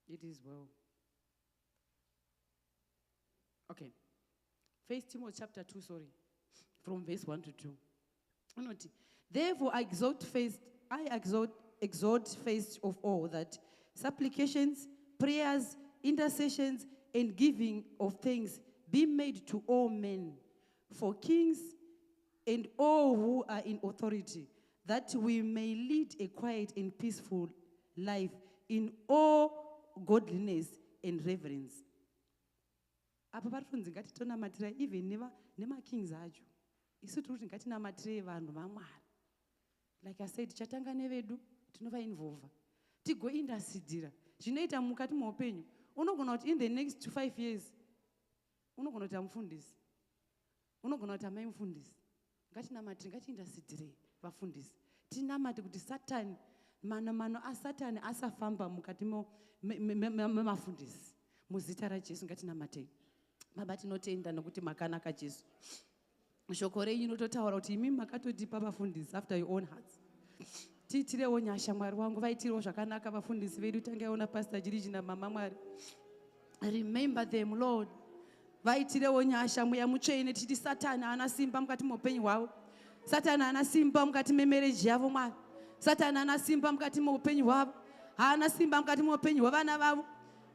It is well. Okay. 1 Timothy chapter 2, from verse 1 to 2. Therefore, I exhort first of all that supplications, prayers, intercessions, and giving of thanks be made to all men, for kings and all who are in authority, that we may lead a quiet and peaceful life in all godliness and reverence. Apa parifunzi ngatitonamatira even nema-kings acho. Isu tiri kuti ngatinamatire vanhu vaMwari. Like I said, chatanga nevedu tinova-involva. Tigo-intercedira. Zvinoita mukati meupenyu. Unogona kuti in the next 5 years, unogona kuti amufundisi. Unogona kuti amai mufundisi. Ngatinamatire, ngati-intercedirei vafundisi. Tinamate kuti Satani, mano aSatani asafamba mukati memafundisi. Muzita raJesu ngatinamatei. Baba tinotenda nokuti makanaka Jesu. Shoko renyu rinototaura kuti imi makatotipa vafundisi after your own hearts. Tiitirewo nyasha Mwari wangu, vaitirewo zvakanaka vafundisi vedu, tangaona Pastor Jiriji naMama Mwari. Remember them, Lord. Vaitirewo nyasha, Mweya Mutsvene, tichiti Satani haana simba mukati meupenyu hwavo. Satani haana simba mukati memereji yavo Mwari. Satani haana simba mukati meupenyu hwavo. Haana simba mukati meupenyu hwevana vavo.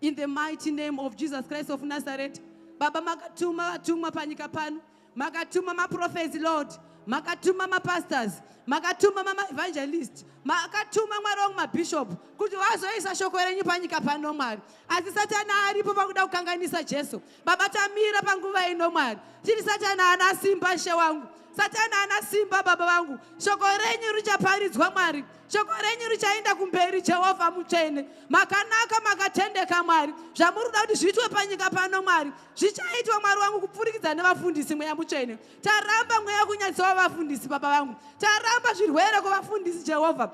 In the mighty name of Jesus Christ of Nazareth. Baba, makatuma vatumwa panyika pano. Makatuma maprophets, Lord. Makatuma mapastors. Makatuma ma-evangelists. Makatuma Mwari wangu mabishop. Kuti vazoisa shoko renyu panyika pano Mwari. Asi Satani aripo pakuda kukanganisa Jesu. Baba, tamira panguva ino Mwari. Tiri Satani haana simba she wangu. Satani haana simba baba vangu. Shoko renyu richaparidzwa Mwari. Shoko renyu richaenda kumberi Jehovha Mutsvene. Makanaka makatendeka Mwari. Zvamuruda kuti zviitwe panyika pano Mwari. Zvichaitwa Mwari wangu kupfurikidza nevafundisi Mweya Mutsvene. Taramba mweya kunyadzisawo vafundisi baba vangu. Taramba zvirwere kuvafundisi Jehovha.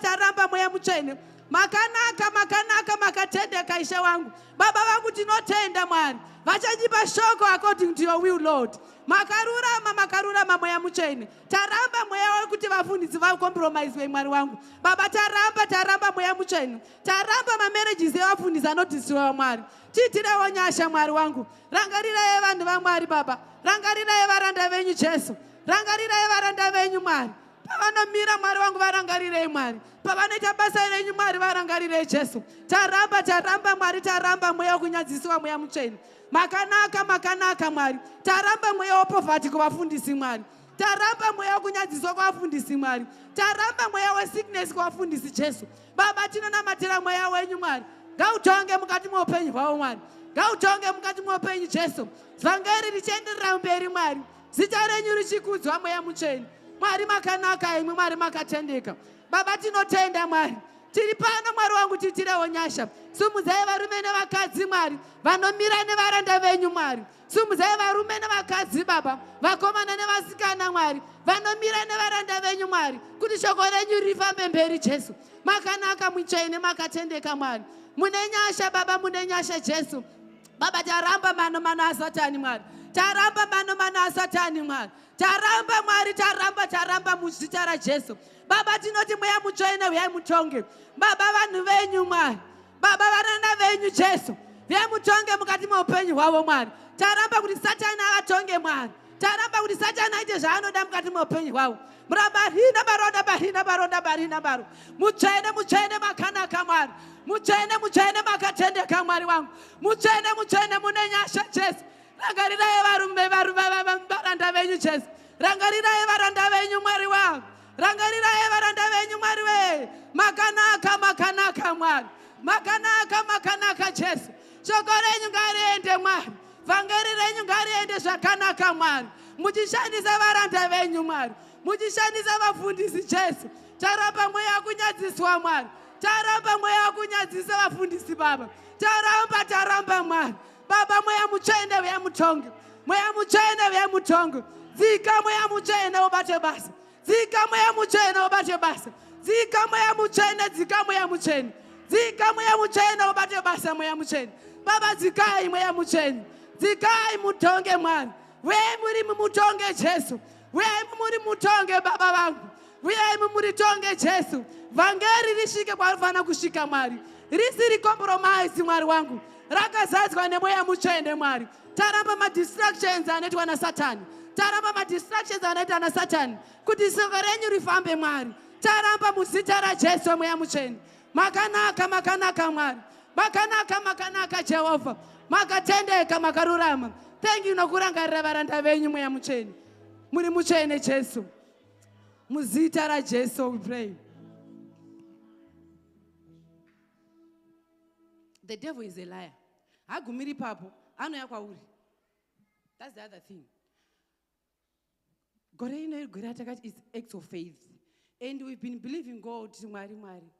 Taramba Mweya Mutsvene. Makanaka makatendeka Ishe wangu. Baba vangu tinotenda Mwari. Vachachipa shoko according to your will, Lord. Makarurama Mweya Mutsvene. Taramba mweya wekuti vafundisi vakompromise Mwari wangu. Baba taramba Mweya Mutsvene. Taramba mamarriages evafundisi anodhisiwa Mwari. Tiitirewo nyasha Mwari wangu. Rangarirai vanhu vaMwari Baba. Rangarirai varanda venyu Jesu. Rangarirai varanda venyu Mwari. Pavanomira Mwari wangu varangarirei Mwari. Pavanoita basa renyu Mwari varangarirei Jesu. Taramba Mwari, taramba mweya wekunyadzisiwa Mweya Mutsvene. Makanaka Mwari. Taramba mweya wepoverty kuvafundisi Mwari. Taramba mweya wekunyadziswa kuvafundisi Mwari. Taramba mweya wesickness kuvafundisi Jesu. Baba tinonamatira mweya wenyu Mwari. Ngautonge mukati meupenyu hwavo Mwari. Ngautonge mukati meupenyu Jesu. Vhangeri richienderera mberi Mwari. Zita renyu richikudzwa Mweya Mutsvene. Mwari makanaka imwe, Mwari makatendeka. Baba tinotenda Mwari. Tiri pano Mwari wangu, tiitirewo nyasha. Sumudzai varume nevakadzi Mwari. Vanomira nevaranda venyu Mwari. Sumudzai varume nevakadzi Baba. Vakomana nevasikana Mwari. Vanomira nevaranda venyu Mwari. Kuti shoko renyu rifambe mberi Jesu. Makanaka Mutsvene, makatendeka Mwari. Mune nyasha Baba, mune nyasha Jesu. Baba taramba mano aSatani Mwari. Taramba mano aSatani Mwari. Taramba Mwari, taramba muzita raJesu. Baba tinoti Mweya Mutsvene uyai mutonge. Baba vanhu venyu Mwari. Baba varanda venyu Jesu. Uyai mutonge mukati meupenyu hwavo Mwari. Taramba kuti Satani avatonge Mwari. Taramba kuti Satani aite zvaanoda mukati meupenyu hwavo. Murabarina baronda baro. Mutsvene makanaka Mwari. Mutsvene makatendeka Mwari wangu. Mutsvene mune nyasha Jesu. Rangarirai varume varanda venyu Jesu. Rangarirai varanda venyu Mwari wangu. Rangarirai varanda venyu Mwari we. Makanaka Mwari. Makanaka Jesu. Shoko renyu ngariende Mwari. Vhangeri renyu ngariende zvakanaka Mwari. Muchishandisa varanda venyu Mwari. Muchishandisa vafundisi Jesu. Taramba mweya kunyadziswa Mwari. Taramba mweya kunyadzisa vafundisi Baba. Taramba Mwari. Baba Mweya Mutsvene uyai mutonge. Mweya Mutsvene uyai mutonge. Dzika Mweya Mutsvene ubate basa. Dzika Mweya Mutsvene ubate basa. Dzika Mweya Mutsvene, dzika Mweya Mutsvene. Dzika Mweya Mutsvene ubate basa Mweya Mutsvene. Baba dzikai Mweya Mutsvene. Dzikai mutonge Mwari. Wewe muri mutonge Jesu. Wewe muri mutonge Baba vangu. uyai mumuritonge Jesu. Vhangeri risvike kwarifana kusvika Mwari, risiri compromise Mwari wangu, rakazadzwa nemweya mutsvene Mwari. Taramba madistractions anoitwa naSatani, taramba madistractions anoitwa naSatani kuti soko renyu rifambe Mwari. Taramba muzita raJesu mweya mutsvene. Makanaka, makanaka Mwari, makanaka, makanaka Jehovha, makatendeka, makarurama. Thank you nokurangarira varanda venyu mweya mutsvene. Muri mutsvene Jesu, muzita raJesu we pray. The devil is a liar. Hagumiri papo anoya kwauri. That's the other thing. Gore ino igora takati is acts of faith, and we've been believing God. Mwari, Mwari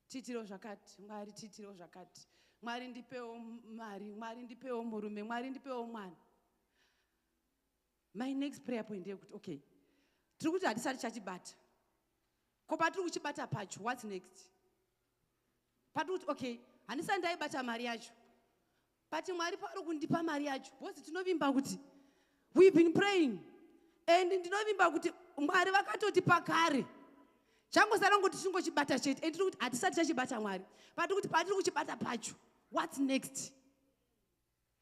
titiro zvakati, Mwari titiro zvakati, Mwari ndipewo mari, Mwari ndipewo murume, Mwari ndipewo mwana. My next prayer point ndeyekuti okay, tiri kuti hatisati chachibata, ko patiri kuchibata pacho, what's next? Patiri kuti okay, handisati ndaibata mari yacho, but Mwari pari kundipa mari yacho, because tinovimba kuti we've been praying, and ndinovimba kuti Mwari vakatotipa kare. Changosara ngoti tingochibata chete, and tiri kuti hatisati chachibata Mwari, patiri kuti patiri kuchibata pacho, what's next?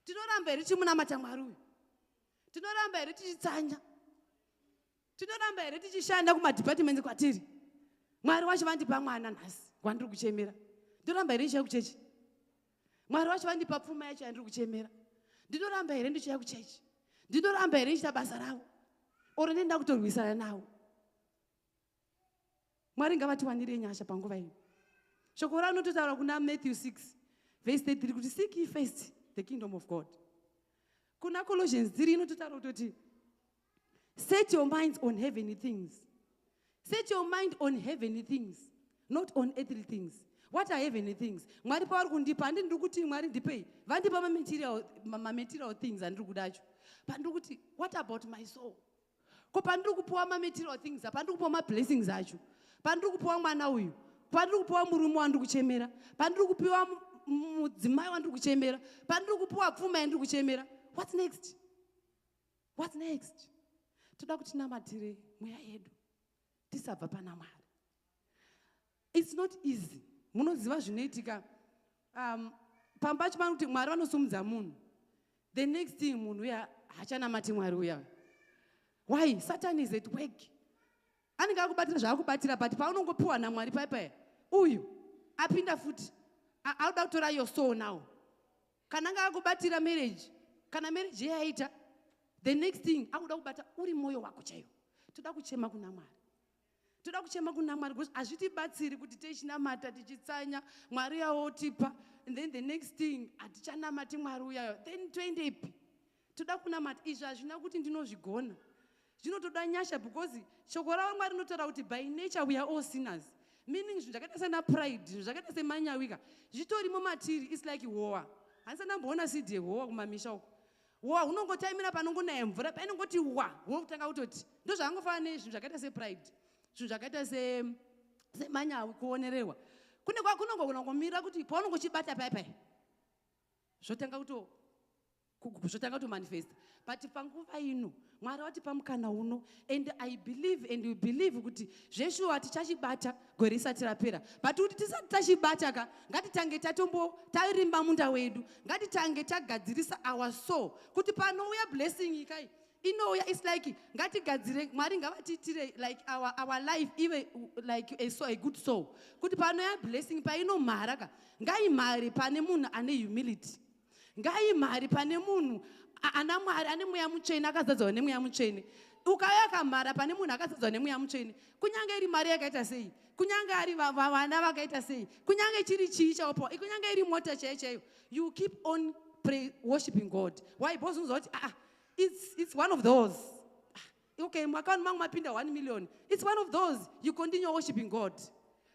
Tinoramba here tichimunamata Mwari uyu, tinoramba here tichitsanya, tinoramba here tichishanda kumadhipatimenti kwatiri. Mwari wacho vandipa mwana nhasi wandiri kuchemera, ndinoramba here ndichiuya kuchechi. Mwari wacho vandipa pfuma yacho yandiri kuchemera, ndinoramba here ndichiuya kuchechi. Ndinoramba here ndichiita basa ravo, oro ndenda kutorwisana navo. Mwari ngavatiwanire nyasha panguva ino. Shoko ranototaura kuna Matthew 6 verse 33 kuti seek ye first the kingdom of God. Kuna Colossians 3 inototaura kuti set your minds on heavenly things. Set your mind on heavenly things, not on earthly things. What are heavenly things? Mwari pavari kundipa, handiri kuti Mwari ndipei, vandipa material things handiri kudacho. Pandiri kuti what about my soul? Ko pandiri kupuwa material things, pandiri kupuwa blessings acho, pandiri kupuwa mwana uyu, pandiri kupuwa murume wandiri kuchemera, pandiri kupuwa mudzimai wandiri kuchemera, pandiri kupuwa pfuma yandiri kuchemera. What's next? What's next? Toda kuti namatire mweya yedu tisabva pana Mwari. It's not easy. Munoziva zvinoitika pamba chimano kuti Mwari vanosumudza munhu, the next thing munhu uya hachanamati Mwari uya. Why? Satan is at work. Anenge akubatira zvaakubatira, but paunongopiwa naMwari paya uyu apinda futi auda kutora your soul now. Kana anga akubatira marriage, kana marriage yaita, the next thing akuda kubata uri moyo wako chaiwo. Toda kuchema kuna Mwari, toda kuchema kuna Mwari, because hazvitibatsiri kuti techinamata tichitsanya Mwari yawotipa, and then the next thing hatichanamati Mwari uyayo, then toendepi? Toda kunamata. Izvi hazvina kuti ndinozvigona, zvinotoda nyasha, because shoko raMwari rinotaura kuti by nature we are all sinners, meaning zvinhu zvakaita sena pride, zvinhu zvakaita semanyawika zvitorimo matiri. It's like war. Handisana mboona seed yehowa kumamisha uko. War unongotaimira panongonaya mvura, painongoti wa wotanga kutoti ndo zvaangofanana nezvinhu zvakaita sepride, zvinhu zvakaita semanyawi, kuonererwa. Kune kwakunongogona kumira kuti paunongochibata paya zvotanga kutomanifesta. But panguva ino Mwari watipa mukana uno, and I believe and we believe kuti zveshuwa tichachibata gore risati rapera. But kuti tisati tachibata ka, ngatitange tarimba munda wedu, ngatitange tagadzirisa our soul kuti panouya blessing ikai inouya. It's like ngatigadzire, Mwari ngavatitire like our life even like a good soul, kuti panouya blessing painomhara ka, ngaimhare pane munhu ane humility, ngaimhare pane munhu ana Mwari ane mweya mutsvene, akazadzwa nemweya mutsvene. Ukauya akamhara pane munhu akazadzwa nemweya mutsvene, kunyange iri mari yakaita sei, kunyange ari vana vakaita sei, kunyange chiri chii chaupo, kunyange iri mota chaiyo, you keep on worshiping God. Why? Because unozwa kuti it's one of those. Okay, mwakani mangu mapinda 1 million. It's one of those. You continue worshiping God.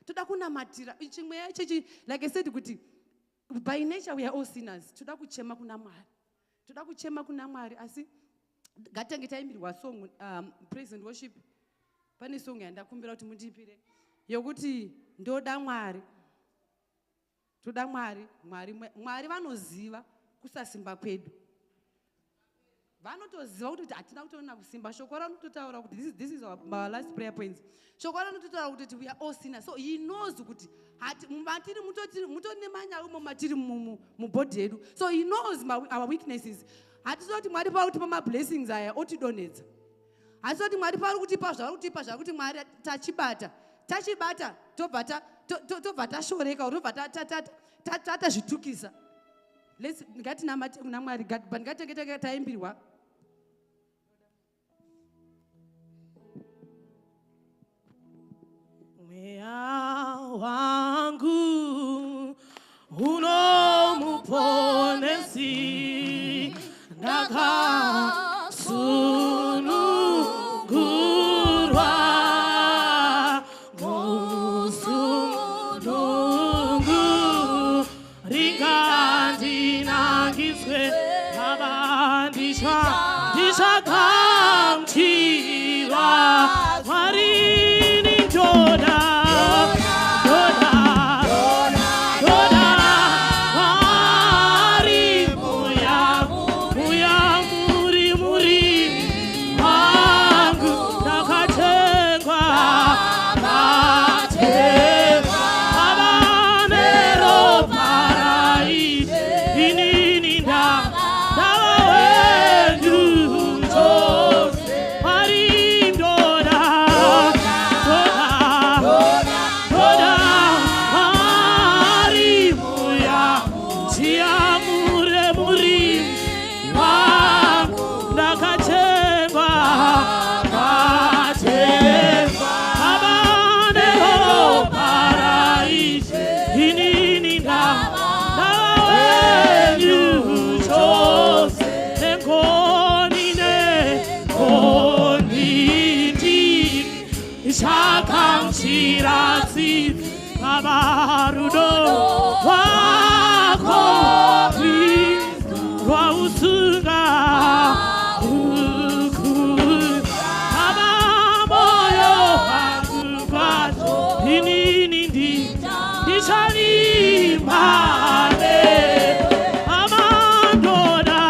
Toda kunamatira chimweya ichechi, like I said kuti by nature we are all sinners. Toda kuchema kuna Mwari, toda kuchema kuna Mwari. Asi ngatange taimbirwa song praise and worship, pane song yandakumbira kuti mundipire yokuti ndoda Mwari, toda Mwari. Mwari vanoziva kusasimba kwedu. vanotoziva kuti hatina kutoona kusimba. Shoko ranototaura kuti this is our last prayer points. Shoko ranototaura kuti we are all sinners. So he knows kuti matiri mutone manyarumo matiri mubhodhi yedu. So he knows our weaknesses. Hatizoti Mwari pari kutipa mablessings aya otidonedza. Hatizoti Mwari pari kutipa zvaari kuti Mwari tachibata tobva tashoreka tobva tatazvitukisa. Ngatinamate kuna Mwari, but ngatengeteke taimbirwa. Mweya wangu unomuponesi ndakasunungurwa musunungu ringandinangiswe abandisha ndishakamchira Mwarini Joda Shakamchirasi Abarudo Wako Wausunga Abamoyo Wakubato Ininindi Ishani Mane Amandoda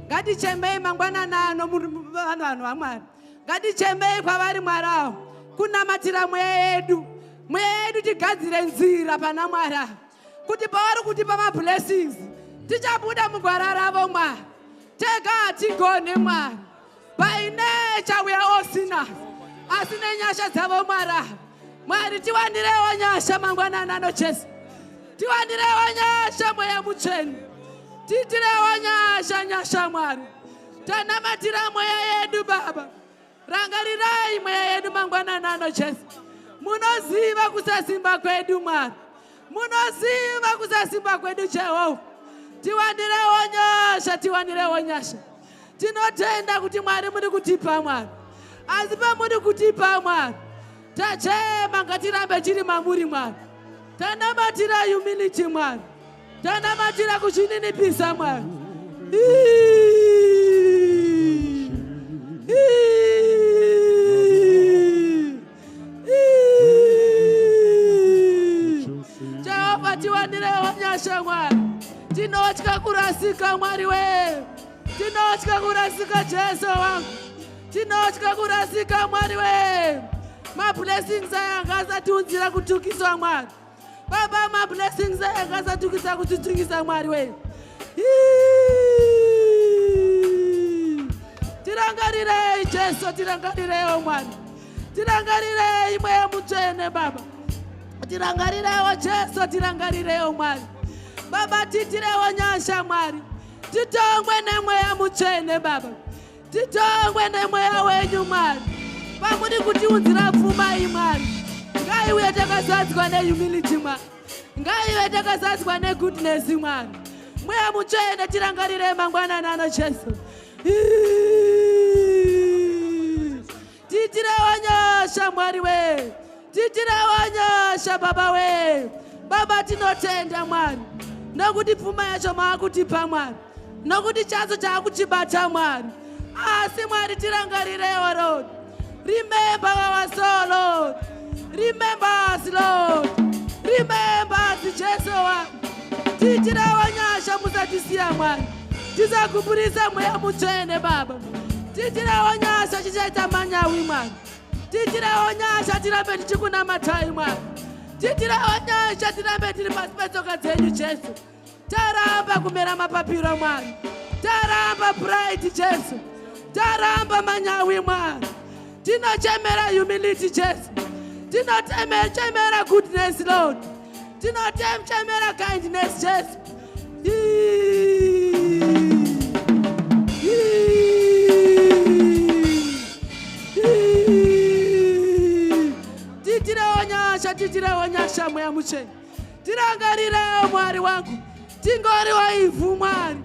Ngatichembei mangwanana vanhu vaMwari. Ngatichembei kwavari Mwari. Kunamatira mweya yedu tigadzire nzira pana Mwari. Kuti pavari kutipa mablessings tichabuda mugwara ravo Mwari. Tega hatigone Mwari. By nature we are all sinners. Asi nenyasha dzavo Mwari. Mwari tiwandirewo nyasha mangwanana noJesu. Tiwandirewo nyasha mweya mucheni. Titirewo nyasha Mwari. Tanamatira mweya yedu Baba. Rangarirai mweya yedu mangwanana noJesu. Munoziva kusasimba kwedu Mwari. Munoziva kusasimba kwedu Jehova. Tiwandirewo nyasha. Tinotenda kuti Mwari muri kutipa Mwari. Asi pamuri kutipa Mwari, tachema ngatirambe chiri mamuri Mwari. Tanamatira humility Mwari. Tanamatira kuzvininipisa Mwari. Jehova Tinotya kurasika Mwari we. Tinotya kurasika Jesu wangu. Tinotya kurasika Mwari we. My blessings ayanga tunzira kutukiswa Mwari. Baba, my blessings ayanga tukisa kututukisa Mwari we. Tirangarire Jesu, tirangarire o Mwari. Tirangarire imwe muchene Baba. Tirangarire o Jesu, tirangarire o Mwari. Baba, titire o nyasha Mwari. Titongwe nemwe ya muchene Baba. Titongwe nemwe ya wenyu Mwari. Pamuri kuti unzira pfuma Mwari. Ngaiwe takazadzwa ne humility Mwari. Ngaiwe takazadzwa ne goodness Mwari. Mweya muchene tirangarire mangwanani ano Jesu. Titire wanyasha Mwari we. Titire wanyasha Baba we. Baba tinotenda Mwari. Nokuti pfuma yacho maakutipa Mwari. Nokuti chazo chakuchibata Mwari. Asi Mwari tirangarire o Lord. Remember our soul, Lord. Remember us, Lord. Remember us, Jesu. Titire wanyasha musatisiya Mwari. Tizakupurisa mweya muchene Baba. Titire wanyasha chichaita manyawi Mwari. Titire wanyasha tirambe tichikuna matai Mwari. Titire wanyasha tirambe tiri pasipetsoka dzenyu Jesu. Taramba kumera mapapiro Mwari. Taramba pride Jesu. Taramba manyawi Mwari. Tinochemera humility Jesu. Tinochemera goodness Lord. Tinochemera kindness Jesu. Titire wanyasha mweya muchene. Tirangarire Mwari wangu. Tingori waivu Mwari.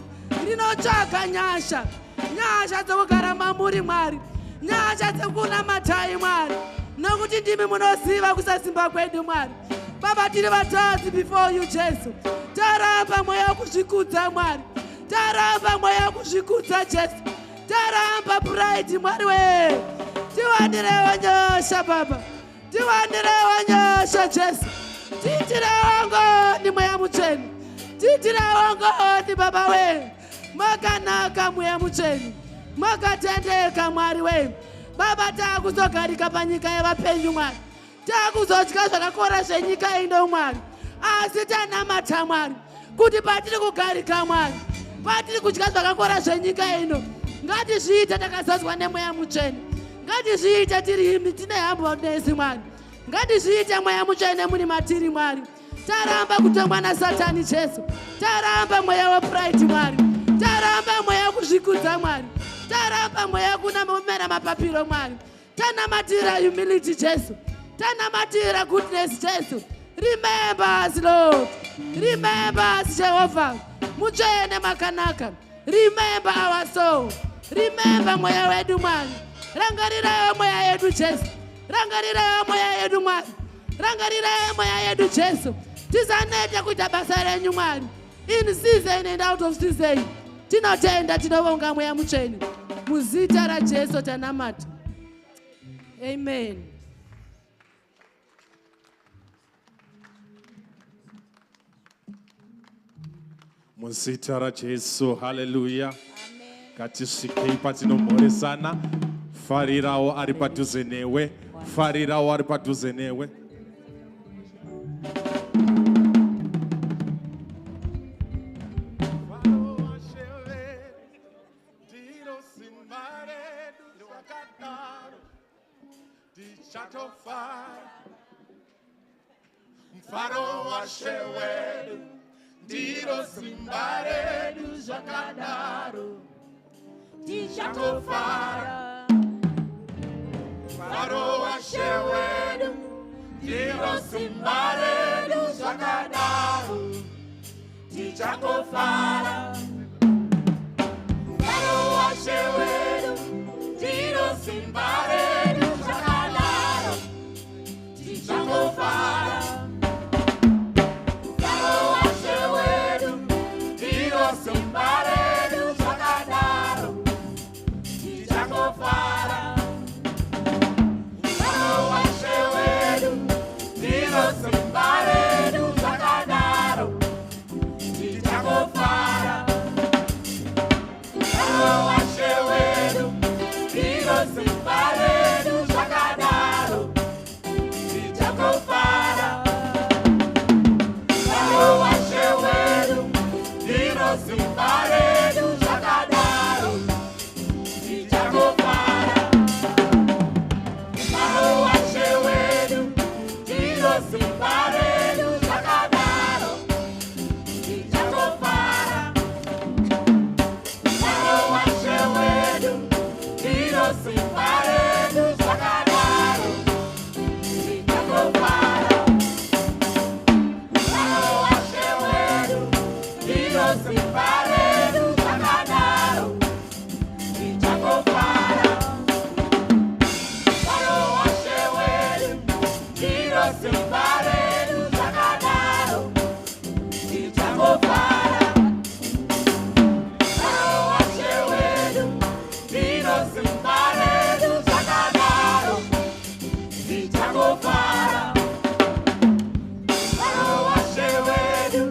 Rinotsvaka nyasha. Nyasha dzokugara mamuri Mwari. Nyasha dzokuna matai Mwari. Nokuti ndimi munoziva kusasimba kwedu Mwari. Baba, tiri vatadzi before you Jesu. Taramba mweya kuzvikudza Mwari. Taramba mweya kuzvikudza Jesu. Taramba pride Mwari we. Tiwandire wanyasha Baba. Tiwandire wanyasha Jesu. Titire wango ni mweya muchene. Titire wango ni Baba we. Makanaka mweya muchene. Makatendeka Mwari we. Baba, takuzogarika panyika yevapenyu Mwari. Takuzotya zvakakora zvenyika ino Mwari. Asi tanamata Mwari kuti patiri kugarika Mwari. Patiri kudya zvakakora zvenyika ino. Ngatizviite takazadzwa nemweya muchene. Ngatizviite tiri tine humbleness Mwari. Ngatizviite mweya muchene muni matiri Mwari. Taramba kutongwa naSatani Jesu. Taramba mweya wepride Mwari. Taramba mweya kuzvikudza Mwari. Taramba mweya kunamomera mapapiro Mwari. Tanamatira humility Jesu. Tanamatira goodness Jesu. Remember us Lord. Remember us Jehovah. Muchene makanaka. Remember our soul. Remember mweya wedu Mwari. Rangarira mweya yedu Jesu. Rangarira mweya yedu Mwari. Rangarira mweya yedu Jesu. Tizanete kuita basa renyu Mwari. In season and out of season. Tinotenda tinovonga mweya muchene. Muzita ra Jesu tanamata. Amen. Muzita ra Jesu, hallelujah. Ngatisvikei patinomhoresana. Farirawo ari padhuze newe. Farirawo ari padhuze newe. Mfaro washewedu ndiro simba redu zvakadaro tichatofara. Mfaro washewedu ndiro simba redu zvakadaro tichatofara. Mfaro washewedu ndiro simba redu zvakadaro tichatofara. Fire. simba redu zvakadaro tichangofara. Mwaro washe wedu ndiro simba redu zvakadaro tichangofara. Mwaro washe wedu ndiro simba redu zvakadaro tichangofara. Mwaro washe wedu ndiro simba redu zvakadaro tichangofara. Mwaro washe wedu ndiro simba redu zvakadaro tichangofara. Mwaro washe wedu ndiro simba redu zvakadaro tichangofara. Mwaro washe wedu ndiro simba redu zvakadaro tichangofara. Mwaro washe wedu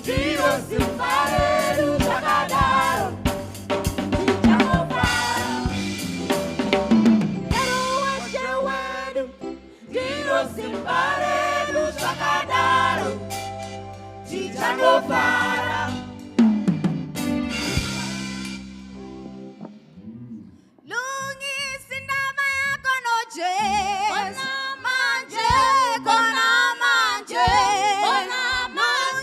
ndiro simba redu zvakadaro tichangofara. Mwaro washe wedu ndiro simba redu zvakadaro tichangofara. Lungisa indaba yakho noJesu. Manje, khona manje.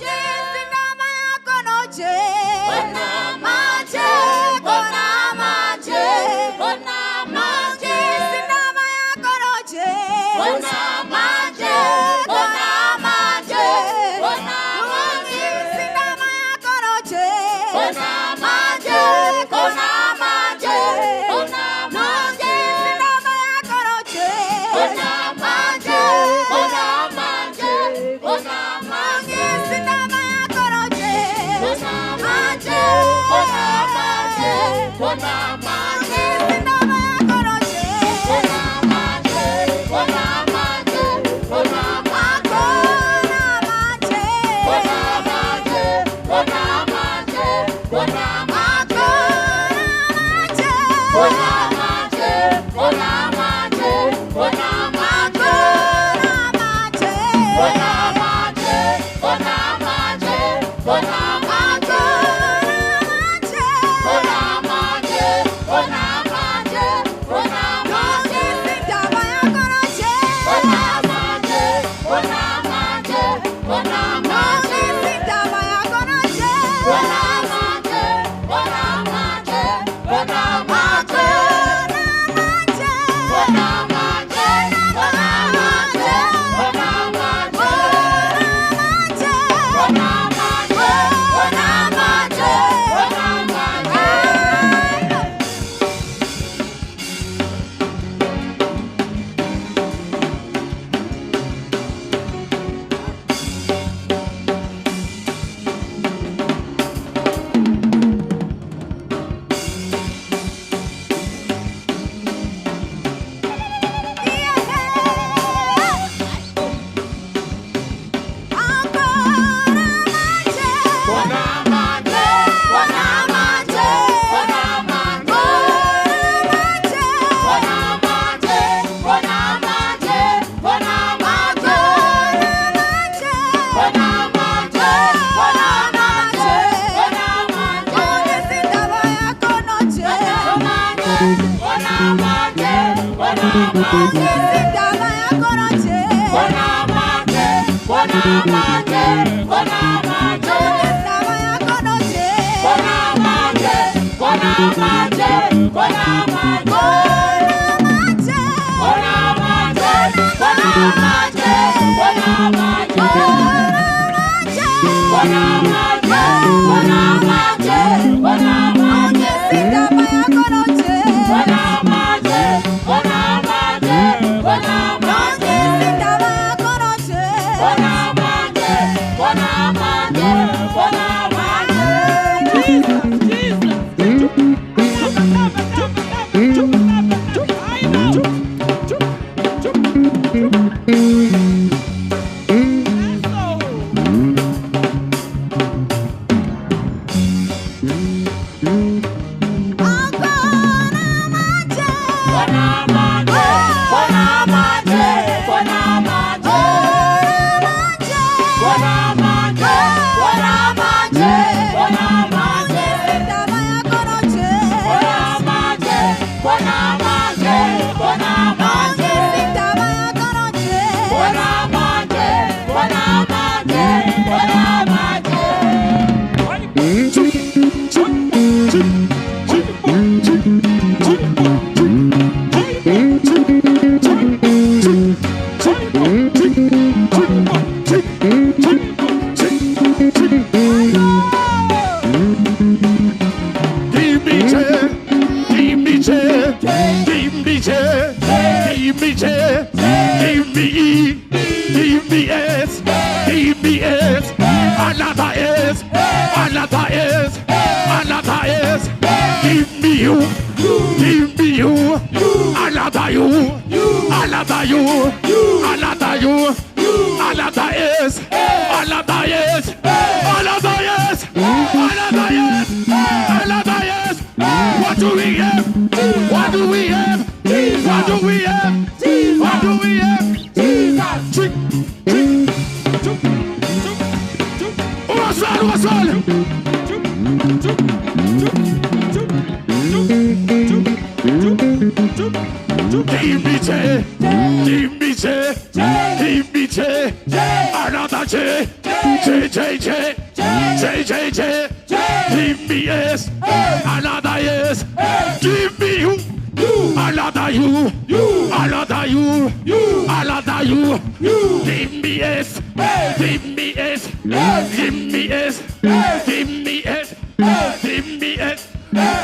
Lungisa indaba yakho noJesu. Manje, khona manje. Lungisa indaba yakho noJesu. Manje, khona manje. Lungisa indaba yakho noJesu. Manje, khona manje.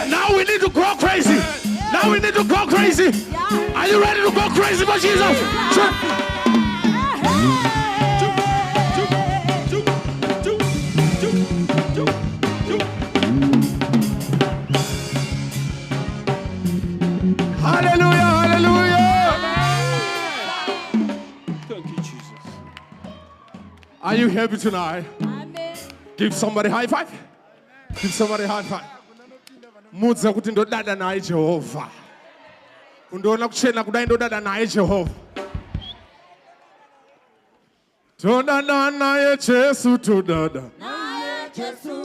Now we need to go crazy. Now we need to go crazy. Are you ready to go crazy for Jesus? Hallelujah, hallelujah. Thank you, Jesus. Are you happy tonight? Give somebody a high five. Give somebody a high five. Mudza kuti ndodada naye Jehova. Undoona kuchena kudai ndodada naye Jehova. Todada naye Jesu todada.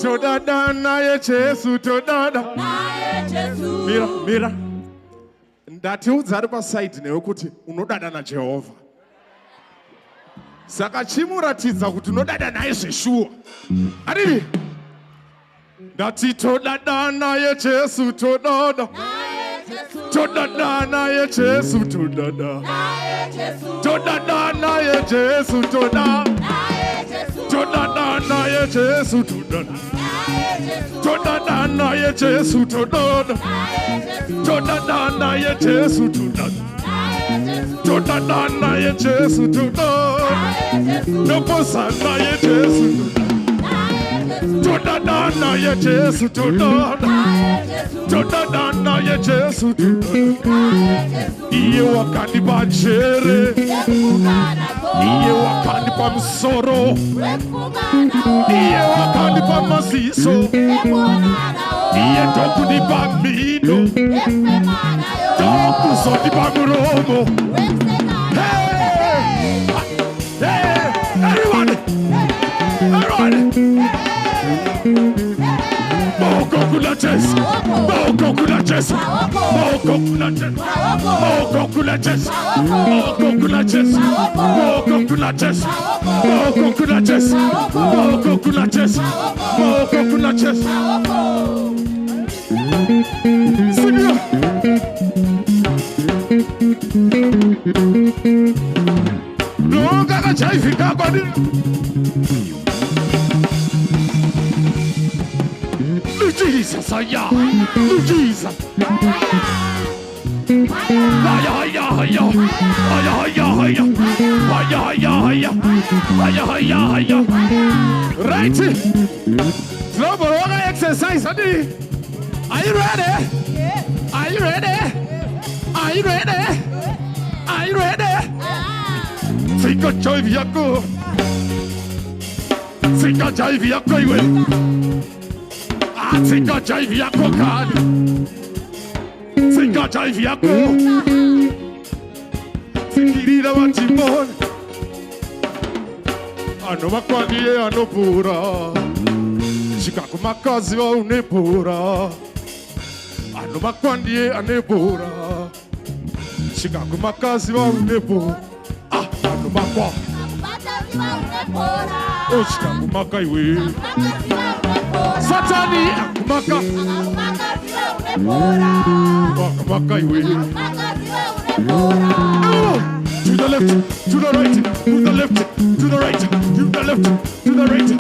Todada naye Jesu todada. Mira, mira. Ndatiudza ari paside newe kuti unodada naJehovha. Saka chimuratidza kuti unodada naye zveshuwa. Adini? Ndati todada naye Jesu todada. Todada naye Jesu todada. Todada naye Jesu todada. Todada naye Jesu todada. Todada naye Jesu todada. Todada naye Jesu todada. Todada naye Jesu todada. Noposa naye Jesu todada. Todada naye Jesu todada. Todada naye Jesu todada. Iye wakanipa njere. Iye wakanipa msoro. Iye wakanipa maziso. Iye tokunipa mino. Tokuzonipa muromo. Hey! Hey! Everyone! Everyone! Moko kula Jesu. Moko kula Jesu. Moko kula Jesu. Moko kula Jesu. Moko kula Jesu. Moko kula Jesu. Moko kula Jesu. Moko kula Jesu. Moko kula Jesu. Seigneur. Nunca vai ficar com ele. Jesus, aya, Jesus. Right. Slow down exercise, honey. Are you ready? Are you ready? Are you ready? Are you ready? Fica joy viaco. Fica joy viaco iwe. Fica joy viaco card. Fica na jive yako. Fikirira watimona. Ano makwandie anopura. Shikaku makazi wa unepura. Ano makwandie anepura. Shikaku makazi wa unepura. Ah, ano makwa. Oh, shikaku makaiwe. Satani akumaka. Makaiwe. To the left, to the right, to the left, to the right, to the left, to the right.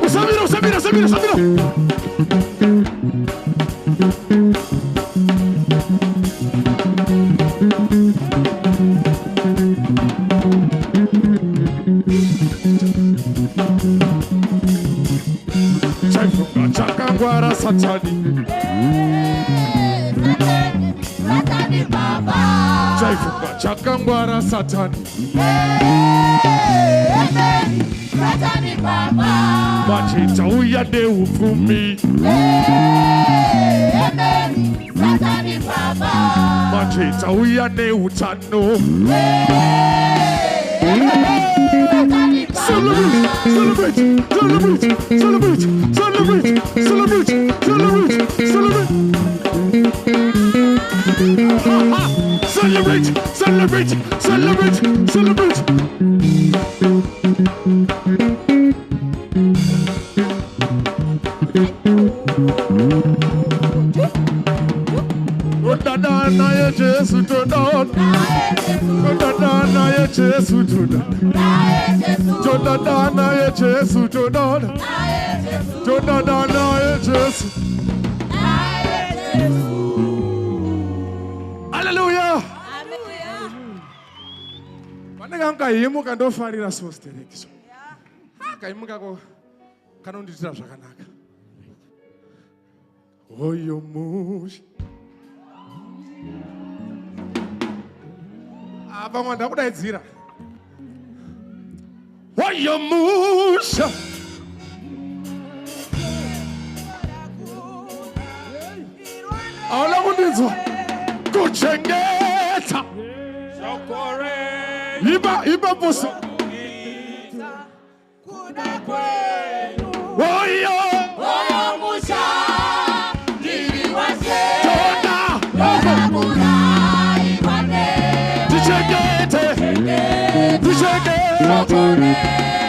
Samira, Samira, Samira, Samira. Chakangwara Satani. Satani Baba. Chaifuka Chakangwara Satani. Satani Baba. Machita uyande ufumi. Satani Baba. Machita uyande utano. Celebrate, celebrate, celebrate, celebrate, celebrate, celebrate, celebrate, celebrate. Celebrate, celebrate, celebrate, celebrate. Dana ya Jesu Jordan. Dana ya Jesu Jordan. Dana ya Jesu Jordan. Dana ya Jesu. Hallelujah. Wananga ngaimu kando farira sosterekiso. Kaimu kako kanonditira zvakanaka. Oyo mushi. Vamwe ndakudaidzira. Oyo musha. Aula kundinzwa. Kuchengeta. Iba poso. Oyo musha. Diri wase. Jona. Tichegete.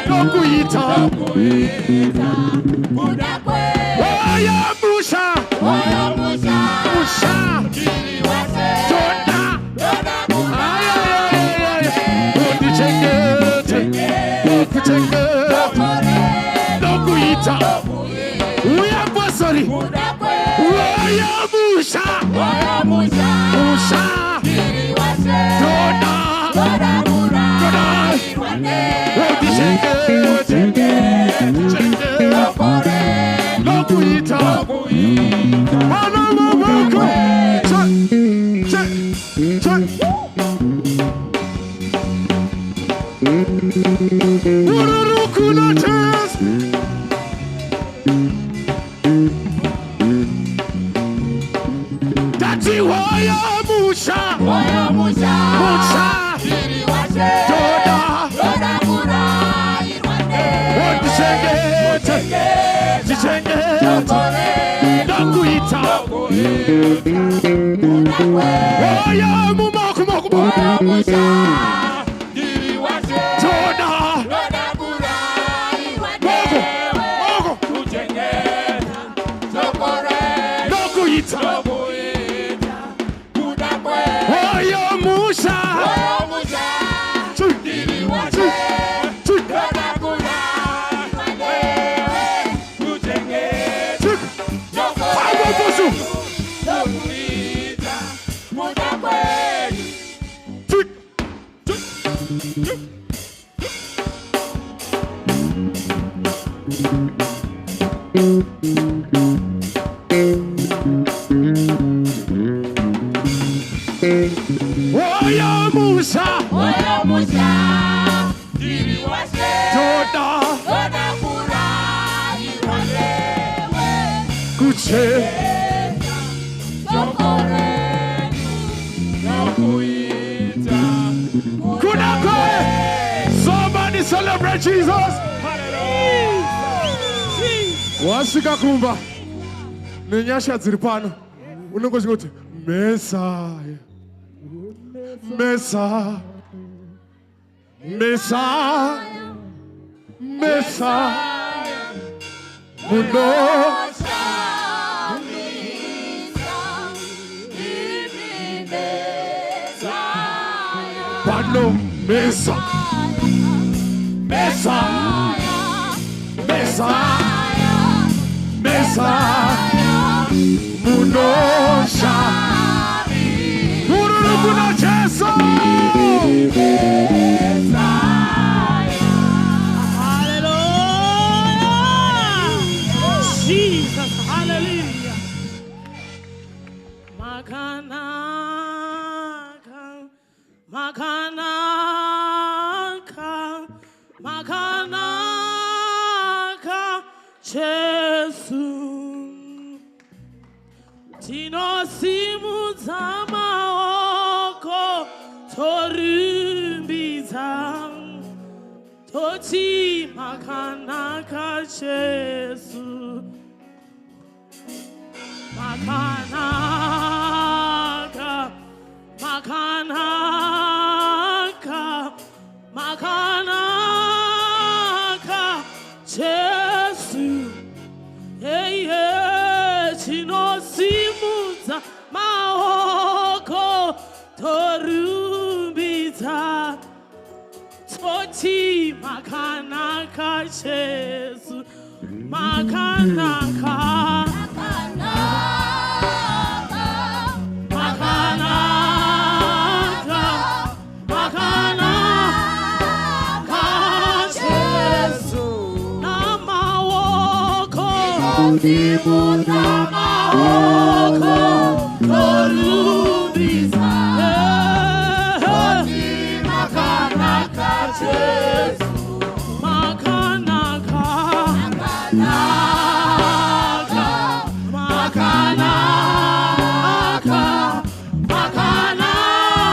Nokuita. Oyo musha. Musha. Jona. Tichegete. Nokuita. Uya posori. Oyo musha. Musha. Jona. kuche somebody celebrate Jesus. Wasika kumba nenyasha dziri pano unongozvinga kuti Messiah, Messiah, Messiah, Messiah, munosha Pano Messiah, Messiah, Messiah, Messiah, munosha Ururukuna Jesu. Hallelujah. Jesus, hallelujah. Makanaka, makanaka, makanaka, Jesu. Tinosimuza maoko torumbiza toti makanaka Jesu makanaka makanaka makanaka Jesu hey yeah tinosimuza maoko torumbiza toti makanaka Jesu makanaka makanaka makanaka Jesu na maoko torumbiza makanaka Jesu makanaka makanaka makanaka makanaka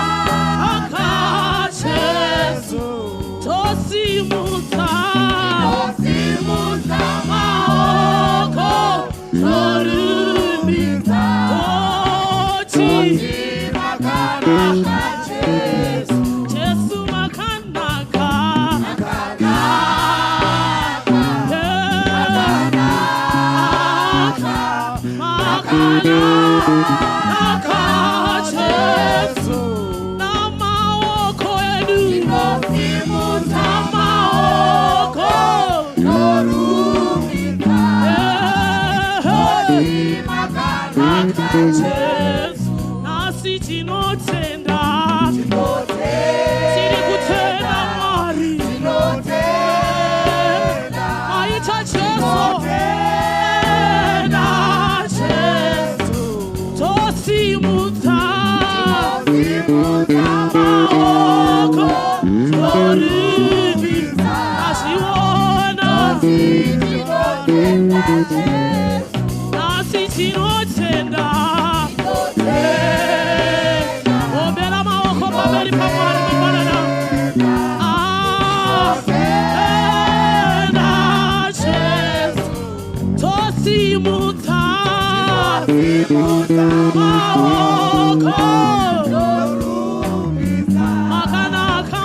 Jesu tosimuza maoko torumbiza toti makanaka Jesu Jesu makanaka makanaka Jesu na maoko edu na maoko torumbiza makanaka Jesu nasi tinotenda tiri kutenda Mwari aita Jesu tosimuza maoko torumbiza asiwona nasi tinotenda ombera maoko pamberi pa Mwari mangwanana tenda Jesu tosimuza maoko makanaka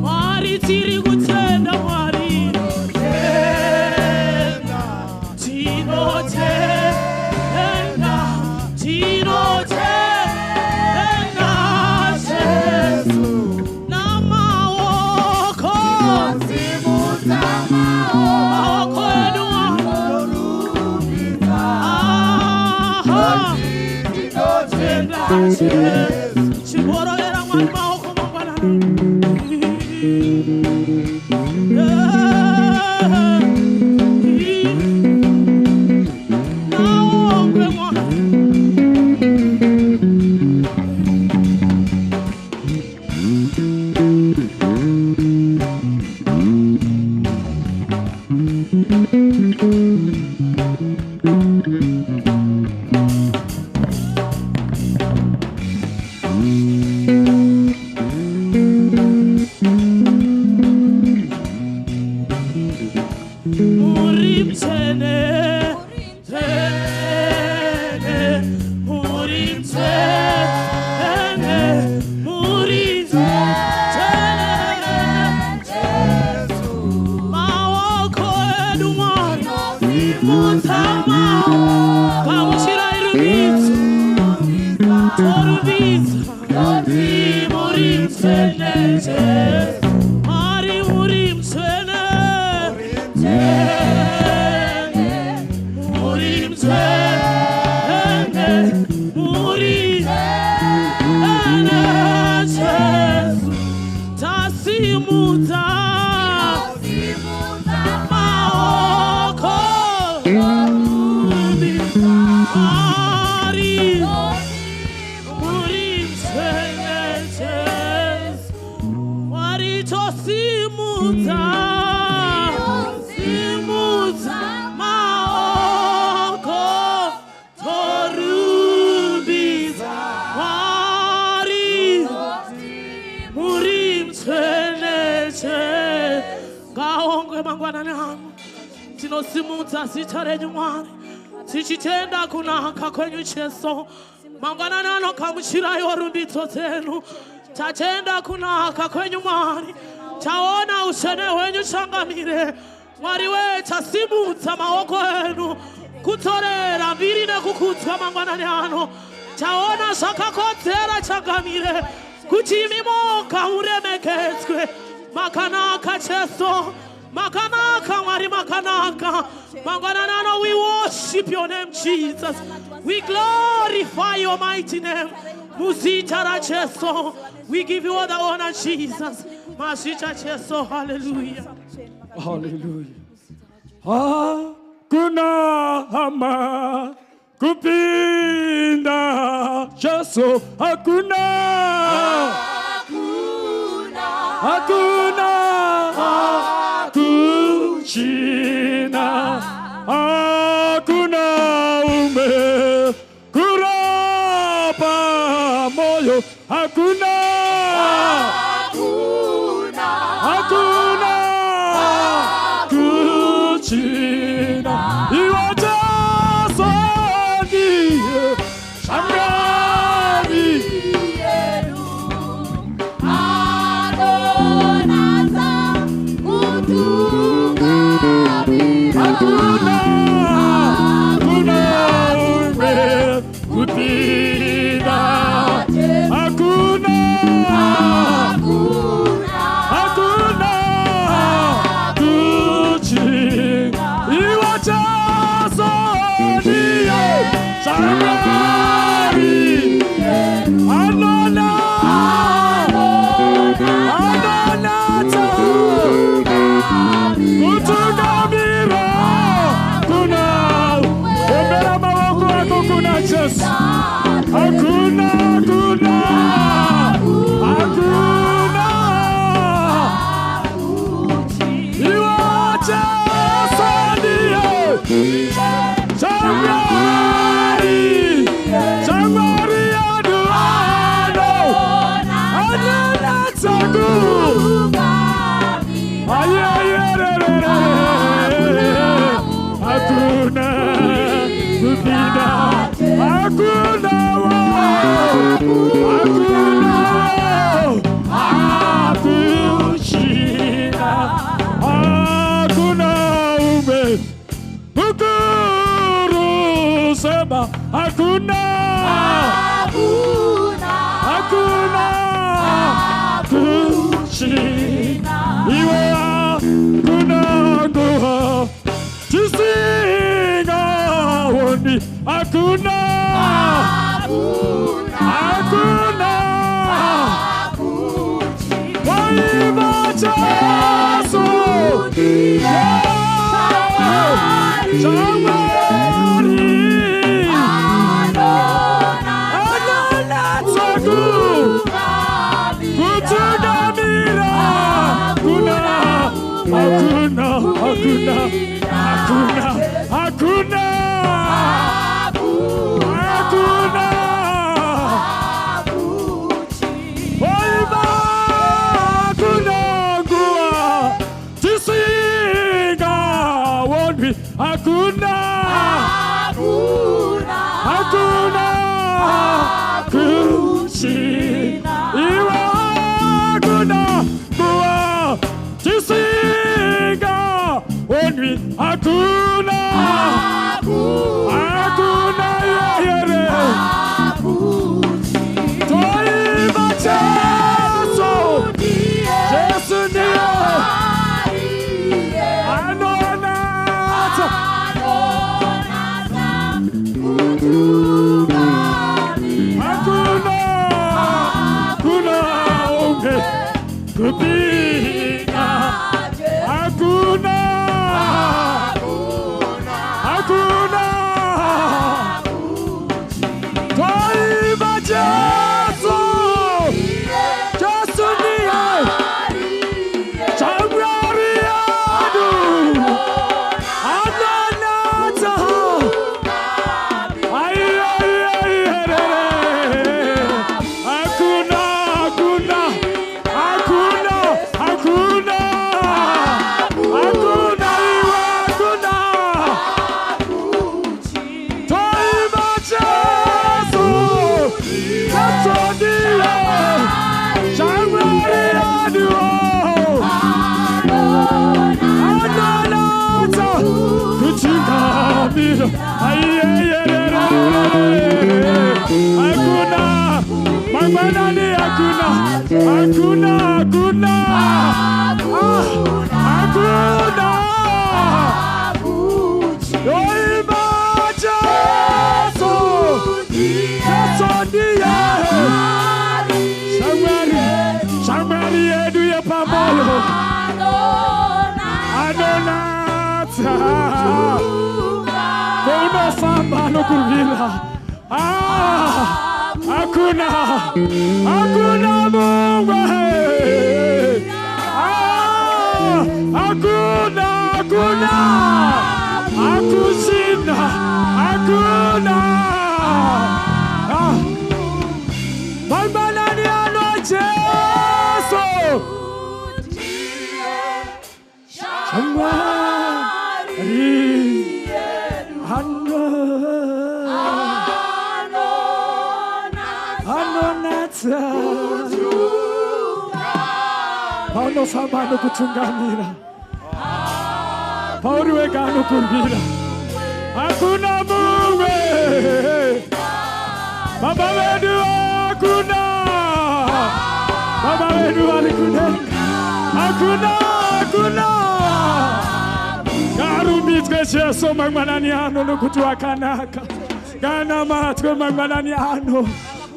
Mwari tiri kutenda Mwari tinotenda Jesu na maoko maoko edu chiboroera Mwari maoko mangwanana naombe Mwari Tinosimuta sitare nyumani Tichitenda kunaka kwenye cheso Mangwana nano kamushira yorumbito tenu Tachenda kunaka kwenye nyumani Taona usene wenyu changamire Mwariwe tasimuta maoko enu Kutorera virine kukutwa mangwana nano Taona shakakotera changamire Kuchimimoka uremeketswe Makanaka cheso Makanaka, Mari Makanaka. Manganano, we worship your name, Jesus. We glorify your mighty name. Musita Cheso. We give you all the honor, Jesus. Masita Cheso. Hallelujah. Hallelujah. Hakuna hama kupinda Cheso. Hakuna. China, hakuna kurapa moyo, hakuna kuchina, iwaja sani, shangani, hakuna kupinda, hakuna kuchina, iwacha sonia, shangari, anona kutunamira, ombera mawako wako kuna Yesu. Hakuna iwacha sanie Shangari aduano anana tagu hakuna kupinda, hakuna kuchina, hakuna kukuru sema, hakuna kuchina, iwe hakuna kuha tisinga woni, hakuna waibacha sudi Shangari anona tagu kutunamira, hakuna Paulo famano kutungamira. Paulo wegano kurvira. Hakuna Mungu. Baba wetu hakuna. Baba wetu alikudenga. Hakuna. Garumitwe Yesu mangwanani ano nukutuakanaka. Gana matwe mangwanani ano.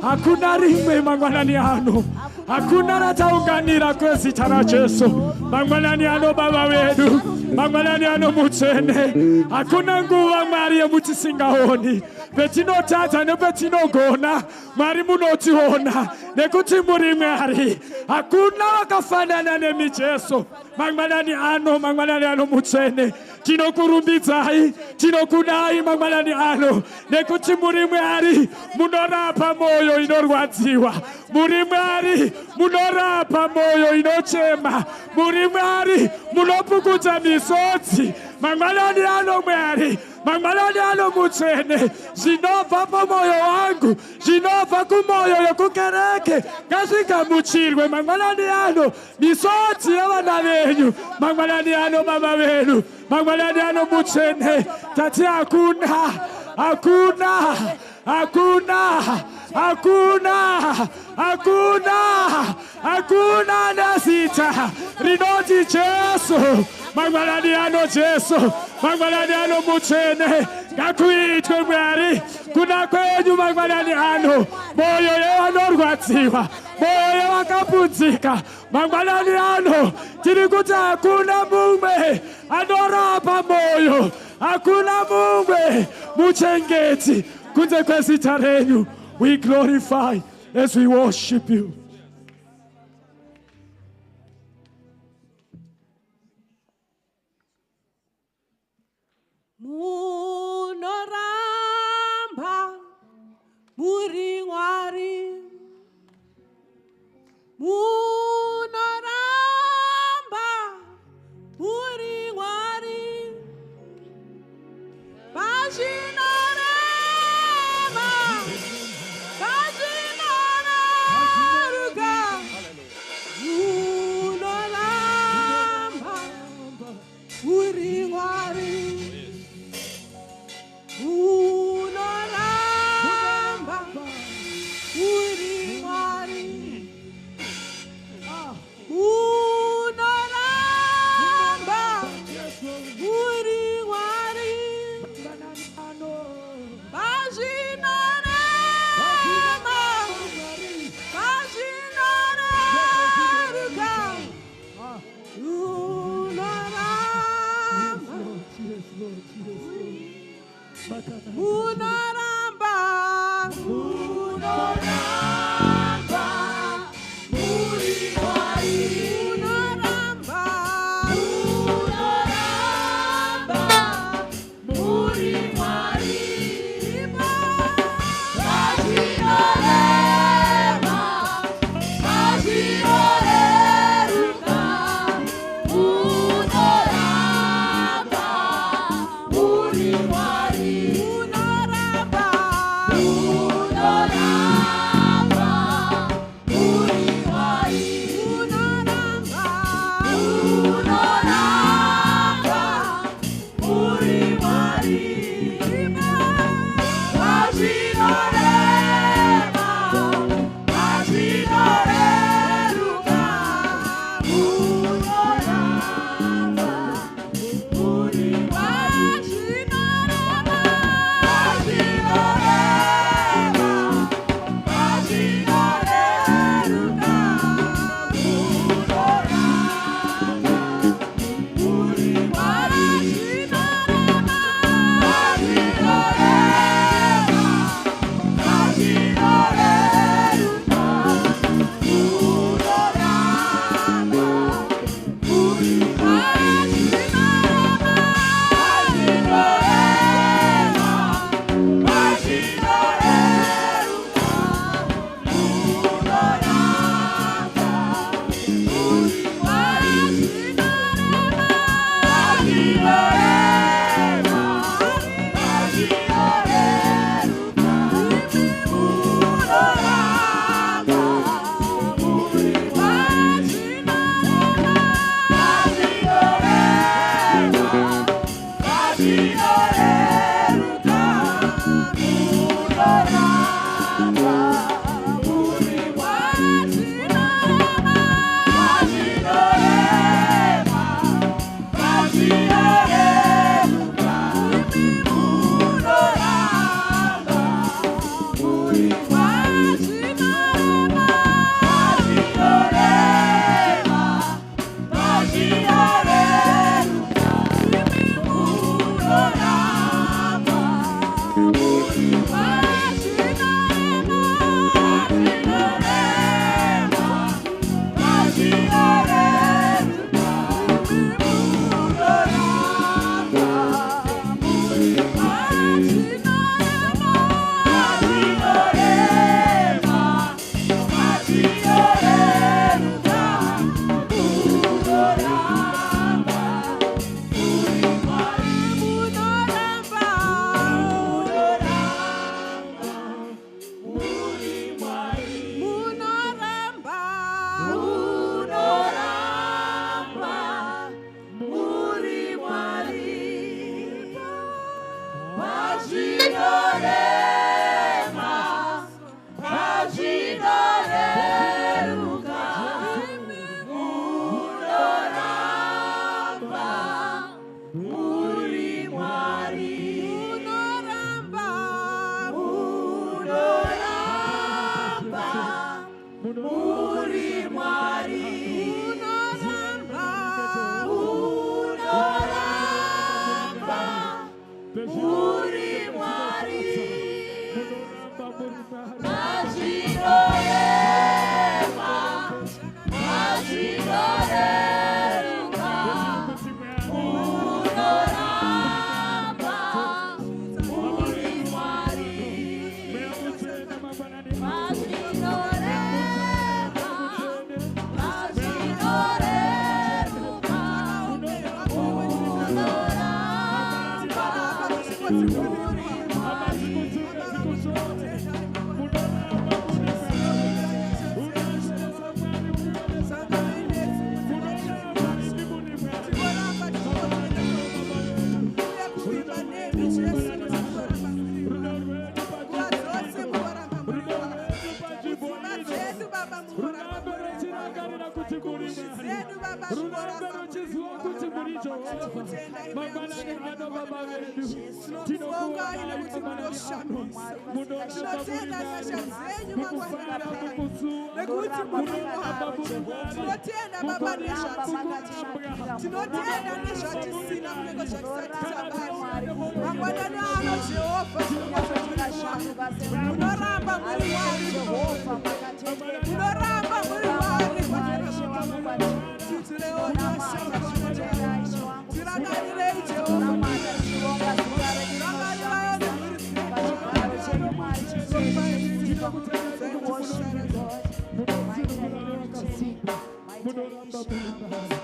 Hakuna rimwe mangwanani ano. Hakuna rataunganira kwezi tara Yesu. Mangwanani ano baba wetu. Mangwanani ano mutsene. Hakuna nguva Maria mutisingahoni. Betino tata ne betino gona. Mari munotiona. Nekuti muri Mari. Hakuna wakafanana ne Yesu. Mangwanani ano mutsene. Tino kurumbizai, tino kunai mangwanani ano. Nekuti muri Mari. Munorapa moyo inorwadziwa. Muri Mari. Munorapa moyo inochema. Muri Mari. Munopukuta misodzi. Mangwanani ano Mari. Mangwanani ano mutsene. Zinova pa moyo wangu. Zinova kumoyo yokukereke. Kasika muchirwe. Mangwanani ano. Misodzi yavana venyu. Mangwanani ano baba venu. Mangwanani ano mutsene. Tati hakuna nasita. Rinoti Yesu. Mangwanani ano Yesu. Mangwanani ano mutsene. Gakuitwe Mari. Kuna kwenyu mangwanani ano. Moyo yewanorwadziwa. Moyo yewakapudzika. Mangwanani ano. Tirikuti hakuna mumwe anorapa moyo. Hakuna mumwe muchengeti. Kunze kwezita renyu. We glorify as we worship you. munoramba muri Mwari, munoramba muri Mwari, bazvinoreva, bazvinoreruka, munoramba muri Mwari, munoramba muri Mwari, munoramba muri Mwari, bazvinoreva, bazvinoreruka, munoramba, munoramba, munoramba muri Mwari, munoramba, munoramba muri Mwari, bazvinoreva, bazvinoreruka, munoramba muri Mwari, munoramba, munoramba muri Mwari, munoramba, munoramba muri Mwari, bazvinoreva, bazvinoreruka, munoramba muri Mwari, bazvinoreva, bazvinoreruka, munoramba muri Munoramba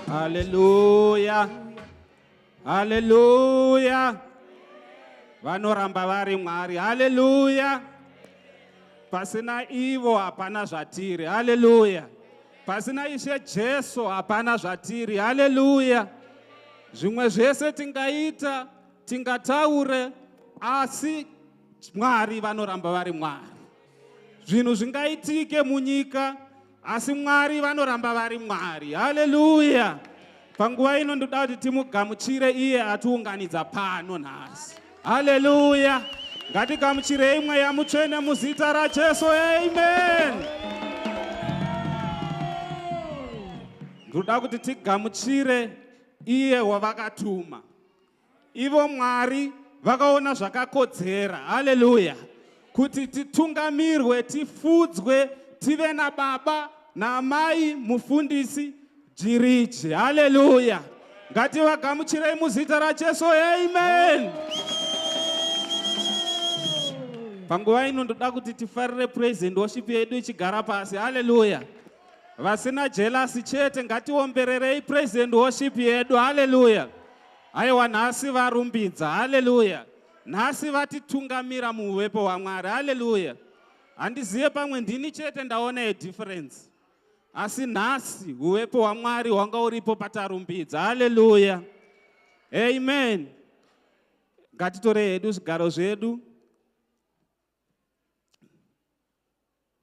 Hallelujah. Hallelujah. Vanoramba vari Mwari. Hallelujah. Pasina ivo hapana zvatiri. Hallelujah. Pasina Ishe Jesu hapana zvatiri. Hallelujah. Zvimwe zvese tingaita, tingataure, asi Mwari vanoramba vari Mwari. Zvinhu zvingaitike munyika, asi Mwari vanoramba vari Mwari. Hallelujah. Panguva ino ndoda kuti timugamuchire iye atiunganidza pano nhasi. Hallelujah. Ngatigamuchirei Mweya Mutsvene muzita raJesu. Amen. Ndoda kuti tigamuchire iye wavakatuma. Ivo Mwari vakaona zvakakodzera. Hallelujah. Kuti titungamirwe, tifudzwe, tive nababa namai mufundisi Jirichi. Hallelujah. Ngativagamuchirei muzita raJesu. Amen. Panguva ino ndoda kuti tifarire praise and worship yedu ichigara pasi. Hallelujah. Vasina jealousy chete ngatiombererei praise and worship yedu. Hallelujah. Aiwa nhasi varumbidza. Hallelujah. Nhasi vatitungamira muuvepo hwaMwari. Hallelujah. Handizive pamwe ndini chete ndaona difference. Asi nhasi uvepo hwaMwari hwanga uripo patarumbidza. Hallelujah. Amen. Ngatitore hedu zvigaro zvedu.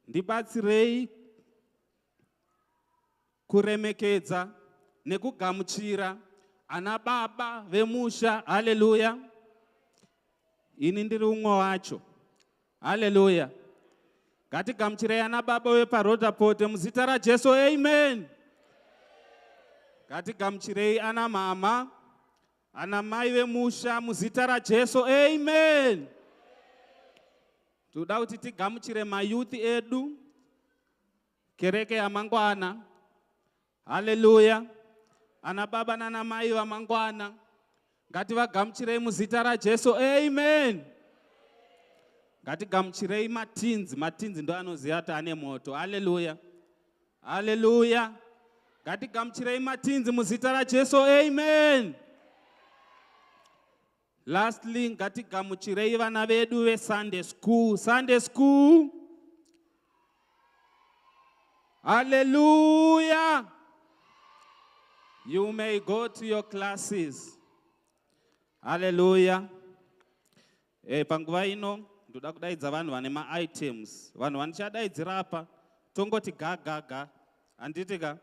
Ndibatsirei kuremekedza nekugamuchira ana baba vemusha. Hallelujah. Ini ndiri umwe wacho. Hallelujah. Ngatigamuchirei ana baba vepaRotaport muzita raJesu. Amen. Ngatigamuchirei ana mama, ana mai vemusha muzita raJesu. Amen. Toda kuti tigamuchire mayouth edu, kereke yamangwana. Hallelujah. Ana baba nana mai vamangwana, ngativagamuchirei muzita raJesu. Amen. Ngatigamuchirei matinzi ndo anoziva kuti ane moto. Hallelujah. Hallelujah. Ngatigamuchirei matinzi muzita raJesu. Amen. Lastly, ngatigamuchirei vana vedu veSunday school. Sunday school. Hallelujah. You may go to your classes. Hallelujah. Panguva ino ndoda kudaidza vanhu vane ma-items. Vanhu vanichadaidzira apa tongoti ga. Handitika?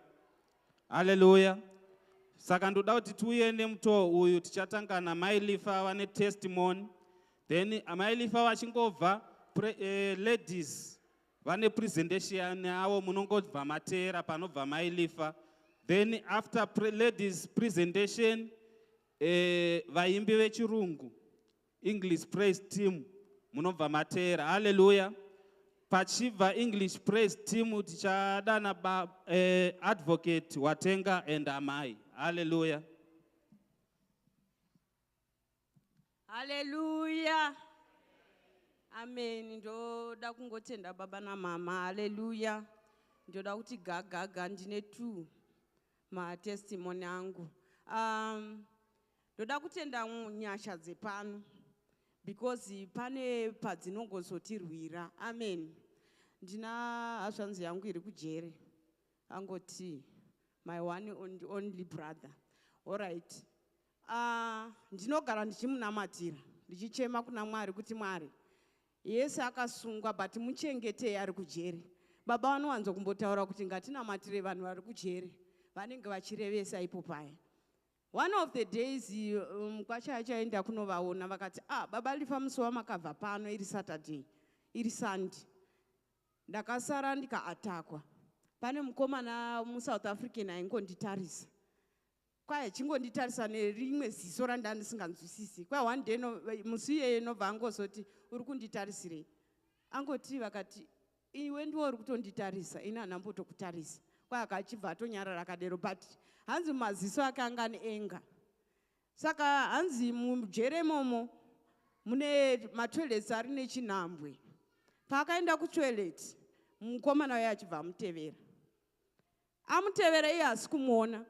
Hallelujah. Saka ndoda kuti tiuye nemutoo uyu tichatanga namai Lifa vane testimony. Then amai Lifa vachingobva ladies vane presentation yavo munongobva mateera panobva mai Lifa. Then after ladies presentation vaimbi vechirungu English praise team munobva mateera. Hallelujah. Pachibva English praise team tichadana advocate Watenga and amai. Hallelujah. Hallelujah. Amen. Ndoda kungotenda baba na mama. Hallelujah. Ndoda kuti gaga ndine tu ma testimony angu. Ndoda kutenda nyasha dzepano. because pane padzinongozotirwira. Amen. Ndina hashanzi yangu iri kujere. Angoti, my one and only brother. All right. Ndinogara ndichimunamatira. Ndichichema kuna Mwari kuti Mwari. Yesu akasungwa but muchengete ari kujere. Baba vanowanzo kumbotaura kuti ngatinamatire vanhu vari kujere. Vanenge vachirevesa ipo paya. One of the days, kwachaenda kunovaona vakati, baba lifa musi wamakabva pano iri Saturday, iri Sunday. Ndakasara ndikaatakwa. Pane mukomana muSouth African aingonditarisa. Kwai chingonditarisa nerimwe ziso randandisinganzwisisi. Kwai one day musi iyeye inobva angozoti uri kunditarisirei. Angoti vakati, iwe ndiwe uri kutonditarisa, ini handambotokutarisa. Kwai akachibva atonyarara akadero, but hanzi maziso ake anga enga. Saka hanzi mujere momo mune matoilets ari nechinhambwe. Paakaenda kutoilet, mukomana uya achibva amutevera. Amutevera iye hasi kumuona.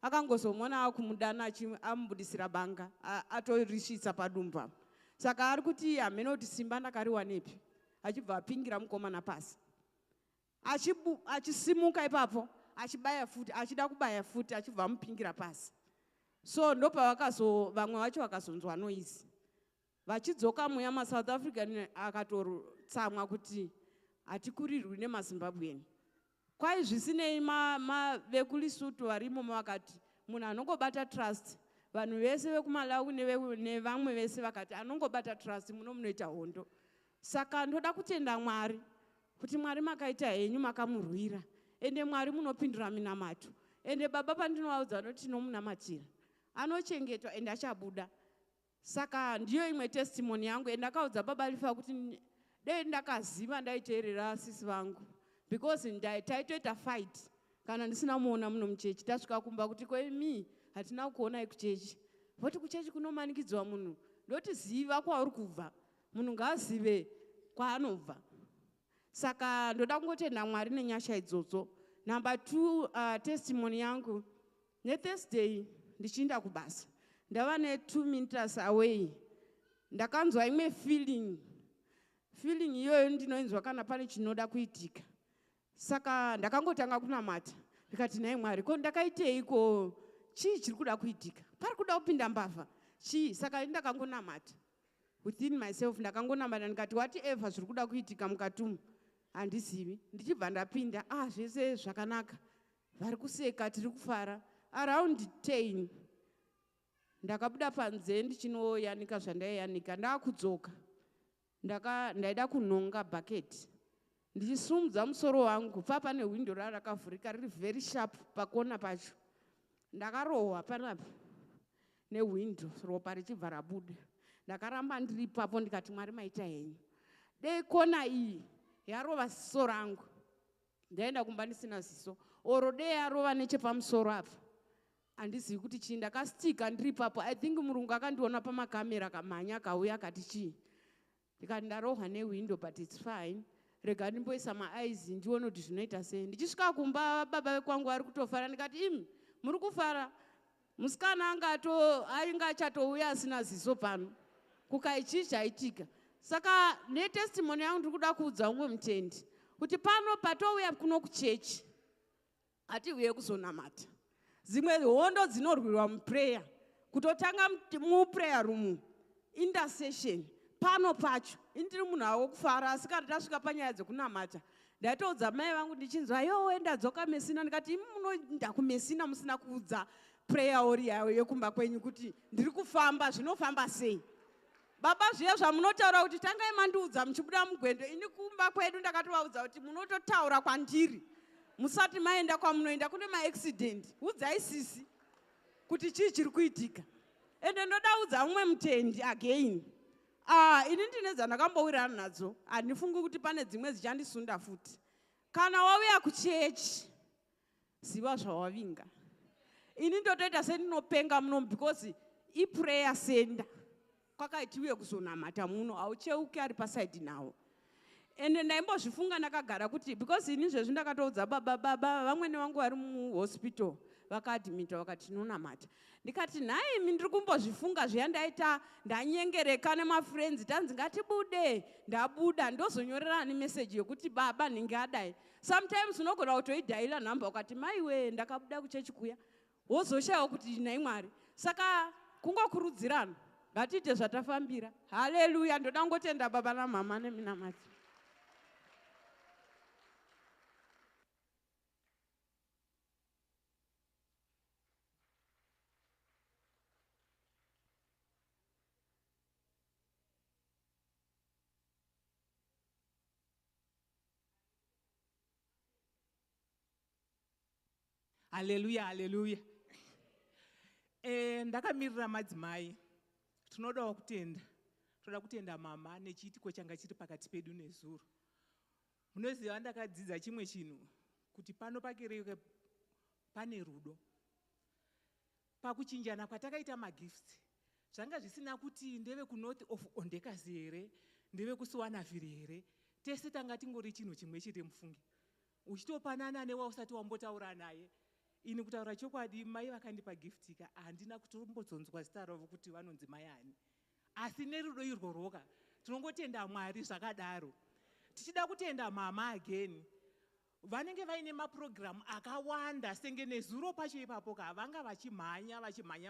Akangozomona akumudana amubudisira banga, atorisvitsa padumbu. Saka ari kuti hamene kuti simba ndakariwa nepi. Achibva apingira mukomana pasi. Achisimuka ipapo, achibaya futi, achida kubaya futi, achibva amupingira pasi. So ndopa vamwe vacho vakazonzwa noise. Vachidzoka muya maSouth African akatotsamwa kuti hatikurirwi nemaZimbabwean. Kwai zvisinei vekuLesotho varimo vakati munhu anongobata trust. Vanhu vese vekuMalawi nevamwe vese vakati anongobata trust munoita hondo. Saka ndoda kutenda Mwari kuti Mwari makaita henyu makamurwira. Ende Mwari munopindura minamato. Ende baba pandinovaudza noti nomunamatira. Anochengetwa ende achabuda. Saka ndiyo imwe testimony yangu. Ende ndakaudza baba lifa kuti dei ndakaziva ndaiteerera sisi vangu. Because taitoita fight. Kana ndisina muona muno muchechi. Tasvika kumba kuti kwemi hatina kuona kuchechi. Voti kuchechi kunomanikidzwa munhu. Ndoti ziva kwauri kubva. Munhu ngaazive kwaanobva. Saka ndoda kungotenda Mwari nenyasha idzodzo. Number 2 testimony yangu. Thursday ndichienda kubasa. Ndava 2 meters away. Ndakanzwa imwe feeling. Feeling iyoyo ndinoinzwa kana pane chinoda kuitika. Saka ndakangotanga kunamata. Ndikati naye Mwari, ko ndakaiteiko? Chii chiri kuda kuitika? Pari kuda kupinda mbavha. Chii? Saka ndakangonamata. Within myself ndakangonamata ndikati whatever zviri kuda kuitika mukatumu. Handizivi. Ndichibva ndapinda, zvese zvakanaka. Vari kuseka, tiri kufara. Around 10. Ndakabuda panze ndichinoyanika zvandaiyanika. Ndakudzoka. Ndaida kunonga bucket. Ndichisumudza musoro wangu. Papa newindo rakavhurika riri very sharp pakona pacho. Ndakarohwa panapa newindo ropa richibva rabuda. Ndakaramba ndiri papo ndikati Mwari maita henyu. Dei kona iyi yarova ziso rangu. Ndaenda kumba ndisina ziso. Oro dei yarova nechepamusoro apa. Handizivi kuti chii. Ndakastika ndiri papo. I think Murungu akandiona pamakamera kamhanya kauya akati chii. Ndikati ndarohwa newindo but it's fine. Rega ndimboisa maeyes ndione kuti zvinoita sei. Ndichisvika kumba baba vekwangu ari kutofara ndikati muri kufara. Musikana ainga achatouya asina ziso pano. Kukaichi chaitika. Saka netestimony yangu ndiri kuda kuudza umwe mutendi kuti pano patouya kuno kuchechi hatiuye kuzonamata. Dzimwe hondo dzinorwirwa muprayer. Kutotanga muprayer room intercession. Pano pacho indiri munhu awokufara asi kana tasvika panyaya dzekunamata. Ndatoudza mai vangu ndichinzwa yowe ndadzoka Mesina ndikati munoenda kuMesina musina kuudza prayer ori yayo yekumba kwenyu kuti ndiri kufamba zvinofamba sei. Baba zviya zvamunotaura kuti tangai mandiudza muchibuda mugwendo. Ini kumba kwedu ndakatovaudza kuti munototaura kwandiri musati maenda kwamunoenda kune maaccident. Udzai sisi kuti chii chiri kuitika. Ende ndodaudza umwe mutendi again. Ini ndine dzandakambowirana nadzo. Handifungi kuti pane dzimwe dzichandisunda futi. Kana wauya kuchechi ziva zvawavinga. Ini ndotoita sendinopenga muno because iprayer center. Kwakaitiwe kuzonamata muno haucheuki ari pasaidi nawo. Ende ndaimbozvifunga ndakagara kuti because ini zvezvi ndakatoudza baba vamwene vangu vari muhospital vakaadhimita vakati tinonamata. Ndikati nhai imi ndiri kumbozvifunga zviya ndaita ndanyengereka nemafriends tanzi ngatibude. Ndabuda ndozonyorera nemeseji yokuti baba nhinge adai. Sometimes unogona kutoidhaila nhamba ukati maiwe ndakabuda kuchechi kuya wozoshayiwa kuti nhai Mwari. Saka kungokurudzirana ngatiite zvatafambira. Haleluya. Ndoda ngotenda baba namama neminamati. Haleluya, haleluya. Ndakamirira madzimai. Tinoda kutenda. Toda kutenda mama nechiitiko changa chiri pakati pedu nezuro. Munoziva ndakadzidza chimwe chinhu kuti pano pakereke pane rudo. Pakuchinjana kwatakaita magifts. Zvanga zvisina kuti ndeve kunorth of Ondekasi here, ndeve kuSuwanavhiri here. Tese tanga tingori chinhu chimwe chete mufungi. Uchitopanana newausati wambotaura naye. Ini kutaura chokwadi mai vakandipa gift ka handina kutombodzonzwa zita ravo kuti vanonzi mai ani. Asi nerudo irworwoka tinongotenda Mwari zvakadaro. Tichida kutenda mama again. Vanenge vaine maprogram akawanda senge nezuro pacho ipapo ka vanga vachimhanya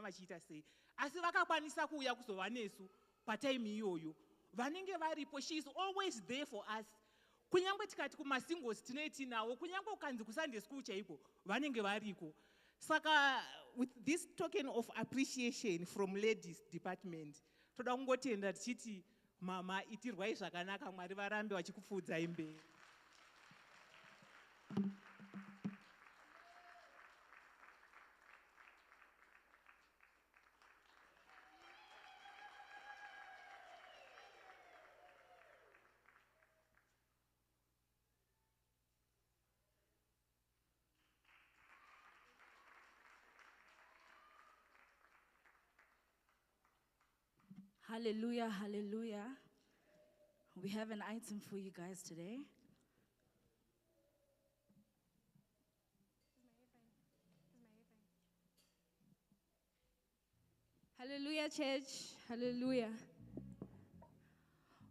vachiita sei. Asi vakakwanisa kuuya kuzova nesu patime iyoyo. Vanenge varipo, she is always there for us. Kunyangwe tikati kumasingles tinawo, kunyangwe ukanzi kuSunday school chaiko, vanenge variko. Saka with this token of appreciation from ladies department, toda kungotenda tichiti mama itirwai zvakanaka, Mwari varambe vachikupfudzai mberi. Hallelujah, hallelujah. We have an item for you guys today. Hallelujah, church. Hallelujah.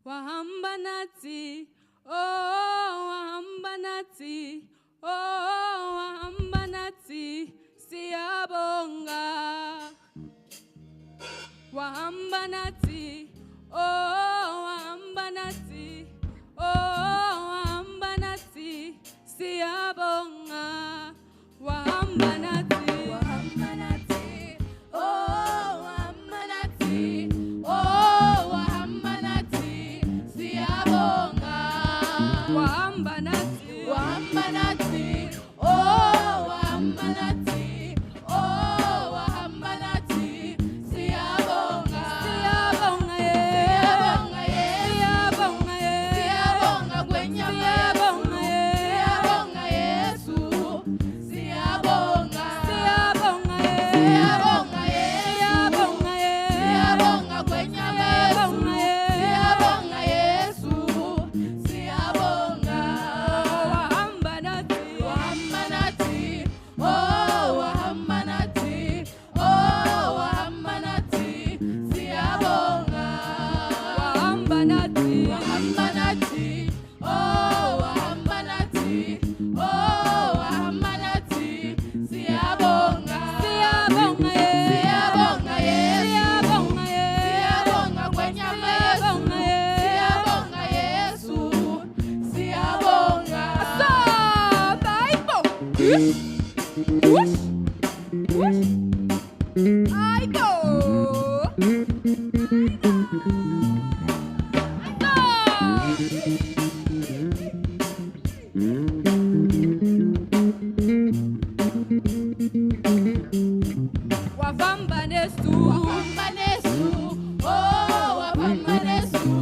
Wahamba nati, oh, wahamba nati, oh, wahamba nati, siyabonga. Wahamba nati, oh, wahamba nati, oh, wahamba nati, siyabonga. Wahamba nati, wahamba nati, oh, wahamba nati, oh, wahamba nati, siyabonga. Wahamba nati, wahamba nati, oh, wahamba nati, oh, wahamba nati, siyabonga. Siyabonga ye, siyabonga ye, siyabonga ye, siyabonga kwenyama, siyabonga ye, siyabonga Yesu, siyabonga, siyabonga ye, siyabonga ye, siyabonga ye, siyabonga kwenyama, siyabonga ye, siyabonga Yesu, siyabonga. Wahamba nati, wahamba nati, oh, wahamba nati, oh, wahamba nati, siyabonga. Wahamba nati, wahamba nati, oh, wahamba nati, oh, wahamba nati, siyabonga. Siyabonga ye, siyabonga ye, siyabonga ye, siyabonga kwenyama, siyabonga ye, siyabonga Yesu, siyabonga. Aibo, aibo, wavamba nesu, wavamba nesu, oh, wavamba nesu,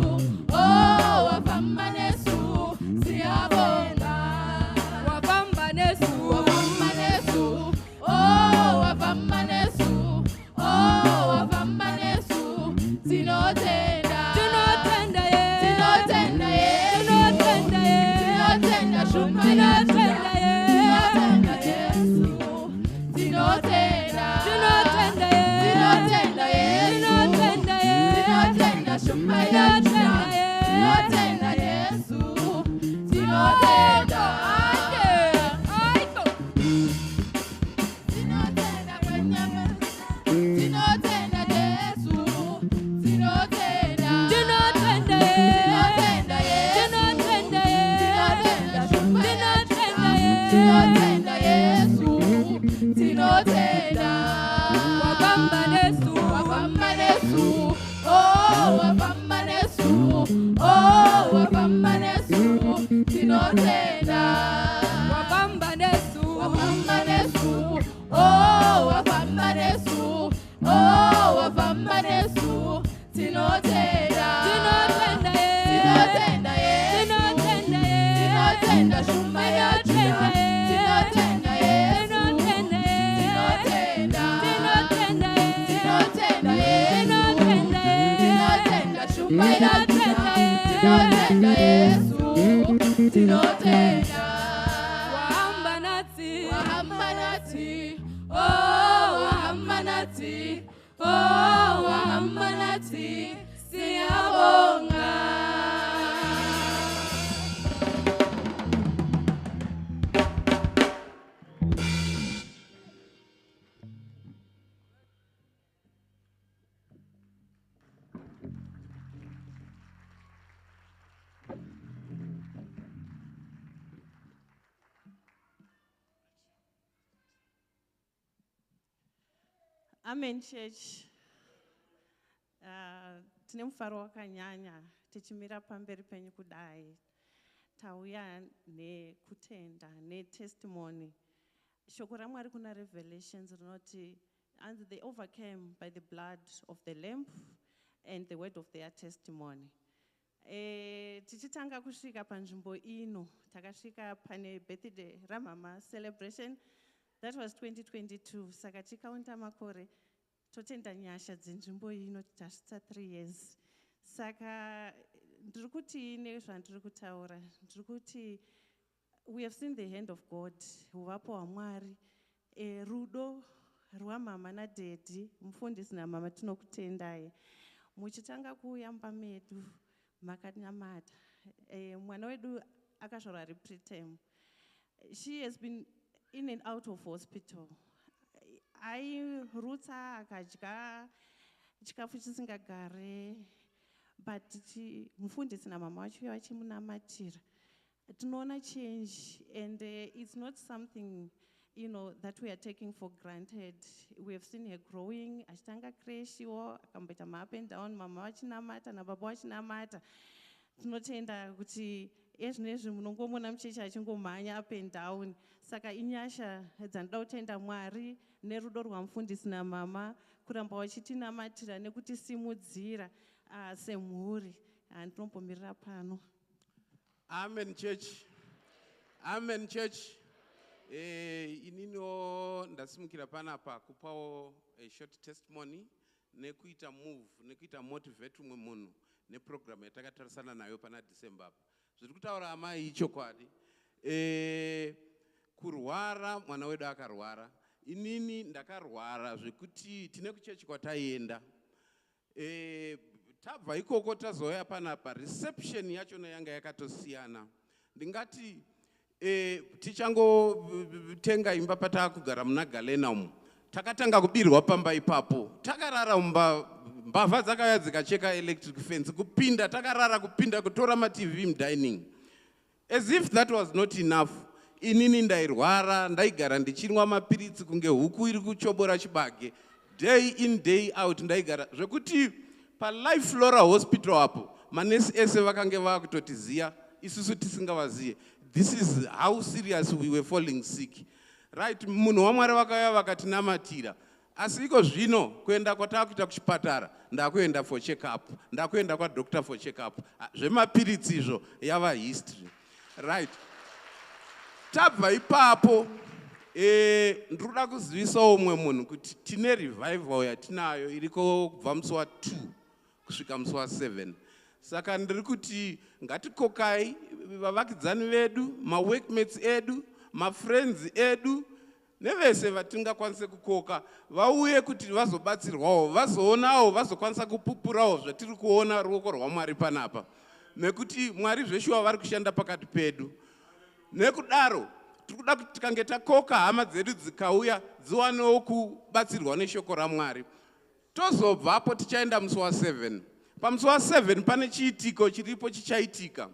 oh, wavamba nesu, siyabonga. Wavamba nesu, wavamba nesu, oh, wavamba nesu, oh, wavamba nesu, tinotenda, tinotenda ye, tinotenda ye, tinotenda ye, tinotenda Shona, tinotenda ye, tinotenda Yesu, tinotenda. tinotenda Yesu, tinotenda. Wahamba nathi, Wahamba nathi, oh wahamba nathi, oh wahamba nathi, siyabonga. Amen, church. Tine mufaro wakanyanya tichimira pamberi penyu kudai. Tauya nekutenda netestimony. Shoko raMwari kuna Revelations rinoti, and they overcame by the blood of the Lamb and the word of their testimony. Tichitanga kusvika panzvimbo ino, takasvika pane birthday ramama celebration. That was 2022. Saka tikaunta makore totenda nyasha dzenzvimbo ino tasvitsa 3 years. Saka ndiri kuti ine zvandiri kutaura, ndiri kuti we have seen the hand of God, uvapo hwaMwari, rudo rwamama nadhedhi, mufundisi namama tinokutendai. Muchitanga kuuya mumba medu makanyamata. Mwana wedu akazvarwa ari preterm. She has been in and out of hospital. Airutsa akadya chikafu chisingagare, but mufundisi namama wacho vachimunamatira. Tinoona change, and it's not something, you know, that we are taking for granted. We have seen her growing. Achitanga kreshiwo, akamboita ma-up and down, mama vachinamata nababa vachinamata. Tinotenda kuti ezvinezvi munongomona muchechi achingomhanya up and down. Saka inyasha dzandida kutenda Mwari nerudo rwamufundisi namama kuramba vachitinamatira nekutisimudzira semhuri. Ndinombomirira pano. Amen, church. Amen, church. Inino ndasimukira panapa kupawo a short testimony nekuita move, nekuita motivate umwe munhu neprogram yatakatarisana nayo pana December apa. Zviri kutaura amai ichokwadi. Kurwara, mwana wedu akarwara. Inini ndakarwara zvekuti tine kuchechi kwataienda. Tabva ikoko tazouya panapa, reception yachona yanga yakatosiyana. Ndingati tichangotenga imba patakugara muna Galena umu, takatanga kubirwa pamba ipapo. Takarara mbavha dzakauya dzikacheka electric fence, kupinda takarara, kupinda kutora ma-TV mudining. As if that was not enough, inini ndairwara, ndaigara ndichinwa mapiritsi kunge huku iri kuchobora chibage. Day in, day out ndaigara. Zvekuti paLife Flora Hospital apo, manesi ese vakange vakutotiziya, isusu tisingavaziye. This is how serious we were falling sick. Right, munhu waMwari vakauya vakatinamatira. Asi iko zvino kuenda kwatakuita kuchipatara, ndakuenda for check up, ndakuenda kwadoctor for check up. Zvemapiritsi izvo yava history. Right. Tabva ipapo, ndikuda kuzivisawo umwe munhu kuti tine revival yatinayo iriko kubva musi wa2 kusvika musi wa7. Saka ndiri kuti ngatikokai vavakidzani vedu, ma-workmates edu, ma-friends edu, nevese vatingakwanise kukoka, vauye kuti vazobatsirwawo, vazoonawo, vazokwanisa kupupurawo zvatiri kuona ruoko rwaMwari panapa. Nekuti Mwari zveshuwa vari kushanda pakati pedu. Nekudaro, tikuda kuti tikange takoka hama dzedu dzikauya dziwanewo kubatsirwa neshoko raMwari. Tozobvapo tichaenda musi wa7. Pamusi wa7 pane chiitiko chiripo chichaitika.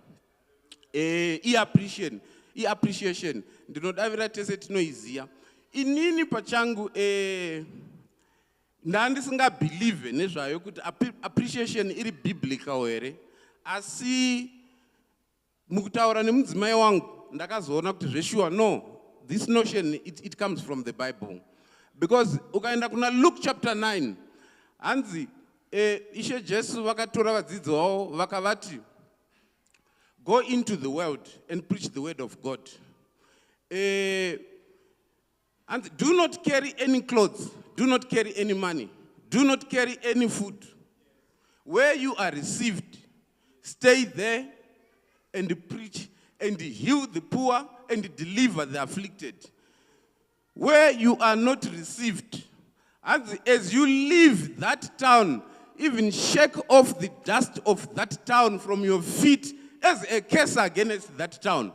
I-appreciation. Ndinodavira tese tinoiziya. Inini pachangu ndandisingabelieve nezvayo kuti appreciation iri biblical here. Asi mukutaura nemudzimai wangu ndakazoona kuti zveshuwa no, this notion it comes from the Bible. Because ukaenda kuna Luke chapter 9, hanzi Ishe Jesu vakatora vadzidzi vavo vakavati, go into the world and preach the word of God. And do not carry any clothes, do not carry any money, do not carry any food. Where you are received, stay there and preach and heal the poor and deliver the afflicted. Where you are not received, as you leave that town, even shake off the dust of that town from your feet as a curse against that town.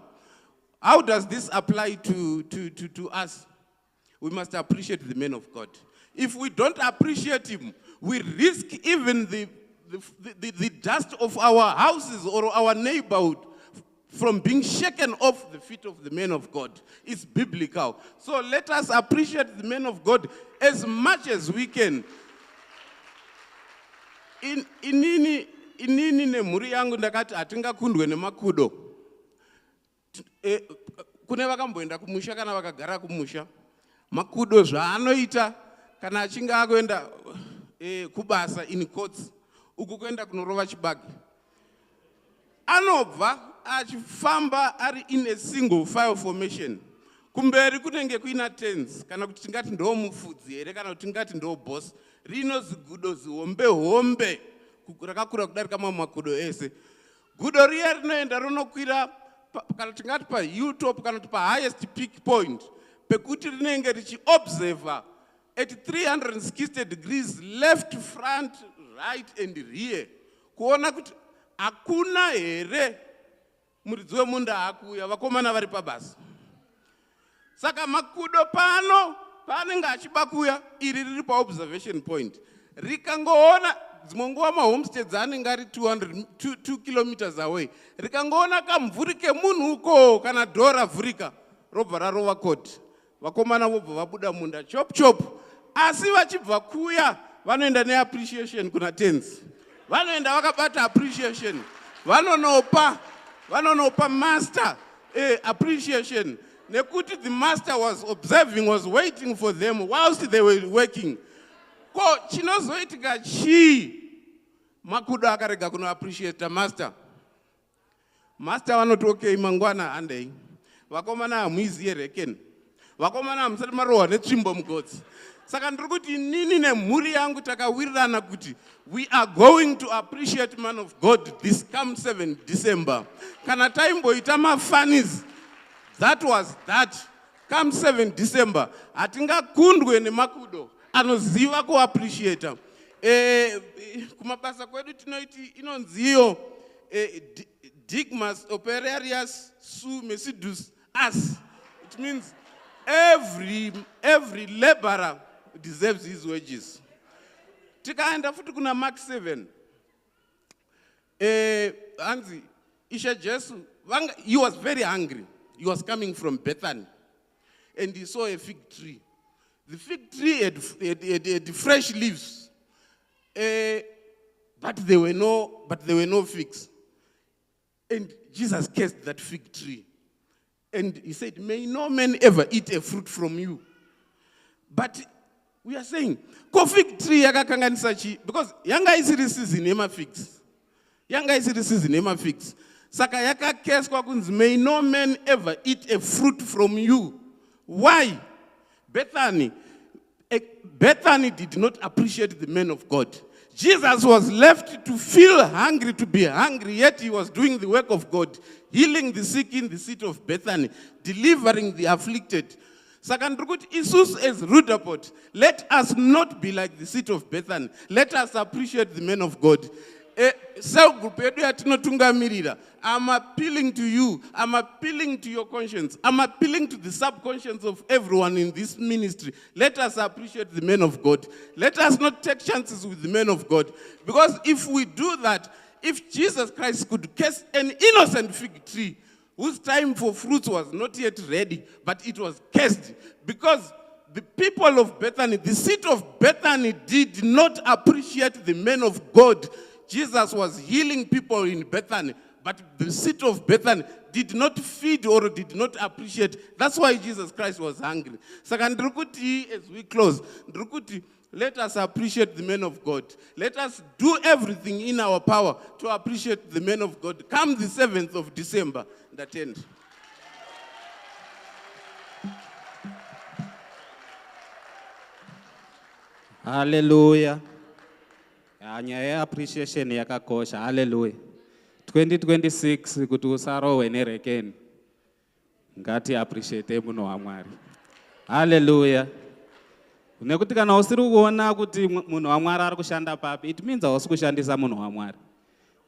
How does this apply to us? We must appreciate the man of God. If we don't appreciate him, we risk even the dust of our houses or our neighborhood from being shaken off the feet of the man of God. It's biblical. So let us appreciate the man of God as much as we can. Inini nemhuri yangu ndakati hatingakundwe nemakudo. Kune vakamboenda kumusha kana vakagara kumusha. Makudo zvaanoita kana achinge agoenda kubasa in courts uku kuenda kunorova chibage. Anobva achifamba ari in a single file formation. Kumberi kunenge kuina tens kana kuti tingati ndo mufudzi here kana kuti tingati ndo boss. Rino zigudo zihombe hombe rakakura kudarika makudo ese. Gudo riya rinoenda ronokwira kana tingati pa hilltop kana kuti pa highest peak point pekuti rinenge richiobserver at 360 degrees left, front, right and rear kuona kuti hakuna here muridzi wemunda hakuya vakomana vari pabasa. Saka makudo pano paanenge achiba kuya iri riri paobservation point rikangoona dzimwe nguva mahomesteads anenge ari 2 kilometers away rikangoona kamvuri kemunhu uko kana dhoo ravhurika robva rarova koti vakomana vobva vabuda munda chop chop. Asi vachibva kuya vanoenda neappreciation kuna tens, vanoenda vakabata appreciation, vanonopa master appreciation nekuti the master was observing, was waiting for them whilst they were working. Ko chinozoitika chii makudo akarega kuno appreciate master vanoti okay mangwana andei vakomana hamuiziye reken vakomana hamusati marohwa netsvimbo mugodzi. Saka ndiri kuti nini nemhuri yangu takawirirana kuti we are going to appreciate man of God this come 7 December. Kana taimboita mafanis, that was that. Come 7 December, hatingakundwe nemakudo anoziva kuappreciata. Kumabasa kwedu tinoiti inonziyo digmas operarius su mesidus as. It means every laborer deserves his wages. Tikaenda futi kuna Mark 7. Anzi Isha Jesu, he was very hungry. He was coming from Bethany. And he saw a fig tree. The fig tree had fresh leaves. But there were no figs. And Jesus cursed that fig tree. And he said, may no man ever eat a fruit from you. But we are saying, ko fig tree yakakanganisa chi, because yanga isiri season ema figs. Yanga isiri season ema figs. Saka yakakeswa kunzi, may no man ever eat a fruit from you. Why? Bethany did not appreciate the man of God. Jesus was left to feel hungry, to be hungry, yet he was doing the work of God, healing the sick in the city of Bethany, delivering the afflicted. Second, Isus as Rudaport, let us not be like the city of Bethany. Let us appreciate the man of God. I'm appealing to you. I'm appealing to your conscience. I'm appealing to the subconscious of everyone in this ministry. Let us appreciate the man of God. Let us not take chances with the man of God. Because if we do that, if Jesus Christ could curse an innocent fig tree whose time for fruits was not yet ready, but it was cursed, because the people of Bethany, the city of Bethany, did not appreciate the man of God. Jesus was healing people in Bethany, but the city of Bethany did not feed or did not appreciate. That's why Jesus Christ was hungry. Second, as we close, let us appreciate the man of God. Let us do everything in our power to appreciate the man of God. Come the 7th of December, that end. Hallelujah. nyaya yeappreciation yakakosha. Hallelujah. 2026 kuti usarohwe nerekeni, ngati appreciate munhu waMwari. Hallelujah. Nekuti kana usiri kuona kuti munhu waMwari ari kushanda papi, it means hausi kushandisa munhu waMwari.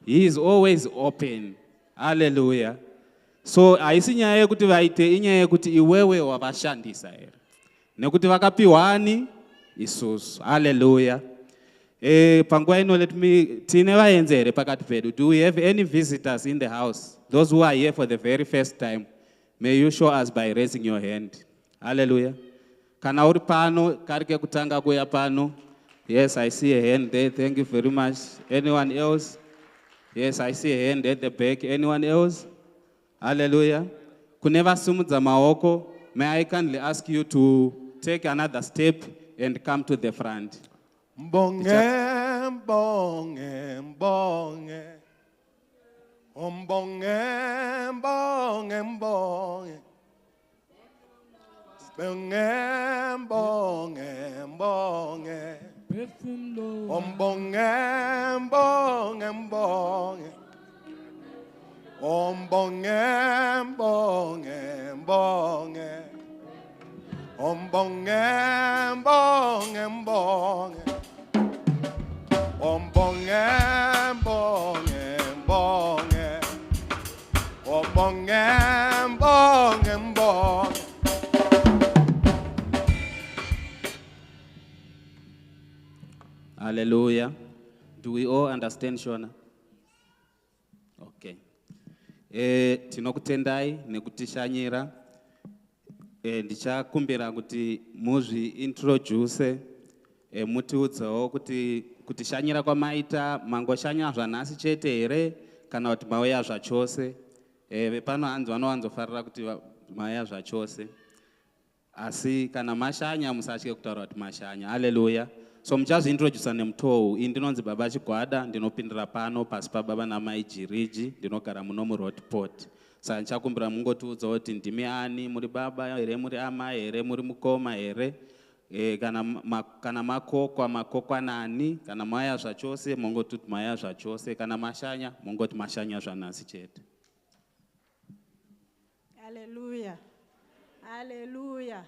He is always open. Hallelujah. So haisi nyaya yekuti vaite, inyaya yekuti iwewe wavashandisa here. Nekuti vakapiwani isusu. Hallelujah. Panguva ino, let me tine vaenzi here pakati pedu. Do we have any visitors in the house? Those who are here for the very first time, may you show us by raising your hand. Hallelujah. Kana uri pano, karike kutanga kuya pano. Yes, I see a hand there. Thank you very much. Anyone else? Yes, I see a hand at the back. Anyone else? Hallelujah. Kuneva simudza maoko. May I kindly ask you to take another step and come to the front. Mbonge, mbonge, mbonge. Mbonge, mbonge, mbonge. Mbonge, mbonge, mbonge. Mbonge, mbonge, mbonge. Mbonge, mbonge, mbonge. Mbonge, mbonge, mbonge. Mbonge, mbonge, mbonge. Mbonge, mbonge, mbonge. Hallelujah. Do we all understand, Shona? Okay. Tinokutendai nekutishanyira. Ndichakumbira kuti muzvi-introduce, mutiudzewo kuti kutishanyira kwamaita mangoshanya zvanhasi chete here kana kuti mauya zvachose. Vepano hanzi vanowanzofarira kuti mauya zvachose. Asi kana mashanya musatye kutaura kuti mashanya. Hallelujah. So muchazviintroduce nemutoo. Indinonzi Baba Chigwada, ndinopindira pano pasi pababa namai Jiriji, ndinogara muno muRoadport. Saka ndichakumbira mungotiudza kuti ndimi ani, muri baba here, muri amai here, muri mukoma here, kana makokwa nani, kana maya zvachose mongoti maya zvachose, kana mashanya mongoti mashanya zvanhasi chete. Hallelujah. Hallelujah.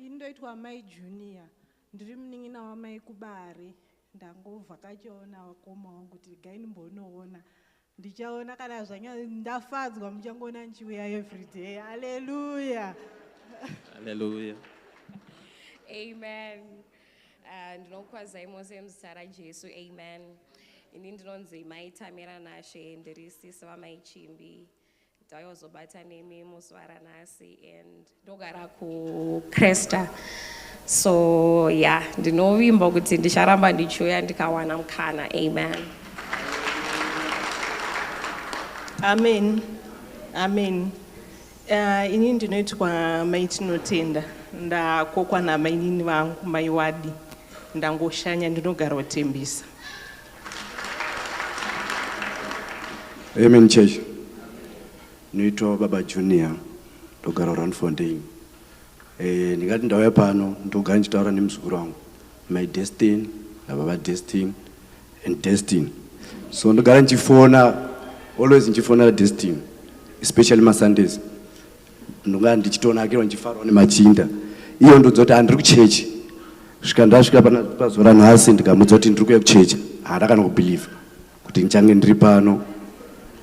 Indoitwa mai Junior. Ndiri munin'ina wamai Kubari. Ndangovhakachiona wakoma wangu kuti gai ndimbonoona. Ndichaona kana zvanya ndafadzwa muchangoona ndichiuya every day. Hallelujah. Hallelujah. Amen. Ndinokwazai mose muzita raJesu. Amen. Ini ndinonzi mai Tamira Nashe, ndiri sisi wamai Chimbi. Ndayozobata nemi musi waranhasi and ndogara kuKresta. So yeah, ndinovimba kuti ndicharamba ndichiuya ndikawana mukana. Amen. Amen. Amen. Ini ndinoitwa mai Tinotenda. Ndakokwa namainini vangu mai Wadi. Ndangoshanya ndinogara kutembisa. Amen church. Noitwa Baba Junior, ndogara Randfontein. Ndingati ndauya pano ndogara ndichitaura nemuzukuru wangu my Destiny naBaba Destiny and Destiny. So ndogara ndichifona, always ndichifona Destiny, especially maSundays. Ndogara ndichitonakirwa ndichifarwa nemachinda. Iyo ndodzoti andiri kuchechi. Svika ndasvika pazuva ranhasi ndikamudza kuti ndiri kuya kuchechi. Handakana kubhiliva kuti ndichange ndiri pano.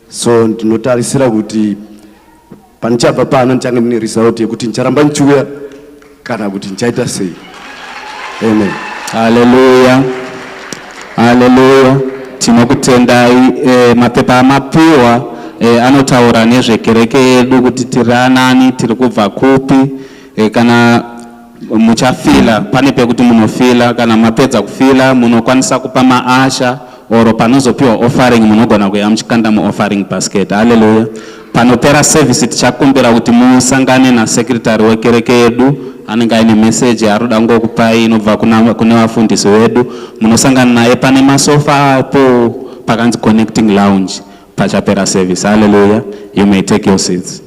So ndinotarisira kuti panichabva pano ndichange ndine result yekuti ndicharamba ndichiuya kana kuti ndichaita sei. Amen. Hallelujah. Hallelujah. Tinokutendai. Mapepa amapiwa anotaura nezvekereke yedu kuti tiri anani, tiri kubva kupi, kana muchafila pane pekuti munofila, kana mapedza kufila munokwanisa kupa maasha oro panozopiwa offering munogona kuya muchikanda muoffering basket. Hallelujah. Panopera service tichakumbira kuti musangane nasecretary wekereke yedu anenge aine message yaroda ngokupai inobva kune vafundisi vedu. Munosangana naye pane masofa apo pakanzi connecting lounge pachapera service. Hallelujah. You may take your seats.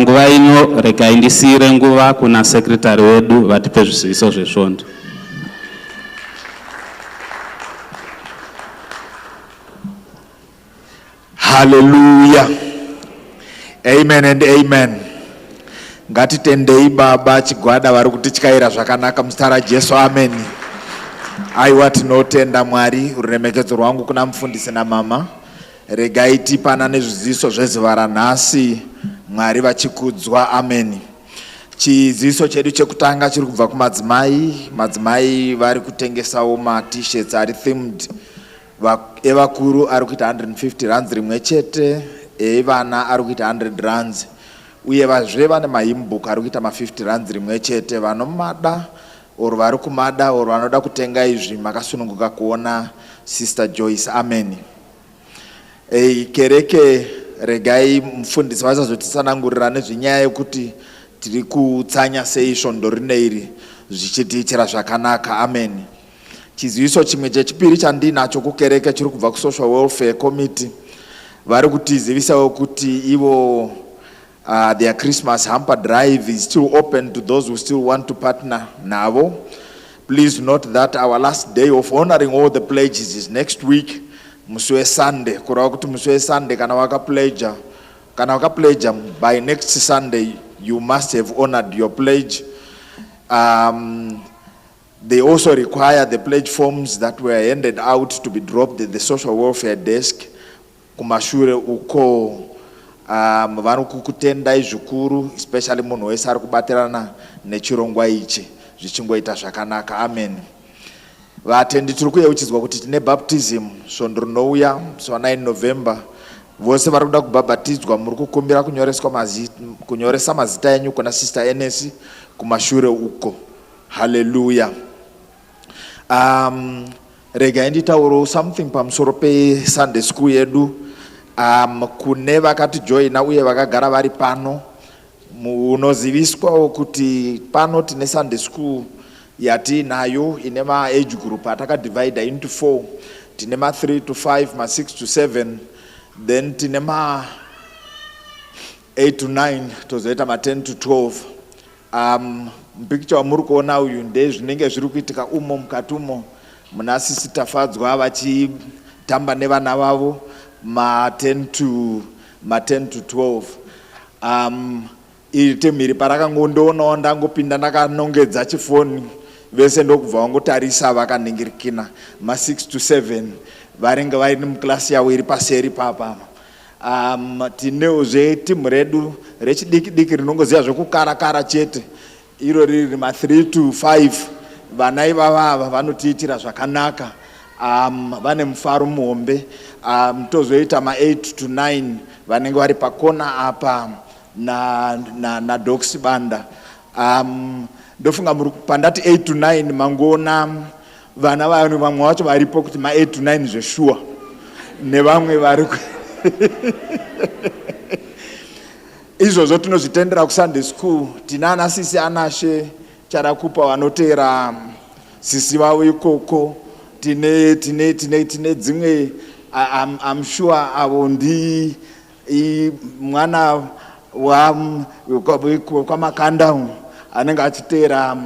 panguva ino regai ndisiyire nguva kuna sekretari wedu vatipe zviziviso zvesvondo. Hallelujah. Amen and amen. Ngatitendei Baba chigwada vari kutityaira zvakanaka muzita raJesu. Amen. Aiwa tinotenda Mwari, ruremekedzo rwangu kuna mufundisi namama. Regai tipana nezviziviso zvezuva ranhasi, Mwari vachikudzwa. Amen. Chiziviso chedu chekutanga chiri kubva kumadzimai. Madzimai vari kutengesawo ma-t-shirts ari themed. Evakuru ari kuita 150 rands rimwe chete, evana ari kuita 100 rands. Uye vazve vane mahimbook ari kuita ma50 rands rimwe chete. Vanomada or vari kumada or vanoda kutenga izvi makasununguka kuona Sister Joyce. Amen. Kereke regai mufundisi vasazotitsanangurira nezvenyaya yekuti tiri kutsanya sei svondo rineiri zvichitiitira zvakanaka. Amen. Chiziviso chimwe chechipiri chandinacho kukereke chiri kubva kuSocial Welfare Committee. Vari kutizivisawo kuti ivo their Christmas hamper drive is still open to those who still want to partner navo. Please note that our last day of honoring all the pledges is next week, musi Sunday. Kurava kuti musi Sunday kana wakapledger by next Sunday you must have honored your pledge. They also require the pledge forms that were handed out to be dropped at the social welfare desk. Kumashure uko vanhu kukutendai zvikuru, especially munhu wese ari kubatirana nechirongwa ichi zvichingoita zvakanaka. Amen. Vatendi tiri kuyeuchidzwa kuti tine baptism svondo rinouya musi wa9 November. Vose vari kuda kubhabhatidzwa muri kukumbira kunyoresa mazita enyu kuna Sister Enes kumashure uko. Hallelujah. Regai nditauro something pamusoro pe-Sunday school yedu. Kune vakatijoina uye vakagara vari pano, munoziviswawo kuti pano tine Sunday school yatiinayo ine ma-age group atakadivide into 4. Tine ma-3 to 5, ma-6 to 7, then tine ma-8 to 9, tozoita ma-10 to 12. Mpicture wamuri kuona uyu ndezvinenge zviri kuitika umo mukati umo. Muna Sister Fadzwa vachitamba nevana vavo ma-10 to 12. Iri temhiri parakangondoonawo ndangopinda ndakanongedza chifoni, vese ndokubva vangotarisa vakaningirikina. Ma-6 to 7 varinge vaine muklasi yavo iri paseri papa. Tineozve timu redu rechidiki rinongoziva zvekukarakara chete, iro riri ma-3 to 5. Vana ivava vanotiitira zvakanaka, vane mufaro muhombe. Tozoita ma-8 to 9 vanenge vari pakona apa na Dox Banda. Ndofunga pandati 8 to 9 mangoona vana vanhu vamwe vacho varipo kuti ma-8 to 9 zveshuwa nevamwe vari izvozvo tinozvitendera kuSunday school. Tinana sisi Anashe charakupa vanotera sisi vavo ikoko. Tine dzimwe I'm sure avo ndi mwana kwamakanda anenge achitera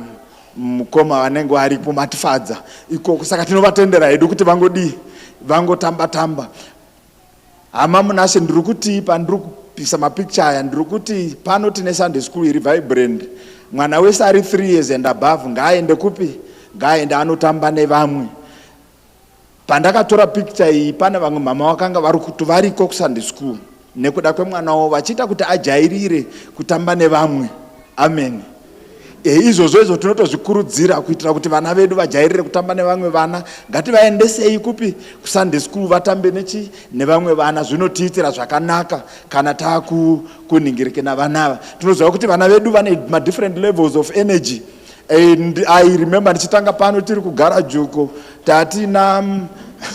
mukoma vanenge varipo matifadza ikoko. Saka tinovatendera hedu kuti vangotamba. Hama Munashe, ndiri kuti pandiri kupisa mapicture aya ndiri kuti pano tine Sunday school iri vibrant. Mwana wese ari 3 years and above ngaaende kupi? Ngaaende anotamba nevamwe. Pandakatora picture iyi pane vamwe mama vakanga variko kuSunday school nekuda kwemwana wavo vachiita kuti ajairire kutamba nevamwe. Amen. Izvozvo tinotozvikurudzira kuitira kuti vana vedu vajairire kutamba nevamwe vana. Ngativaendesei kupi? kuSunday school vatambe nevamwe vana. Zvinotiitira zvakanaka kana takuningirike navanava. Tinoziva kuti vana vedu vane different levels of energy. And I remember ndichitanga pano tiri kugara juko tatina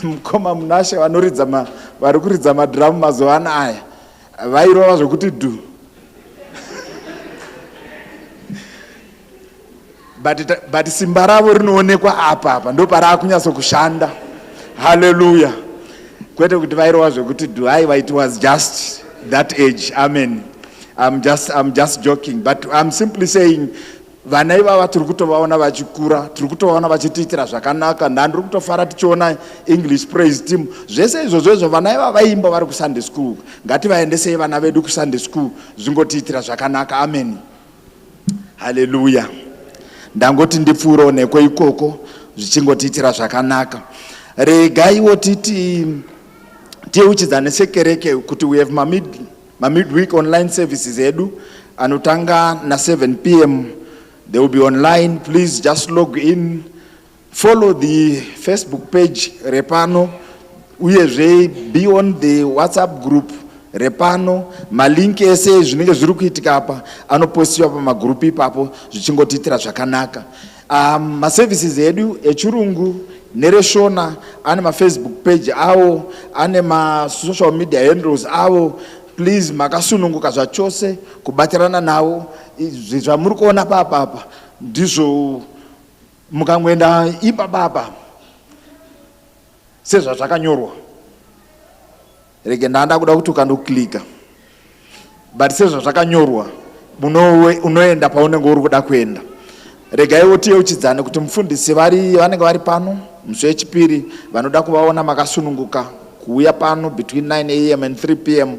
mukoma Munashe vari kuridza madrum mazuva anaya vairova zvokuti du. But simba ravo rinoonekwa apa ndo para kunyatso kushanda. Hallelujah. Kwete kuti vairova zvokuti du. It was just that age. Amen. I'm just joking, but I'm simply saying vana ivava tiri kutovaona vachikura, tiri kutovaona vachitiitira zvakanaka. Ndandiri kutofara tichiona English praise team. Zvese izvozvo vana ivava vaimba vari kuSunday school. Ngativaendesei vana vedu kuSunday school zvingotiitira zvakanaka. Amen. Hallelujah. Ndangoti ndipfuuro nekwe ikoko zvichingotiitira zvakanaka. Regaiwo tiuchidzane sekereke kuti we have midweek online services edu anotanga na 7 p.m. They will be online. Please just log in, follow the Facebook page Repano, uyezve be on the WhatsApp group Repano. Malinki ese zvinenge zviri kuitika apa anopostiwa pamagroup ipapo zvichingotiitira zvakanaka. Maservices edu echirungu nereshona ane mafacebook page avo, ane masocial media handles avo. Please makasununguka zvachose kubatirana navo. Zvamuri kuona papapa ndizvo mukangoenda ipapapa sezvazvakanyorwa. Rege ndanda kuda kuti ukandoklika, but sezvazvakanyorwa unoenda paunenge uri kuda kuenda. Regaiwo tiyeuchidzane kuti mufundisi vanenge vari pano musi wechipiri vanoda kuvaona makasununguka kuuya pano between 9 a.m. and 3 p.m.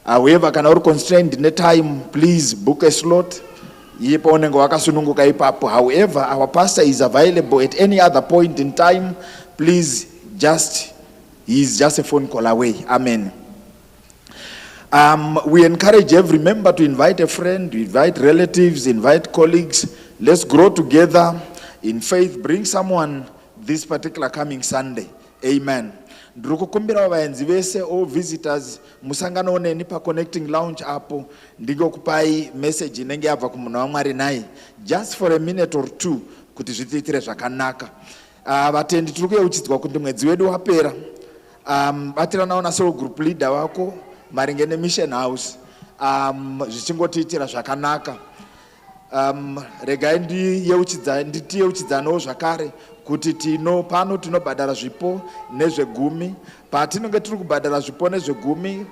However, kana uri constrained netime, please book a slot. Ipo unenge wakasununguka ipapo. However, our pastor is available at any other point in time. Please, he's just a phone call away. Amen. We encourage every member to invite a friend, invite relatives, invite colleagues. Let's grow together in faith. Bring someone this particular coming Sunday. Amen. Ndikukumbira vaenzi vese all visitors musangano oneni pa connecting lounge apo ndingokupai message inenge yabva kumunhu waMwari naye just for a minute or two kuti zvitiitire zvakanaka. Vatendi tiri kuyeuchidzwa kuti mwedzi wedu wapera. Batiranawo naso group leader wako maringe nemission house zvichingotiitira zvakanaka. Regai nditiyeuchidzanawo zvakare kuti pano tinobhadhara zvipo nezvegumi. Patinenge tiri kubhadhara zvipo nezvegumi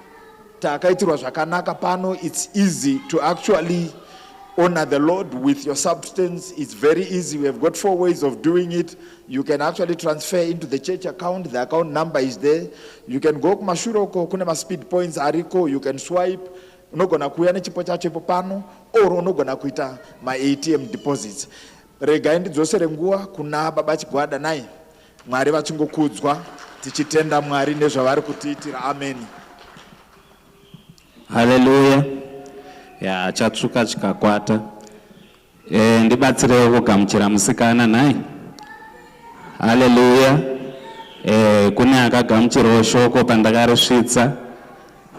takaitirwa zvakanaka pano. It's easy to actually honor the Lord with your substance. It's very easy. We have got 4 ways of doing it. You can actually transfer into the church account. The account number is there. You can go kumashuroko kune speed points ariko. You can swipe. Unogona kuya nechipo chacho pano or unogona kuita my ATM deposits. Regai ndidzosere nguva kuna baba Chigwada naye Mwari vachingokudzwa tichitenda Mwari nezvavari kutiitira. Amen. Hallelujah. Chatsvuka chikakwata. Ndibatsirewo kugamuchira musikana naye. Hallelujah. Kune akagamuchirawo shoko pandakarisvitsa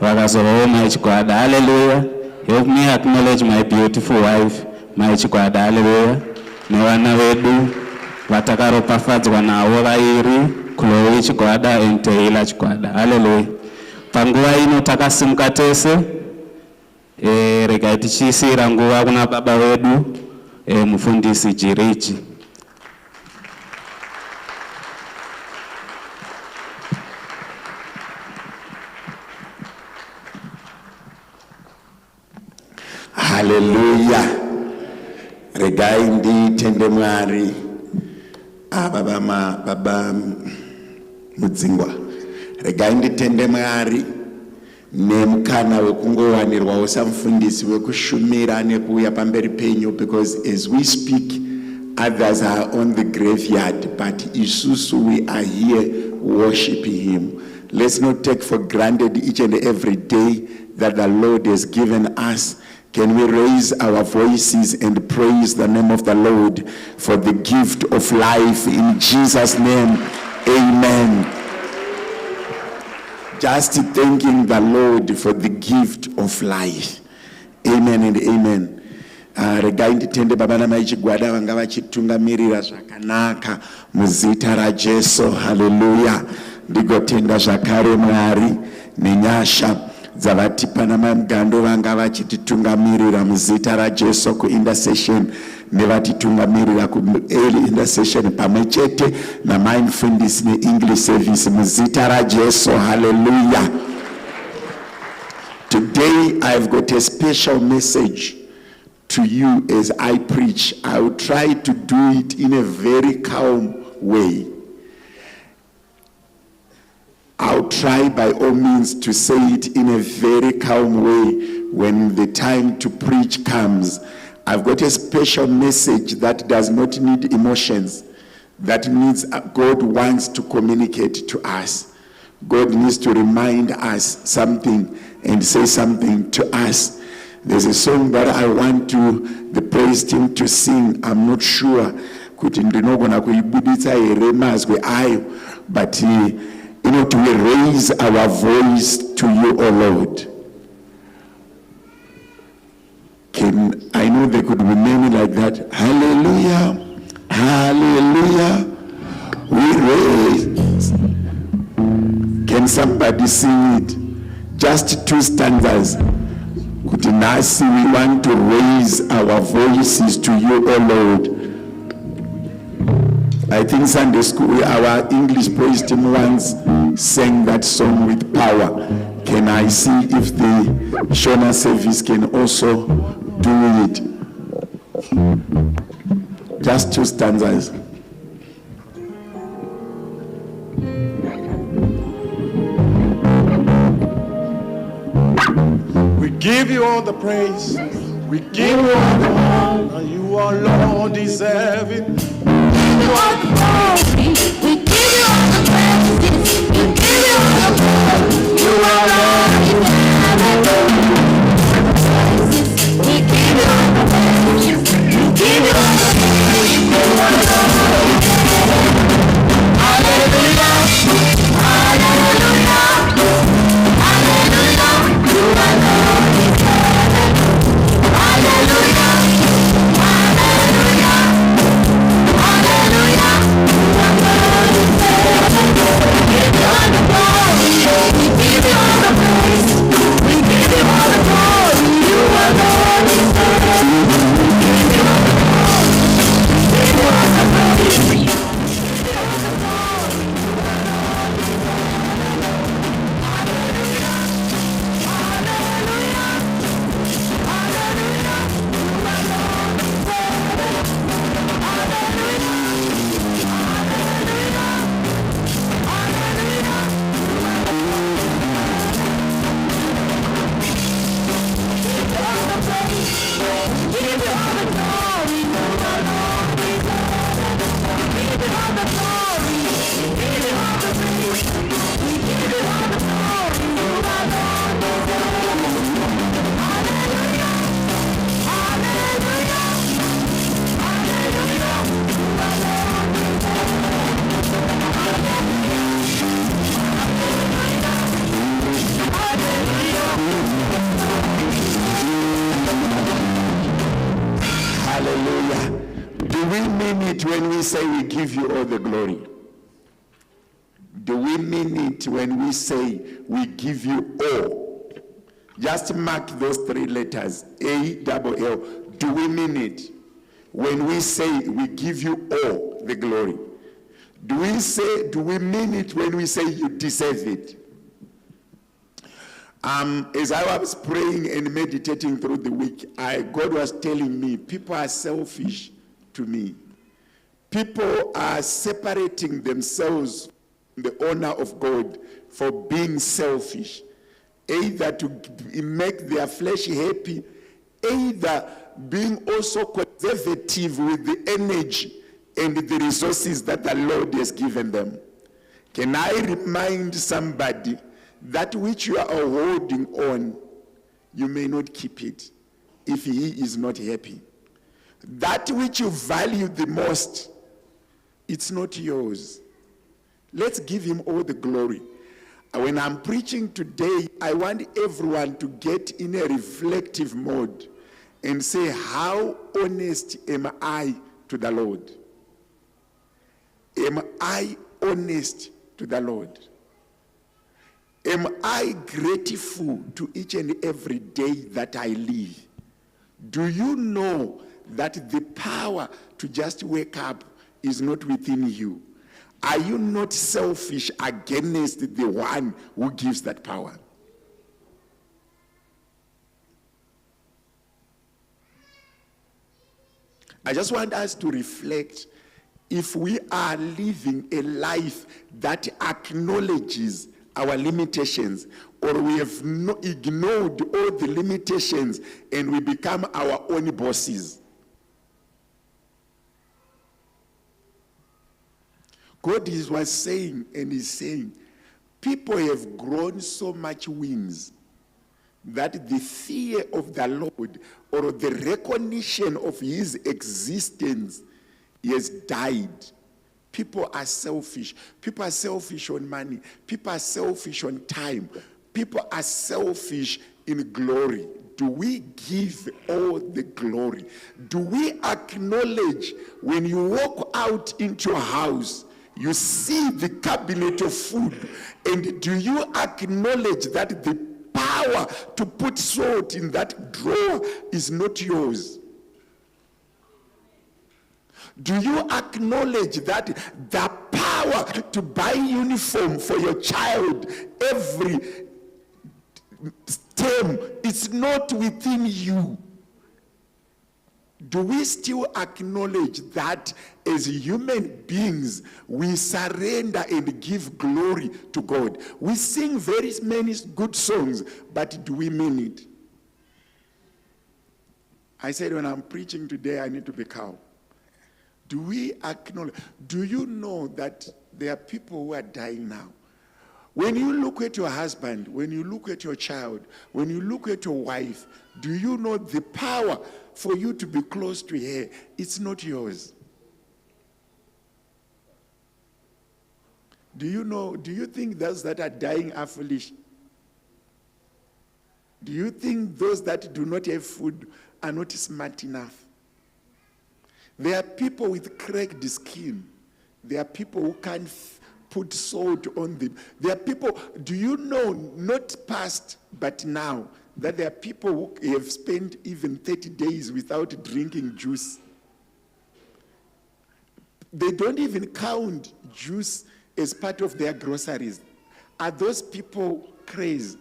vakazovawo mai Chigwada. Hallelujah. Help me acknowledge my beautiful wife mai Chigwada. Hallelujah. Nevana vedu vatakaropafadzwa navo vairi Chloe Chigwada and Taylor Chigwada. Hallelujah. Panguva ino takasimuka tese. Regai tichisiyira nguva kuna baba wedu mufundisi Jirichi. Hallelujah. Regai nditende Mwari. Baba Mudzingwa. Regai nditende Mwari nemukana wekungowanirwawo samufundisi wekushumira nekuuya pamberi penyu, because as we speak others are on the graveyard, but isusu we are here worshiping him. Let's not take for granted each and every day that the Lord has given us. Can we raise our voices and praise the name of the Lord for the gift of life in Jesus' name? Amen. Just thanking the Lord for the gift of life. Amen and amen. Regai nditende baba namai Chigwada vanga vachitungamirira zvakanaka muzita raJesu. Hallelujah. Ndigotenda zvakare Mwari nenyasha dzavatipa namagando vanga vachititungamirira muzita raJesu kuintercession nevatitungamirira kuearly intercession pamwe chete namafundisi neEnglish service muzita raJesu. Hallelujah. Today I've got a special message to you as I preach. I'll try to do it in a very calm way. I'll try by all means to say it in a very calm way when the time to preach comes. I've got a special message that does not need emotions. That means God wants to communicate to us. God needs to remind us something and say something to us. There's a song that I want the praise team to sing. I'm not sure kuti ndinogona kuibuditsa here mazwi ayo, but to raise our voice to you, O Lord. I know there could be many like that. Hallelujah, hallelujah, we raise. Can somebody sing it? Just 2 stanzas. Kutinasi, we want to raise our voices to you, O Lord. I think Sunday school, our English praise team once sang that song with power. Can I see if the Shona Service can also do it? Just 2 stanzas. We give you all the praise. We give you all the honor. You alone deserve it. We give you all the glory. We give you all the praises. We give you all the glory. You alone deserve it. We give you all the praises. We give you all the glory. You alone deserve it. Hallelujah. Hallelujah. Hallelujah. You alone deserve it. Hallelujah. Hallelujah. Hallelujah. You alone deserve it. We give you all the glory. We give you all the praise. We give you all the glory. You alone deserve it. We give you all the glory. We give you all the praise. Hallelujah. Do we mean it when we say we give you all the glory? Do we mean it when we say we give you all? Just mark those 3 letters, A-double-L. Do we mean it when we say we give you all the glory? Do we mean it when we say you deserve it? As I was praying and meditating through the week, God was telling me, people are selfish to me. People are separating themselves from the honor of God for being selfish, either to make their flesh happy, either being also conservative with the energy and the resources that the Lord has given them. Can I remind somebody that which you are holding on, you may not keep it if he is not happy. That which you value the most, it's not yours. Let's give him all the glory. When I'm preaching today, I want everyone to get in a reflective mode and say, how honest am I to the Lord? Am I honest to the Lord? Am I grateful to each and every day that I live? Do you know that the power to just wake up is not within you? Are you not selfish against the one who gives that power? I just want us to reflect if we are living a life that acknowledges our limitations, or we have ignored all the limitations and we become our own bosses. God was saying and is saying, people have grown so much wings that the fear of the Lord or the recognition of his existence has died. People are selfish. People are selfish on money. People are selfish on time. People are selfish in glory. Do we give all the glory? Do we acknowledge when you walk out into a house, you see the cabinet of food, and do you acknowledge that the power to put salt in that drawer is not yours? Do you acknowledge that the power to buy uniform for your child every term is not within you? Do we still acknowledge that as human beings we surrender and give glory to God? We sing very many good songs, but do we mean it? I said when I'm preaching today, I need to be calm. Do we acknowledge? Do you know that there are people who are dying now? When you look at your husband, when you look at your child, when you look at your wife, do you know the power for you to be close to her? It's not yours. Do you think those that are dying are foolish? Do you think those that do not have food are not smart enough? There are people with cracked skin. There are people who can't put salt on them. There are people, do you know, not past, but now, that there are people who have spent even 30 days without drinking juice. They don't even count juice as part of their groceries. Are those people crazy?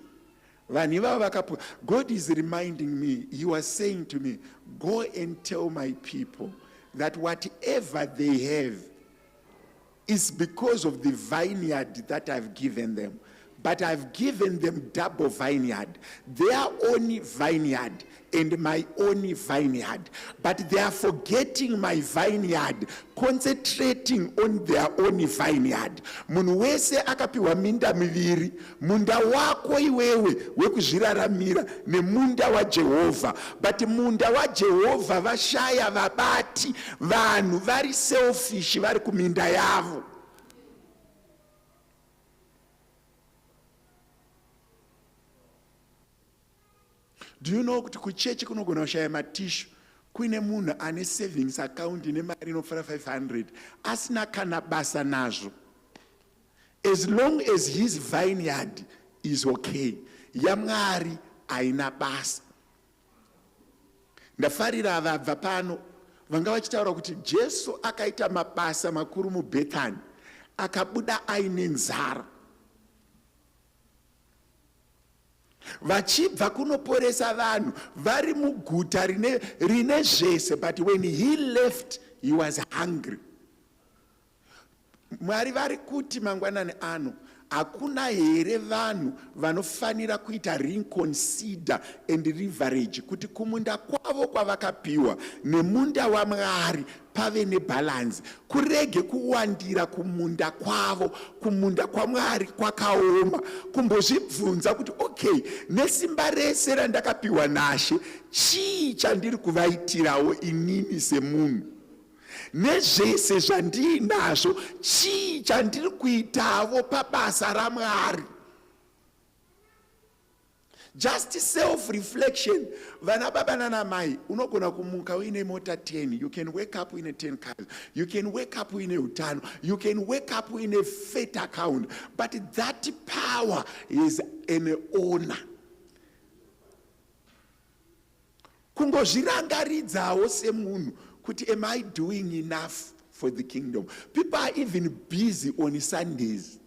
God is reminding me, he was saying to me, go and tell my people that whatever they have is because of the vineyard that I've given them. But I've given them double vineyard, their own vineyard and my own vineyard. But they are forgetting my vineyard, concentrating on their own vineyard. Munhu wese akapiwa minda miviri, munda wako iwewe wekuzviraramira nemunda waJehovha. But munda waJehovha vashaya vabati, vanhu vari selfish vari kuminda yavo. Do you know kuti kuchechi kunogona kushaya matishu kuine munhu ane savings account ine mari inofara 500 asina kana basa nazvo? As long as his vineyard is okay, yaMwari haina basa. Ndafarira vabva pano vanga vachitaura kuti Jesu akaita mabasa makuru muBethani akabuda aine nzara. Vachibva kunoporesa vanhu vari muguta rine zvese, but when he left he was hungry. Mwari vari kuti mangwanani ano hakuna here vanhu vanofanira kuita reconsider and leverage kuti kumunda kwavo kwavakapiwa nemunda waMwari pave nebalance, kurege kuwandira kumunda kwavo, kumunda kwaMwari kwakaoma, kumbozvibvunza kuti okay, nesimba rese randakapiwa naShe chii chandiri kuvaitirawo inini semunhu? Nezvese zvandinazvo chii chandiri kuitavo pabasa raMwari? Just self-reflection. Vana baba nana mai, unogona kumuka uine mota 10. You can wake up in a 10 cars. You can wake up in a utano. You can wake up in a fat account. But that power is an owner. Kungozvirangaridzawo semunhu kuti am I doing enough for the kingdom? People are even busy on Sundays.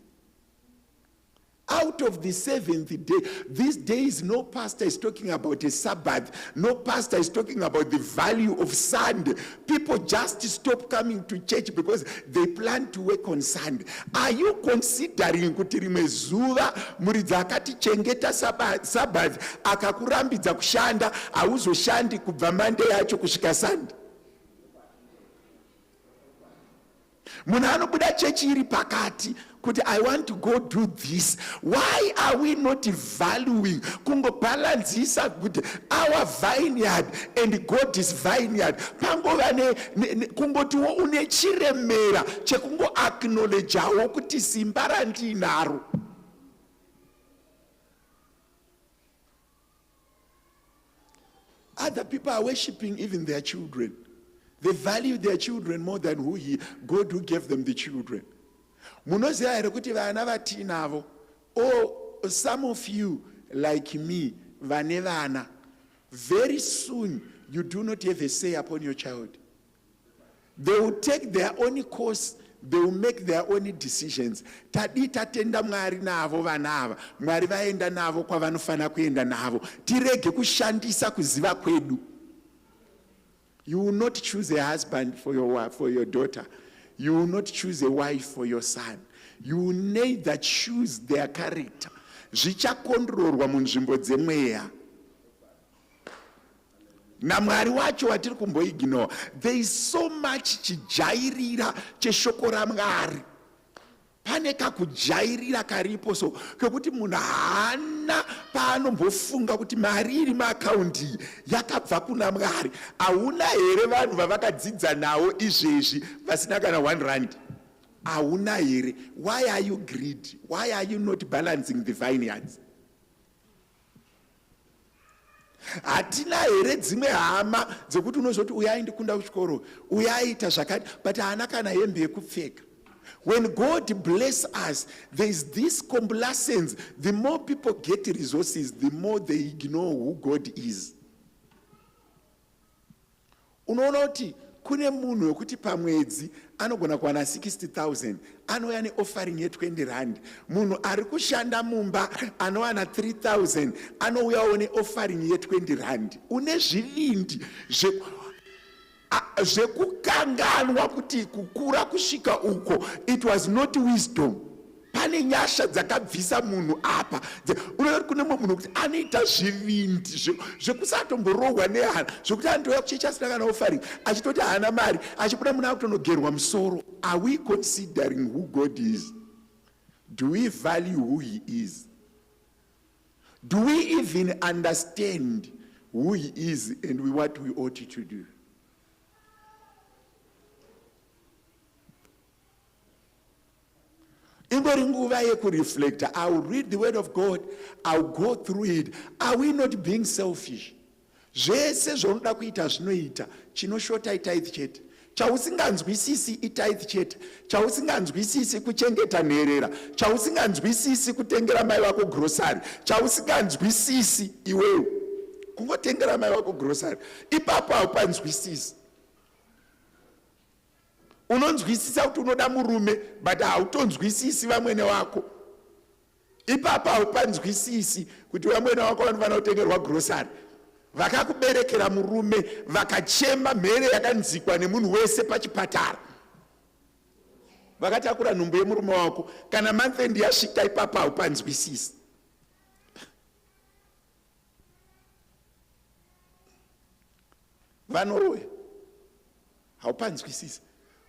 out of the seventh day. These days, no pastor is talking about a Sabbath. No pastor is talking about the value of Sunday. People just stop coming to church because they plan to work on Sunday. Are you considering kuti rimwe zuva muridzi akati chengeta Sabbath akakurambidza kushanda hauzoshandi kubva Monday yacho kusvika Sunday? Munhu anobuda chechi iri pakati kuti I want to go do this. Why are we not valuing kungobalancisa kuti our vineyard and God's vineyard pangova kungotiwo une chiremera chekungo acknowledgeawo kuti simba randinaro. Other people are worshiping even their children. They value their children more than God who gave them the children. Munoziva here kuti vana vatinavo, or some of you like me, vane vana, very soon you do not have a say upon your child. They will take their own course. They will make their own decisions. Tadi tatenda mwari navo vanava. Mwari vaenda navo kwa vanofana kuenda navo. Tirege kushandisa kuziva kwedu. You will not choose a husband for your daughter. You will not choose a wife for your son. You will neither choose their character. Zvichakondororwa munzvimbo dzemweya. Namwari wacho watiri kumboignore. There is so much chijairira cheshoko raMwari. Pane kakujairira karipo so kekuti munhu haana paanombofunga kuti mari iri maakaundi yakabva kuna Mwari. Hauna here vanhu vavakadzidza nawo izvezvi vasina kana 1 rand? Hauna here? Why are you greedy? Why are you not balancing the vineyards? Hatina here dzimwe hama dzekuti unozoti uyai ndikunda kuchikoro, uyai ita zvakati, but haana kana hembe yekupfeka. When God bless us, there is this complacence. The more people get resources, the more they ignore who God is. Unoona kuti kune munhu wekuti pamwedzi anogona kuwana 60,000, anouya neoffering ye20 rand. Munhu ari kushanda mumba anowana 3,000, anouyawo neoffering ye20 rand. Une zvivindi zvekukanganwa kuti kukura kusvika uko, it was not wisdom. Pane nyasha dzakabvisa munhu apa. Unoona kune munhu kuti anoita zvivindi zvekusatomborogwa nehana, zvokuti anotouya kuchechi asina kana offering, achitoti haana mari, achibuda munhu akutonogerwa musoro. Are we considering who God is? Do we value who he is? Do we even understand who he is and what we ought to do? Ingori nguva yekureflecta. I will read the word of God. I will go through it. Are we not being selfish? Zvese zvonoda kuita zvinoita. Chinoshota itithe chete. Chausinganzwisisi itithe chete. Chausinganzwisisi kuchengeta nherera. Chausinganzwisisi kutengera mai vako grocery. Chausinganzwisisi iwewe kungotengera mai vako grocery. Ipapo haupanzwisisi. Unonzwisisa kuti unoda murume, but hautonzwisisi vamwene wako. Ipapo haupanzwisisi kuti vamwene wako vanofana kutengerwa grocery. Vakakuberekera murume, vakachema mhere yakanzikwa nemunhu wese pachipatara. Vakatakura nhumbu yemurume wako, kana month end yasvika ipapo haupanzwisisi. Vanoroya haupanzwisisi.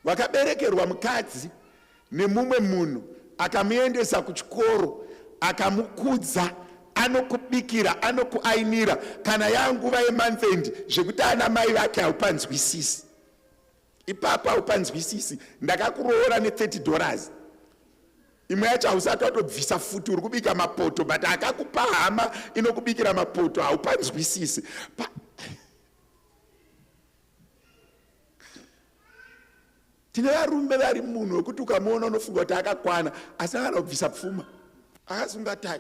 Vakaberekerwa mukadzi nemumwe munhu, akamuendesa kuchikoro, akamukudza, anokubikira, anokuainira, kana yanguva yemonth end zvekuti ana mai vake haupanzwisisi. Ipapo haupanzwisisi. Ndakakuroora $30. Imwe yacho hausati watobvisa futi, uri kubika mapoto, but akakupa hama inokubikira mapoto, haupanzwisisi. Tine varume vari munhu wekuti ukamuona unofunga kuti akakwana, asi akana kubvisa pfuma, akasunga tai.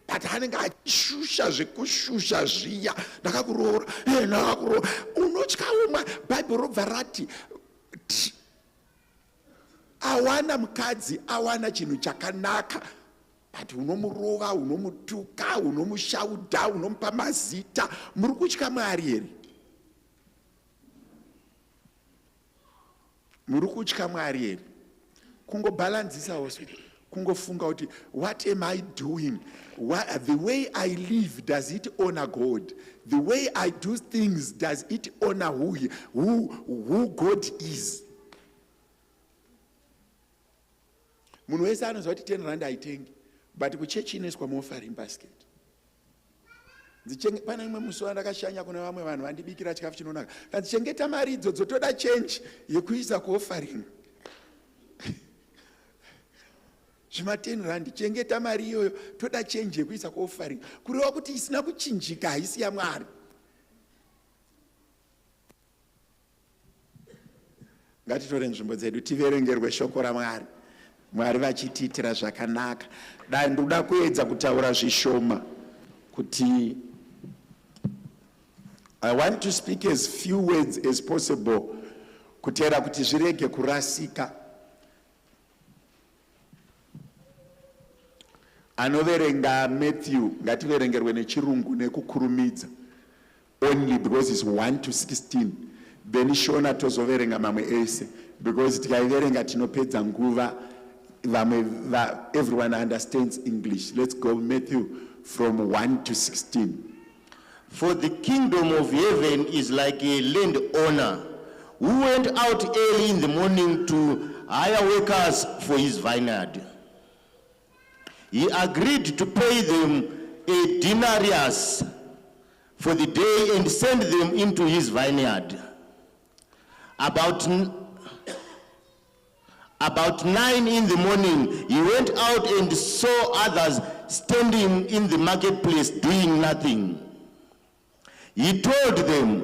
But anenge achishusha zvekushusha zviya. Ndakakuroora, ndakakuroora. Unotya umwe. Bhaibheri robva rati awana mukadzi, awana chinhu chakanaka, but unomurova, unomutuka, unomushauda, unomupa mazita. Muri kutya Mwari here? Muri kutya Mwari here? Kungobalanzisa also. Kungofunga kuti, what am I doing? The way I live, does it honor God? The way I do things, does it honor who God is? Munhu wese anozva kuti 10 rand haitengi, but kuchechi inoiswa muoffering basket. Pana imwe musi wandakashanya kuna vamwe vanhu vandibikira chikafu chinonaka. Kandichengeta mari idzodzo toda change yekuisa kuoffering. Zvima 10 rand, chengeta mari iyoyo, toda change yekuisa kuoffering. Kureva kuti isina kuchinjika, haisi yaMwari. Ngatitore nzvimbo dzedu tiverengerwe shoko raMwari. Mwari vachitiitira zvakanaka. Dai ndoda kuedza kutaura zvishoma kuti I want to speak as few words as possible kutera kuti zvirege kurasika. Anoverenga Matthew, ngativerengerwe nechirungu nekukurumidza, only because it's 1 to 16. Then Shona tozoverenga mamwe ese, because tikaiverenga tinopedza nguva. Everyone understands English. Let's go Matthew from 1 to 16. For the kingdom of heaven is like a landowner who went out early in the morning to hire workers for his vineyard. He agreed to pay them a denarius for the day and send them into his vineyard. About 9 in the morning, he went out and saw others standing in the marketplace doing nothing. He told them,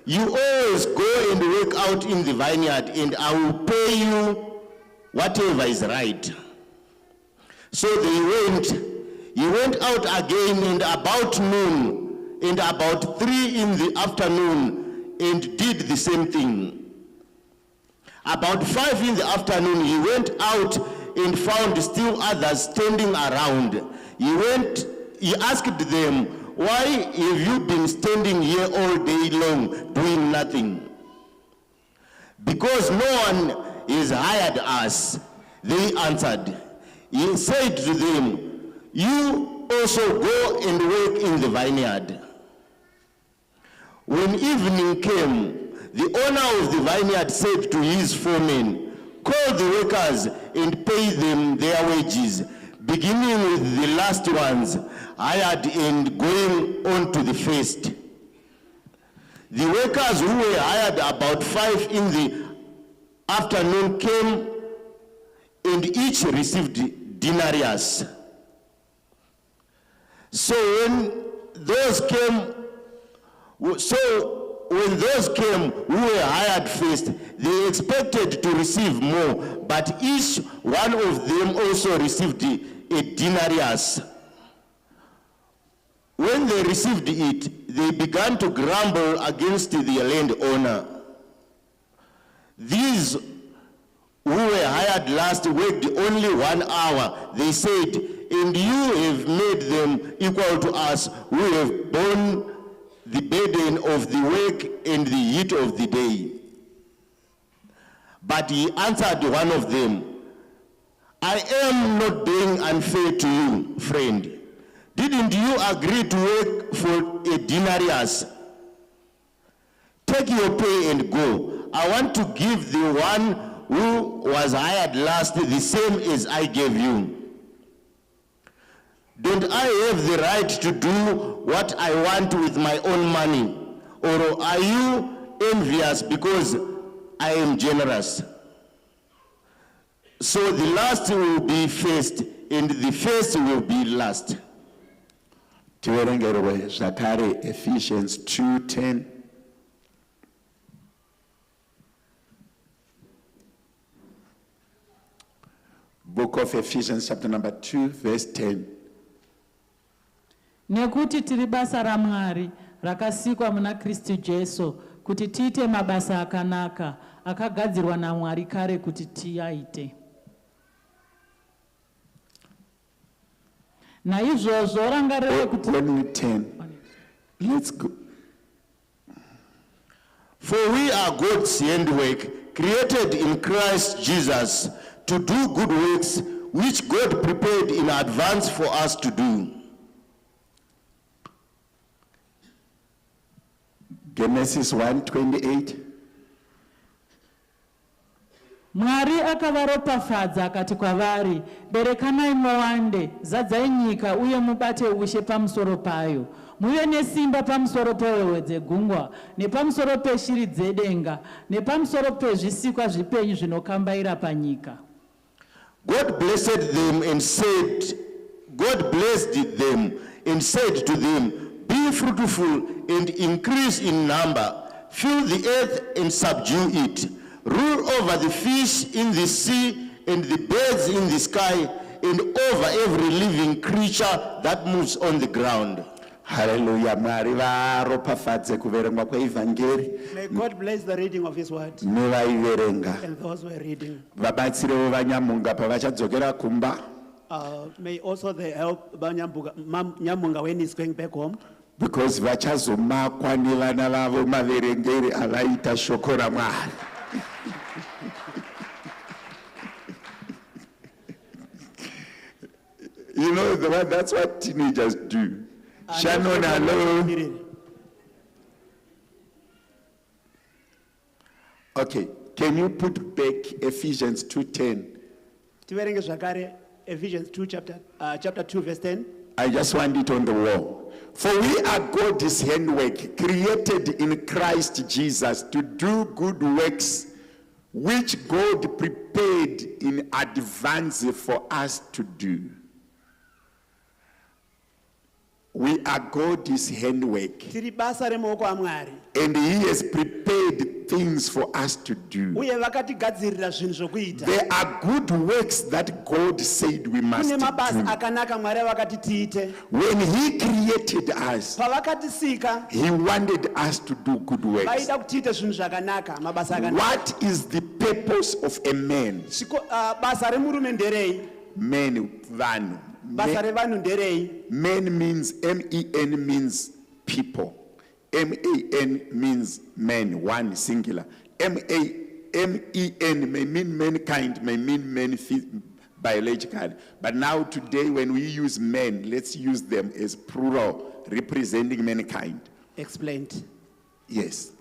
"You always go and work out in the vineyard, and I will pay you whatever is right." So he went out again, and about noon, and about 3 in the afternoon, and did the same thing. About 5 in the afternoon, he went out and found still others standing around. He asked them, "Why have you been standing here all day long doing nothing?" "Because no one has hired us," they answered. He said to them, "You also go and work in the vineyard." When evening came, the owner of the vineyard said to his foreman, "Call the workers and pay them their wages, beginning with the last ones hired and going on to the first." The workers who were hired about 5 in the afternoon came, and each received denarius. So when those came who were hired first, they expected to receive more, but each one of them also received a denarius. When they received it, they began to grumble against the landowner. "These who were hired last worked only 1 hour," they said, "and you have made them equal to us who have borne the burden of the work and the heat of the day." But he answered one of them, "I am not being unfair to you, friend. Didn't you agree to work for a denarius? Take your pay and go. I want to give the one who was hired last the same as I gave you. Don't I have the right to do what I want with my own money? Or are you envious because I am generous?" So the last will be first, and the first will be last. Tiverengerwe zvakare Ephesians 2:10. Book of Ephesians chapter number 2 verse 10. Nekuti tiri basa raMwari rakasikwa muna Kristu Jesu kuti tiite mabasa akanaka akagadzirwa naMwari kare kuti tiaite. naizvozvo rangarire kuti only 10. Let's go. For we are God's handwork, created in Christ Jesus to do good works which God prepared in advance for us to do. Genesis 1:28. Mwari akavaropafadza akati kwavari, berekanai muwande, zadzai nyika uye mubate ushe pamusoro payo. Muve nesimba pamusoro pewewe dzegungwa, nepamusoro peshiri dzedenga, nepamusoro pezvisikwa zvipenyu zvinokambaira panyika. God blessed them and said to them, be fruitful and increase in number, fill the earth and subdue it. Rule over the fish in the sea and the birds in the sky and over every living creature that moves on the ground. Hallelujah. Mwari varopafadze kuverengwa kweevhangeri. May God bless the reading of his word nevaiverenga. and those who are reading. Vabatsirewo vanyamunga pavachadzokera kumba. May also they help Nyamunga when he's going back home. Because vachazomakwa nevana vavo maverengeri avaita shoko raMwari. You know, that's what teenagers do. Shannon, hello. Okay, can you put back Ephesians 2:10? Tiverenge zvakare Ephesians 2 chapter 2 verse 10. I just want it on the wall. For we are God's handwork, created in Christ Jesus to do good works, which God prepared in advance for us to do. We are God's handwork. Tiri basa remaoko aMwari. And he has prepared things for us to do. Uye vakatigadzirira zvinhu zvokuita. There are good works that God said we must Kune mabasa do. akanaka Mwari vakati tiite. When he created us, Pavakatisika, he wanted us to do good works. vaida kuti tiite zvinhu zvakanaka, mabasa akanaka. What is the purpose of a man? Basa remurume nderei? Men, vanhu. Basa revanhu nderei? Men means, M-E-N means people. M-A-N means men, one singular. M-E-N may mean mankind, may mean men biologically. But now today when we use men, let's use them as plural, representing mankind. Explained. Yes.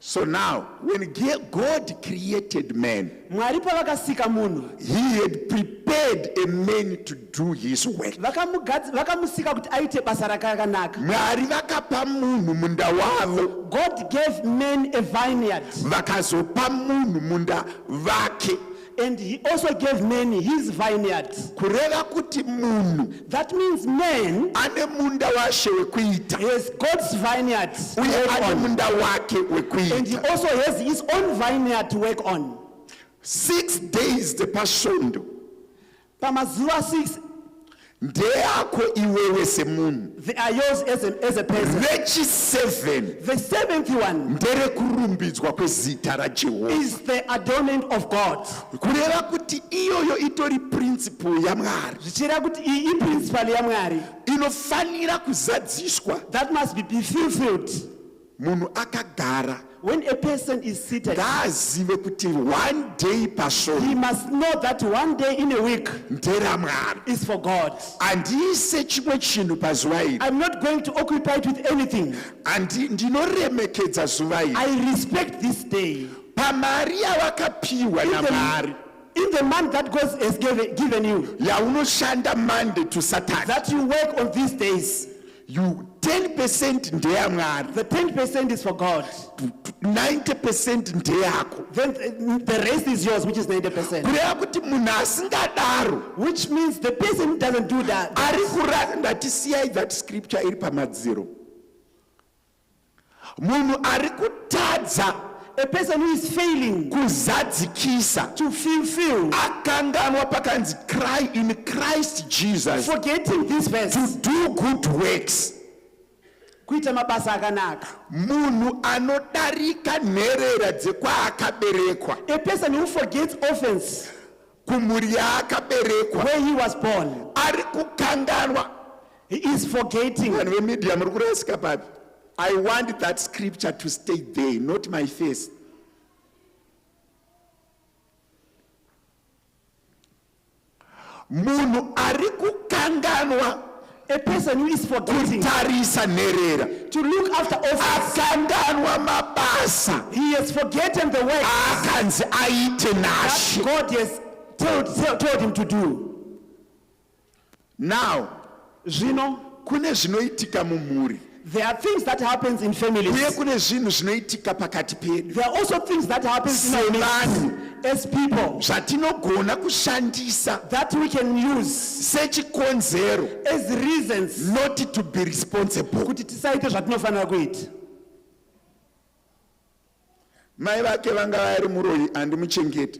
So now, when God created man, Mwari pavakasika munhu, he had prepared a man to do his work. vakamusika kuti aite basa rakanaka. Mwari vakapa munhu munda wavo. God gave men a vineyard. Vakazopa munhu munda vake. And he also gave men his vineyard. Kureva kuti munhu. That means men ane munda washe wekuita. Has God's vineyard. Uye ane munda wake wekuita. And he also has his own vineyard to work on. 6 days pasvondo. Pamazuva 6. Ndeyako iwewe semunhu. They are yours as a person. Vechi-7. The 7th one. Nderekurumbidzwa kwezita raJehovha. Is the adornment of God. Kureva kuti iyoyo itori principle yaMwari. Zvichireva kuti iyi principle yaMwari. Inofanira kuzadziswa. That must be fulfilled. Munhu akagara. When a person is seated, ngaazive kuti one day pasvondo. He must know that one day in a week nderaMwari is for God. Handise chimwe chinhu pazuva iri. I'm not going to occupy it with anything. Ndinoremekedza zuva iri. I respect this day. Pamari yawakapiwa naMwari. In the month that God has given you, yaunoshanda Monday to Saturday, that you work on these days, you 10% ndeyaMwari. The 10% is for God. 90% ndeyako. Then the rest is yours, which is 90%. Kureva kuti munhu asingadaro, which means the person who doesn't do that. Ari kurara ndatisiyai that scripture iri pamadziro. Munhu ari kutadza. A person who is failing kuzadzikisa, to fulfill, akanganwa pakanzi cry in Christ Jesus, forgetting this verse, to do good works. Kuita mabasa akanaka. Munhu anodarika nherera dzekwaakaberekwa. A person who forgets offense kumuri yaakaberekwa, where he was born, ari kukanganwa. He is forgetting. Vanhu vemedia muri kurasika papi? I want that scripture to stay there, not my face. Munhu ari kukanganwa. A person who is forgetting kutarisa nherera, to look after office. Akanganwa mabasa. He has forgotten the work akanzi aite naShe. that God has told him to do. Now, zvino kune zvinoitika mumhuri. There are things that happens in families. Uye kune zvinhu zvinoitika pakati pedu. There are also things that happens in our midst as people zvatinogona kushandisa that we can use sechikonzero as reasons not to be responsible. kuti tisaite zvatinofanira kuita. Mai vake vanga vari muroyi handimuchengeti.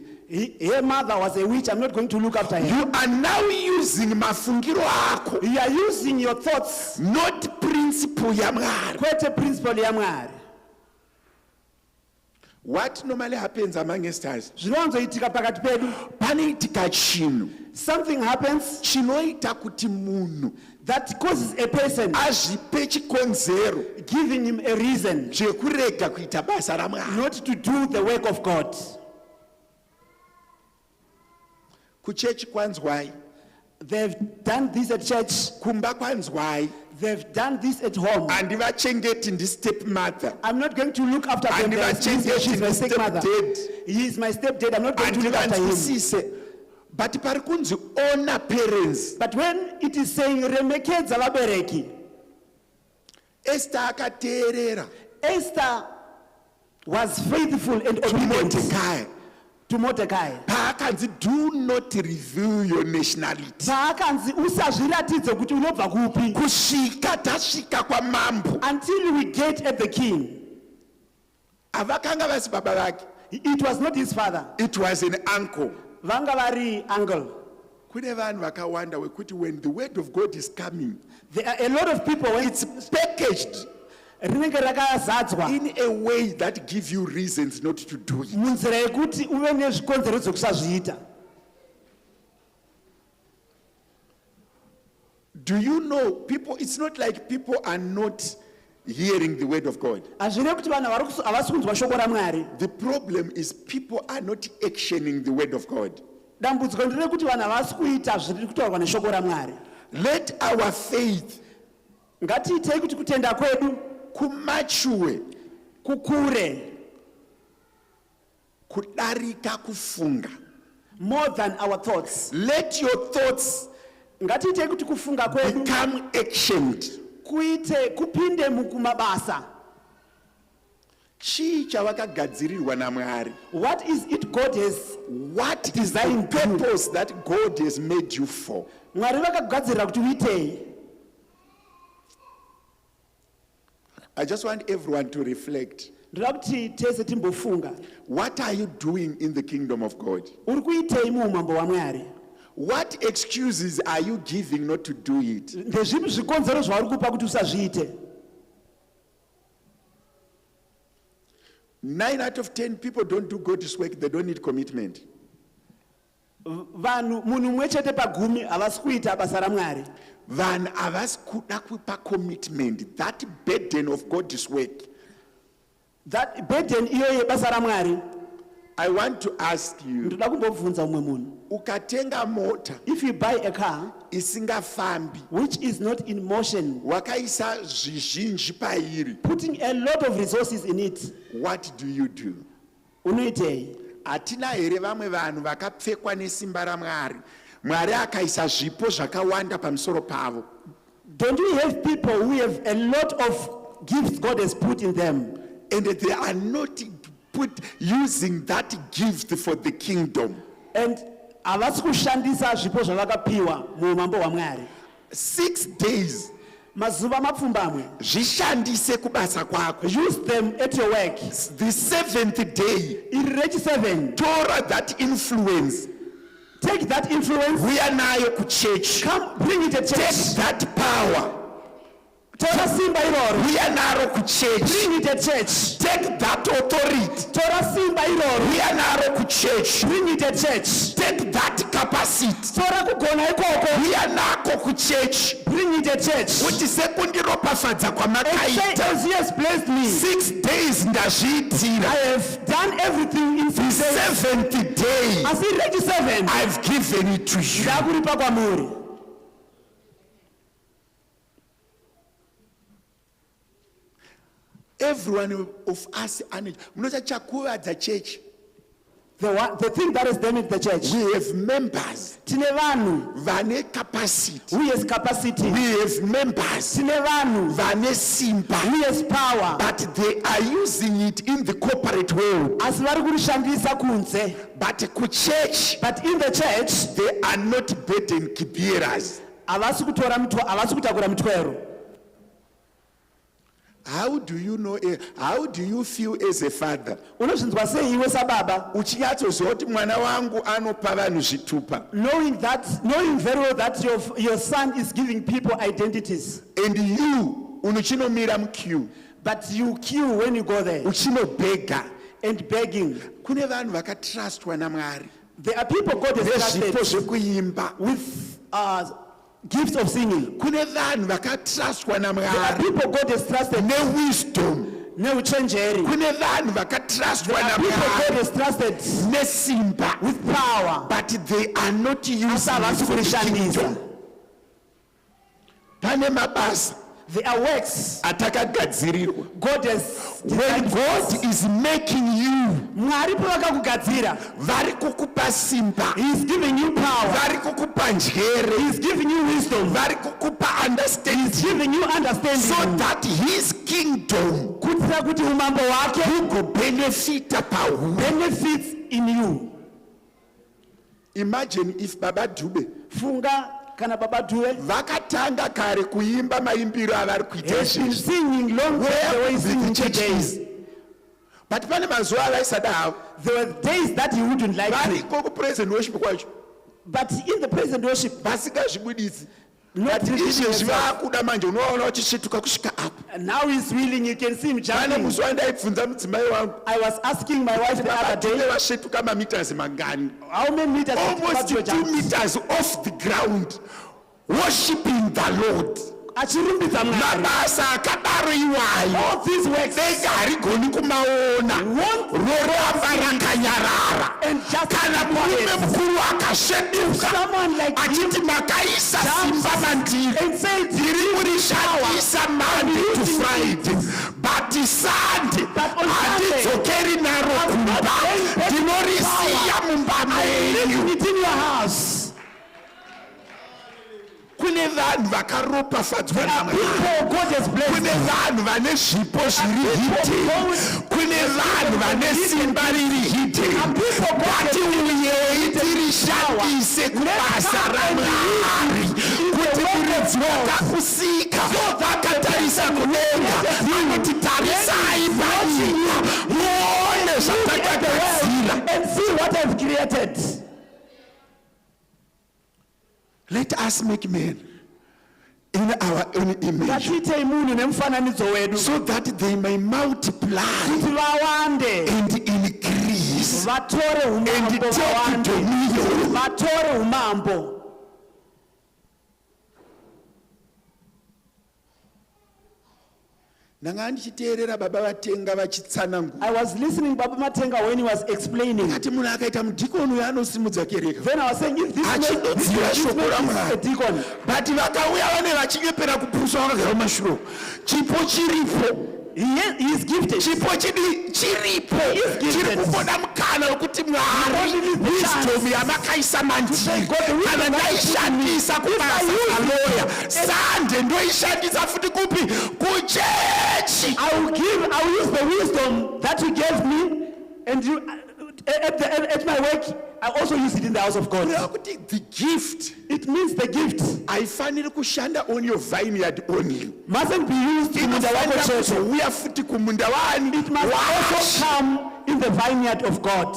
Her mother was a witch. I'm not going to look after her. You are now using mafungiro ako. You are using your thoughts, not principle yaMwari. Kwete principle yaMwari. What normally happens among us? Zvinowanzoitika pakati pedu. Panoitika chinhu. Something happens chinoita kuti munhu that causes a person azvipe chikonzero, giving him a reason chekurega kuita basa raMwari, not to do the work of God. Kuchechi kwanzwai. They've done this at church. Kumba kwanzwai. They've done this at home. Andivachengeti ndi stepmother. I'm not going to look after them. She's my stepmother. He is my stepdad. I'm not going to look after him. But parikunzi honor parents. But when it is saying remekedza vabereki, Esther akateerera. Esther was faithful and obedient to Mordecai. Paakanzi do not reveal your nationality. Paakanzi usazviratidze kuti unobva kupi. Kusvika tasvika kwamambo. Until we get at the king. Avakanga vasi baba vake. It was not his father. It was an uncle. Vanga vari uncle. Kune vanhu vakawanda wekuti when the word of God is coming, there are a lot of people when it's packaged rinenge rakazadzwa in a way that gives you reasons not to do it. Munzira yekuti uve nezvikonzero zvekusazviita. Do you know people? It's not like people are not hearing the word of God. The problem is people are not actioning the word of God. Let our faith kumature kukure kudarika kufunga more than our thoughts. Let your thoughts become actioned. Kuite kupinde mukumabasa. Chii chavakagadzirirwa naMwari? What is it God has what designed purpose that God has made you for? Mwari vakagadzirira kuti uitei. I just want everyone to reflect. Ndoda kuti tese timbofunga. What are you doing in the kingdom of God? Uri kuitei muumambo waMwari? What excuses are you giving not to do it? Ndezvipi zvikonzero zvauri kupa kuti usazviite? 9 out of 10 people don't do God's work. They don't need commitment. Vanhu munhu mumwe chete pagumi havasi kuita basa raMwari. Vanhu havasi kuda kupa commitment. That burden of God's work. That burden iyo yebasa raMwari. I want to ask you. Ndoda kumbobvunza umwe munhu. Ukatenga mota. If you buy a car isingafambi, which is not in motion, wakaisa zvizhinji pairi, putting a lot of resources in it, what do you do? Unoitei? Hatina here vamwe vanhu vakapfekwa nesimba raMwari. Mwari akaisa zvipo zvakawanda pamusoro pavo. Don't we have people who have a lot of gifts God has put in them, and they are not using that gift for the kingdom? And havasi kushandisa zvipo zvavakapiwa muumambo hwaMwari. 6 days. Mazuva mapfumbamwe. Zvishandise kubasa kwako. Use them at your work. The 7th day. Iri rechi7. Tora that influence. Take that influence. We are now to church. Come bring it to church. Take that power. Tora simba iroro. We are now to church. Bring it to church. Take that authority. Tora simba iroro. We are now to church. Bring it to church. Take that capacity. Tora kugona ikoko. We uya nako kuchechi, bring it at church. kuti sekundiropafadza kwamakaita, As he has blessed me, 6 days ndazviitira. I have done everything in 6 The days. 7th day, As he reached 7, I've given it to you. ndakuripa kwamuri. Every one of us, munocha chakuvadza church. The thing that has damaged the church. We have members. Tine vanhu vane capacity. Who has capacity. We have members. Tine vanhu vane simba. Who has power. But they are using it in the corporate world. Asi vari kurishandisa kunze. But kuchurch. But in the church, they are not burden bearers. Havasi kutakura mitwero. How do you know? How do you feel as a father? Unozvinzwa sei iwe sababa? Uchinyatsoziva kuti mwana wangu anopa vanhu zvitupa. Knowing very well that your son is giving people identities. And you unochinomira muqueue. But you queue when you go there. Uchinobhega. And begging. Kune vanhu vakatrustwa naMwari. There are people God has trusted with gifts of singing. Kune vanhu vakatrustwa naMwari. There are people God has trusted newisdom. Neuchenjeri. Kune vanhu vakatrustwa naMwari. People God has trusted nesimba. With power. But they are not using it for the kingdom. Pane mabasa. There are works atakagadzirirwa. God has. When God is making you, Mwari pavakakugadzira, vari kukupa simba. He is giving you power. Vari kukupa njere. He is giving you wisdom. Vari kukupa understanding. He is giving you understanding. So that His kingdom kuitira kuti umambo wake hugobenefita pauri. Benefits in you. Imagine if Baba Dube. Funga. Kana Baba Dube vakatanga kare kuimba maimbiro avari kuita singing long the way singing today. But pane mazuva avaisada havo. There were days that he wouldn't like variko kupraise and worship kwacho. But in the praise and worship vasingazvibuditsi. Not izvezvi vaakuda manje unoona uchisvetuka kusvika apa. Now he's willing, you can see him jumping. Pane musi wandaibvunza mudzimai wangu. I was asking my wife the other day. Vasvetuka mameters mangani. How many meters? Almost 2 meters off the ground, worshiping the Lord. Mabasa akadaro iwayo. All these works harigoni kumaona. Roramba rakanyarara. Kana murume mukuru akasveduka achiti makaisa simba mandiri. Ndiri kurishandisa Monday to Friday. But Sunday handidzokeri naro kumba. Ndinorisiya mumba menyu. It in your house. Kune vanhu vakaropafadzwa naMwari. Kune vanhu vane zvipo zviri hidden. Kune vanhu vane simba riri hidden. Ngatiuyei tirishandise kubasa raMwari. Kuti kuridzwa kakusika vakatarisa kudenga. Vanoti tarisai panyika muone zvatakagadzira. And see what I've created. Let us make men in our own image, so that they may multiply and increase and take dominion. I was listening Baba Matenga when he was explaining. Then I was saying, if this is a deacon. But he is gifted. Chipo chiripo chirikukoda mukana wekuti Mwari wisdom yamakaisa mandiri kana ndaishandisa kubasa kaloya Sunday ndoishandisa futi kupi kuchechi. I will use the wisdom that you gave me and you at my work. I also use it in the house of God. The gift. It means the gift. Haifaniri kushanda on your vineyard only. Mustn't be used in the church. We are futi kumunda wani. It must also come in the vineyard of God.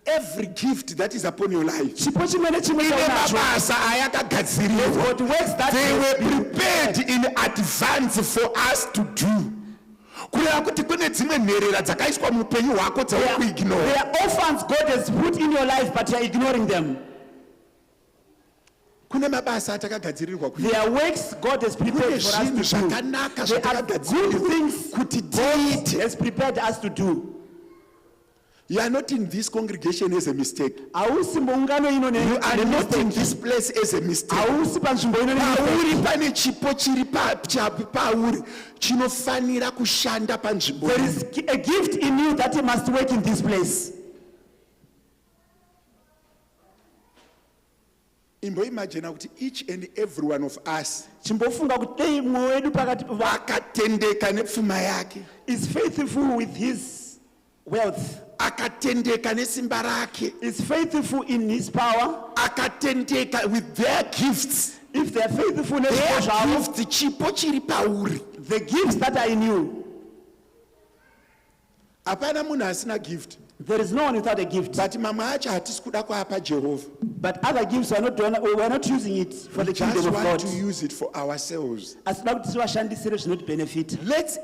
Every gift that is upon your life. They were prepared in advance for us to do. There are orphans God has put in your life, but you are ignoring them. kune mabasa atakagadzirirwa There are works God has prepared for us to do. zvakanaka There are good things kuti God has prepared us to do. You are not in this congregation as a mistake. You Ausi muungano ino ne are not in this place as a mistake. Ausi panzvimbo ino ne Pauri mistake. pane chipo chiri pauri chinofanira kushanda panzvimbo. There is a gift in you that you must work in this place. Imagine kuti each and every one of us chimbofunga kuti dei mwoyo wedu pakati akatendeka nepfuma yake, is faithful with his wealth, akatendeka nesimba rake, is faithful in his power, akatendeka with their gifts. If they are faithful in their gifts, chipo chiri pauri, the gifts that are in you. Apana munhu asina gift. There is no one without a gift. But mamwe acho hatisi kuda kuapa Jehovah. But other gifts we are not using it for the kingdom of God. We just want to use it for ourselves. Let's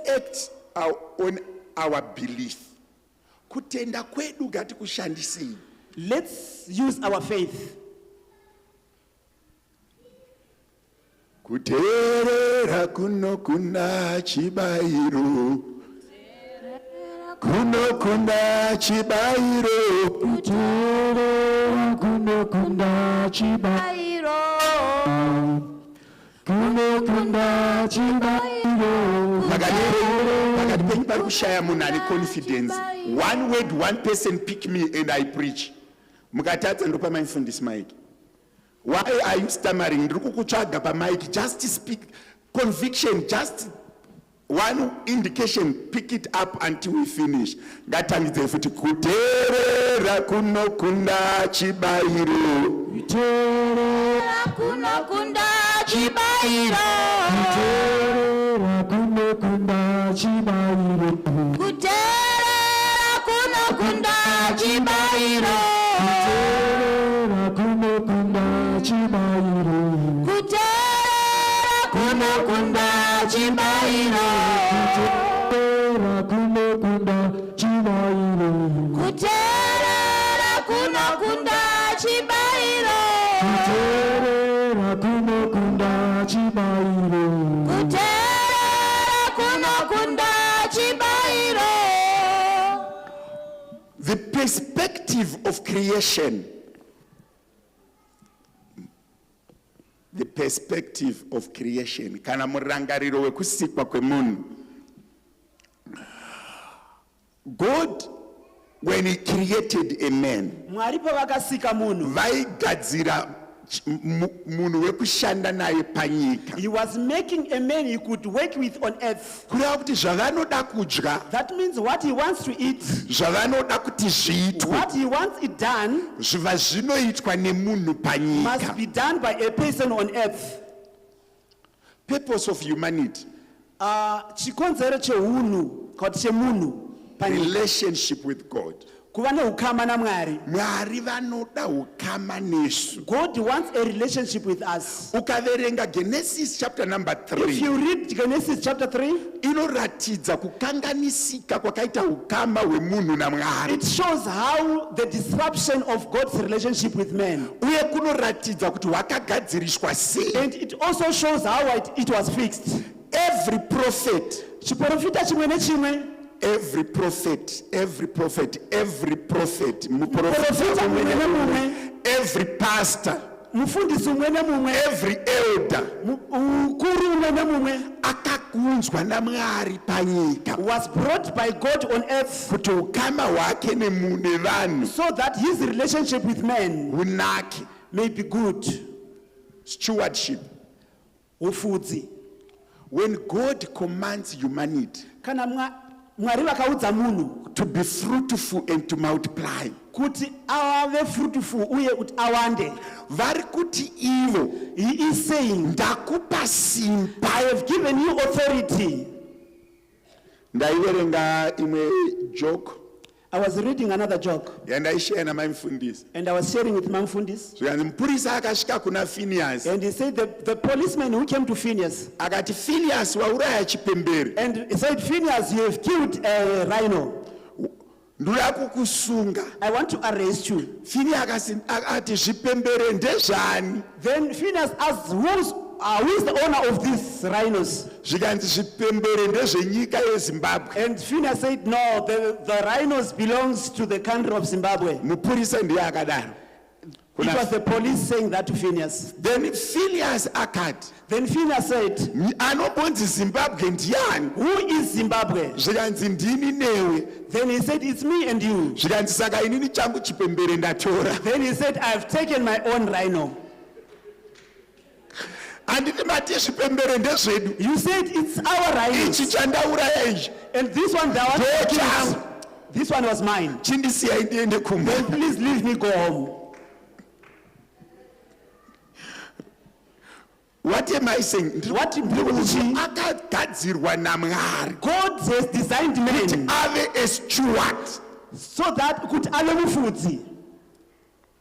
act on our belief. Kutenda kwedu ngatikushandisei. Let's use our faith. Kuteerera kuno kuna chibayiro. Kuno kuna chibayiro. Kuteerera kuno kuna chibayiro. Kuno kuna chibayiro. Pakati penyu pari kushaya munhu ane confidence. One word, one person pick me and I preach. Mukatadza ndopa maifundisi mic. Why are you stammering? Ndiri kukutsvaga pamic. Just speak conviction. Just one indication. Pick it up until we finish. Ngatangidze futi kuteerera kuno kuna chibayiro. Kuteerera kuno kuna chibayiro. Kuteerera kuno kuna chibayiro. Kuteerera kuno kuna chibayiro. Kuteerera kuno kuna chibayiro. Kuteerera kuno kuna chibayiro. Kuteerera kuno kuna chibayiro. Kuteerera kuno kuna chibayiro. Kuteerera kuno kuna chibayiro. Kuteerera kuno kuna chibayiro. The perspective of creation. The perspective of creation. Kana murangariro wekusikwa kwemunhu. God, when he created a man, vaigadzira munhu wekushanda naye panyika. He was making a man he could work with on earth. Kureva kuti zvavanoda kudya, that means what he wants to eat, zvavanoda kuti zviitwe, what he wants it done, zviva zvinoitwa nemunhu panyika, must be done by a person on earth. Purpose of humanity, chikonzero cheunhu kana chemunhu, relationship with God. kuva neukama naMwari. Mwari vanoda ukama nesu. God wants a relationship with us. Ukaverenga Genesis chapter number 3. If you read Genesis chapter 3, inoratidza kukanganisika kwakaita ukama hwemunhu naMwari. It shows how the disruption of God's relationship with men. Uye kunoratidza kuti wakagadziriswa sei. And it also shows how it was fixed. Every prophet, chiprofita chimwe nechimwe, every prophet, every pastor, every elder, akakunzwa naMwari panyika, was brought by God on earth, kuti ukama hwake nevanhu, so that his relationship with men hunake, may be good. Stewardship. Ufudzi. When God commands humanity, kana Mwari vakaudza munhu to be fruitful and to multiply, kuti ave fruitful uye kuti awande, vari kuti ivo, he is saying, ndakupa simba, I have given you authority. Ndaiverenga imwe joke. I was reading another joke. Yandaishare namaimfundisi. And I was sharing with Mamfundis. So mupurisa akasvika kuna Phineas. And he said the policeman who came to Phineas. Akati Phineas wauraya chipembere. And he said, Phineas, you have killed a rhino. ndoda kukusunga. I want to arrest you. Phineas ati zvipembere ndezvani? Then Phineas asked, who is the owner of these rhinos? Zvikanzi zvipembere ndezvenyika yeZimbabwe. And Phineas said, no, the rhinos belongs to the country of Zimbabwe. Mupurisa ndiye akadaro. It was the police saying that to Phineas. Then Phineas akati. Then Phineas said, anobonzi Zimbabwe ndiani? Who is Zimbabwe? Zvikanzi ndini newe. Then he said, it's me and you. Zvikanzi saka inini changu chipembere ndatora. Then he said, I've taken my own rhino. Anditi mati zvipembere ndezvedu. You said it's our rhino. Ichi chandauraya ichi. And this one this one was mine. Chindisiya ndiende kumba. Then please leave me go home. What am I saying? What akagadzirwa naMwari. God has designed man kuti ave a steward, so that kuti ave mufudzi.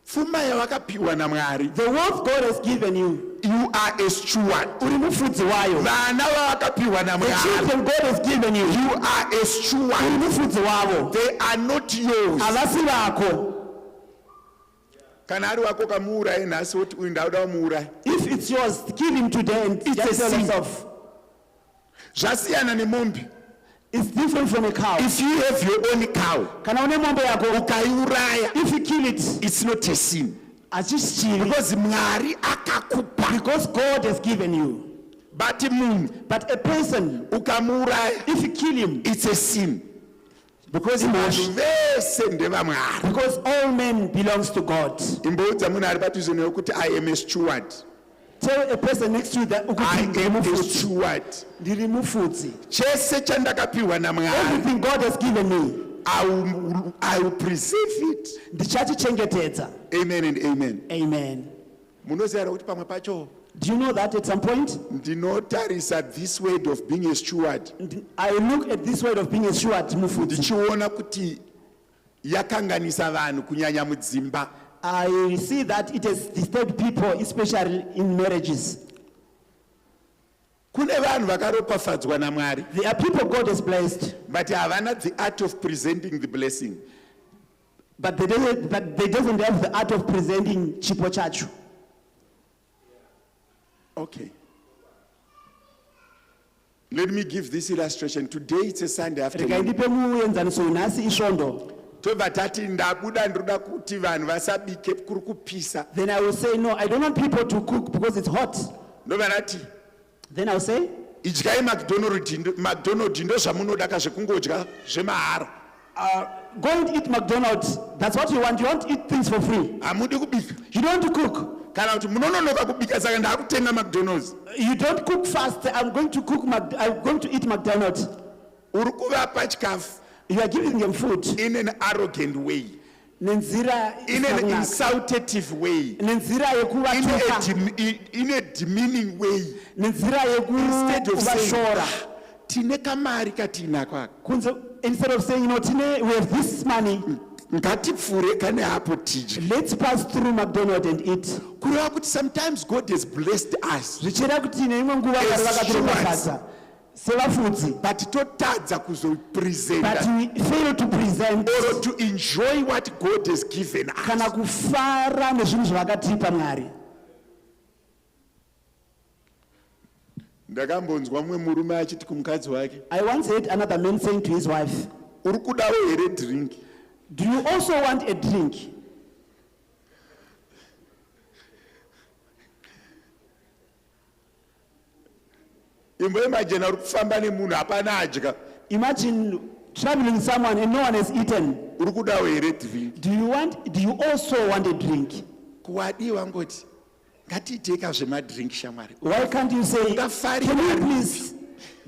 Pfuma yawakapiwa naMwari. The wealth God has given you. You are a steward. Uri mufudzi wayo. Vana vawakapiwa naMwari. The children God has given you. You are a steward. Uri mufudzi wavo. They are not yours. Havasi vako. Kana ari wako kamuuraya nhasi woti uyu ndauda kumuuraya. If it's yours, kill him today and just tell yourself. Zvasiyana nemombe. It's different from a cow. If you have your own cow, kana une mombe yako ukaiuraya, if you kill it, it's not a sin. Achisichiri. Because Mwari akakupa. Because God has given you. But a person, ukamuuraya, if you kill him, it's a sin. Because all men belongs to God. I am a steward. Tell a person next to you that I am a steward. Everything God has given me, I will preserve it. Amen and amen. Amen. Do you know that at some point? This word of being a steward. I look at this word of being a steward. I see that it has disturbed people, especially in marriages. There are people God has blessed, but they have not the art of presenting the blessing. But they doesn't have the art of presenting chipo chachu. Okay. Let me give this illustration. Today it's a Sunday afternoon. Then I will say, no, I don't want people to cook because it's hot. Then I will say, go and eat McDonald's. That's what you want. You want to eat things for free. You don't want to cook. You don't cook fast. I'm going to eat McDonald's. You are giving them food in an arrogant way, in an insultative way, in a demeaning way, instead of saying, instead of saying, we have this money, let's pass through McDonald's and eat. Sometimes God has blessed us, but we fail to present or to enjoy what God has given us. I once heard another man saying to his wife, do you also want a drink? Imagine traveling with someone and no one has eaten. Do you also want a drink? Why can't you say, can you please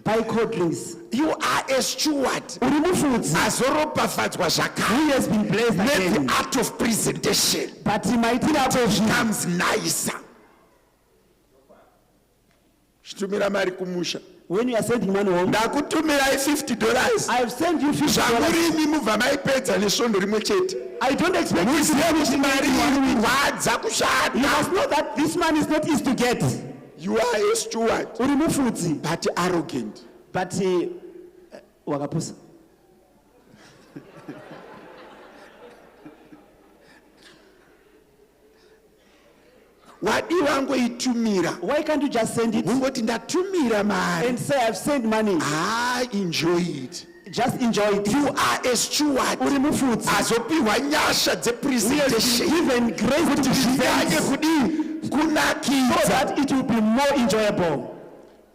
buy cold drinks? You are a steward. He has been blessed again. The art of presentation but he might becomes nicer. When you are sending money home, $50. I have sent you $50. I don't expect you to you must know that this man is not easy to get. You are a steward, but arrogant. But wakapusa. wadi wangoitumira. Why can't you just send it ungoti ndatumira mari and say I've sent money? enjoy it. Just enjoy it. You are a steward. Uri mufudzi. Azopiwa nyasha dzepresentation. Given grace to zvinyange kudii so kunakidza. that it will be more enjoyable.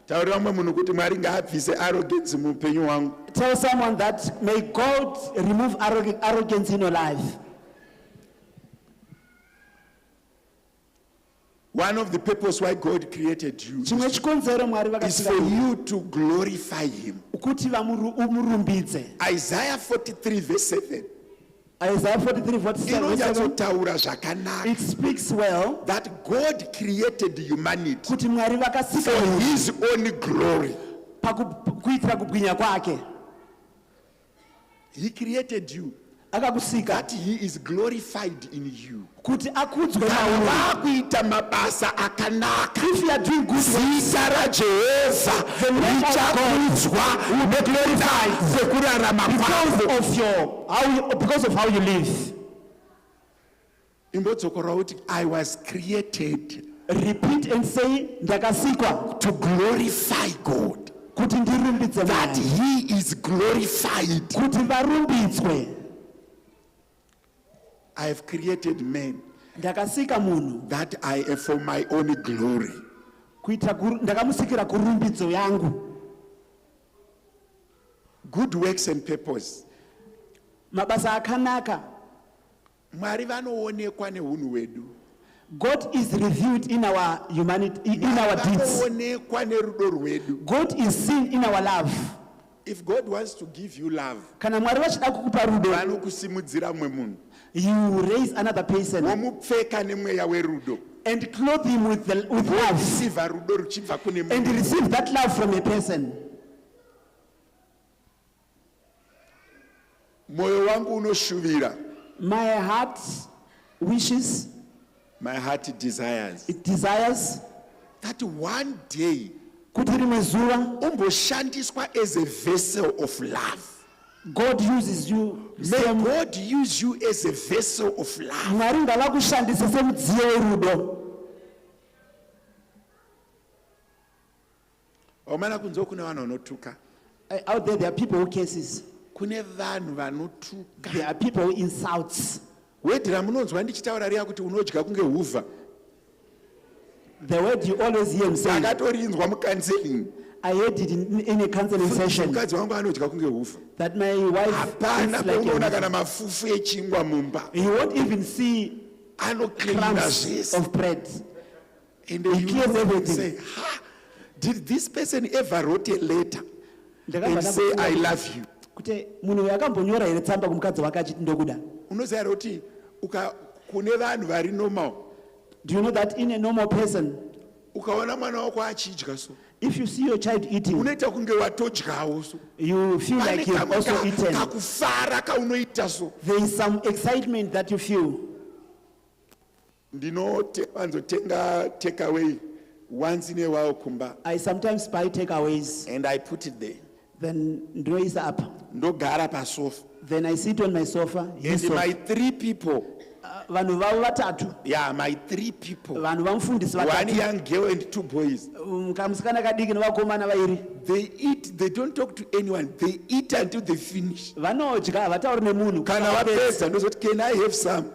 Taurira mumwe munhu kuti Mwari ngaabvise arrogance muupenyu hwangu. Tell someone that may God remove arrogance in your life. One of the purpose why God created you Chimwe chikonzero Mwari is for you to glorify him. Kuti umurumbidze. Isaiah 43 verse 7. Isaiah 43 verse 7. Inonyatsotaura zvakanaka. It speaks well that God created humanity kuti Mwari vakasika for his own glory. Kuitira kubwinya kwake. He created you akakusika that he is glorified in you. Kuti akudzwe mauri. Vakuita mabasa akanaka. If you are doing good zita raJehovha richakudzwa glorified sekurarama kwako because of how you live. Imbodzokora kuti I was created. Repeat and say ndakasikwa to glorify God. Kuti ndirumbidze that he is glorified. Kuti varumbidzwe. I have created men ndakasika munhu that I am for my own glory. Kuita ndakamusikira kurumbidzo yangu. Good works and purpose. Mabasa akanaka. Mwari vanoonekwa neunhu hwedu. God is revealed in our humanity, in our deeds. Vanoonekwa nerudo rwedu. God is seen in our love. If God wants to give you love, kana Mwari vachida kukupa rudo, vanokusimudzira mumwe munhu. You raise another person womupfeka nemweya werudo and clothe him with love rudo ruchibva kune and receive that love from a person. Moyo wangu unoshuvira. My heart wishes, my heart desires, it desires that one day kuti rimwe zuva umboshandiswa as a vessel of love. God uses you. May God use you as a vessel of love. Mwari ngavakushandise semudziyo werudo. Omana kunzo kune vanhu vanotuka. Out there are people who curses. Kune vanhu vanotuka. There are people who insults. Wedira munonzwa ndichitaura riya kuti unodya kunge huvha. The word you always hear him say. Ndakatorinzwa mucounseling. I heard it in a counseling session. Mukadzi wangu anodya kunge huvha. That my wife hapana paunoona kana mafufu echingwa mumba. You won't even see crumbs of bread. And he clears everything. Say, did this person ever wrote a letter and say I love you? Kuti munhu yakambonyora here tsamba kumukadzi wake achiti ndokuda. Unoziva kuti kune vanhu vari normal. Do you know that in a normal person, ukaona mwana wako achidya so, if you see your child eating, unoita kunge watodyawo so, you feel like you have also eaten. Kakufara kaunoita so. There is some excitement that you feel. Ndinotenga takeaway once in a while kumba. I sometimes buy takeaways and I put it there. Then raise up. Ndogara pasofa. Then I sit on my sofa. And my 3 people. Vanhu vavo vatatu. Yeah, my 3 people. Vanhu vamufundisi vatatu. 1 young girl and 2 boys. Kamusikana kadiki nevakomana vairi. They eat, they don't talk to anyone. They eat until they finish. Vanodya havatauri nemunhu. Kana vapedza ndozoti can I have some?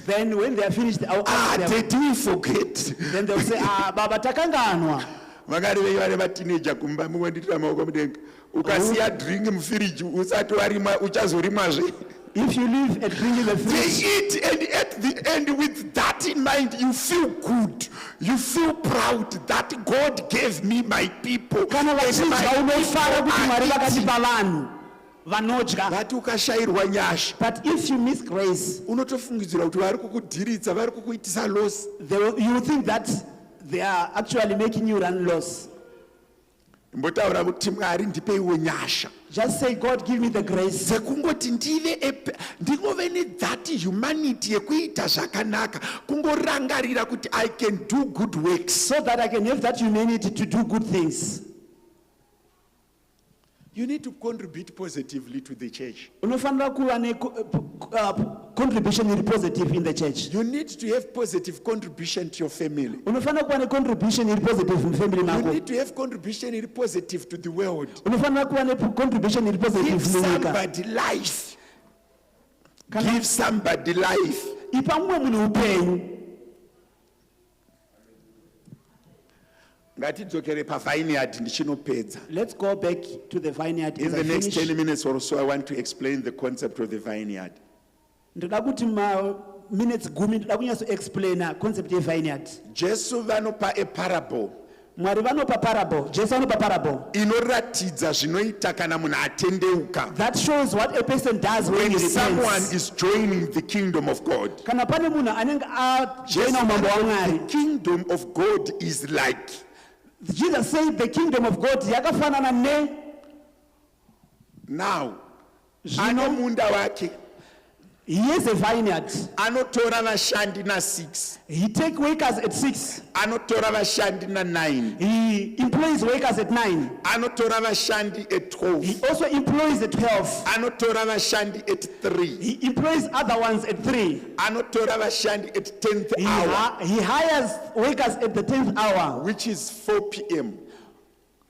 Then when they are finished, I'll ask them. Did we forget? Then they'll say, baba takanganwa. Magari venyu vari mateenager kumba mumwe nditira maoko mudenga. Ukasiya drink mufiriji usati warimwa uchazorimwazve. If you leave a drink in the fridge, they eat, and at the end, with that in mind, you feel good. You feel proud that God gave me my people. But if you miss grace, you think that they are actually making you run loss. Just say, God, give me the grace. That humanity I can do good works, so that I can have that humanity to do good things. You need to contribute positively to the church. contribution iri positive in the church. You need to have positive contribution to your family. Unofanira kuva necontribution iri positive mufamily You mako. need to have contribution iri positive to the world. Unofanira kuva necontribution iri positive Give munyika. somebody life. Give somebody life. Ipa mumwe munhu upenyu. Ngatidzokere pavineyard ndichinopedza. Let's go back to the vineyard. In as the I next finish. 10 minutes or so, I want to explain the concept of the vineyard. Ndoda kuti minutes gumi ndoda kunyatso explaina concept ye vineyard. Jesu vanopa a parable. Mwari vanopa parable. Jesu vanopa parable. Inoratidza zvinoita kana munhu atendeuka. That shows what a person does when he When someone repents. is joining the kingdom of God. Kana pane munhu anenge Jesus ajoina umambo said waMwari. the kingdom of God is like. Jesus said the kingdom of God yakafanana ne. Now, ane munda wake. He has a vineyard. Anotora vashandi na6. He take workers at 6. Anotora vashandi na9. He employs workers at 9. Anotora vashandi at 12. He also employs at 12. Anotora vashandi at 3. He employs other ones at 3. Anotora vashandi at 10th hour. He hires workers at the 10th hour, which is 4 p.m.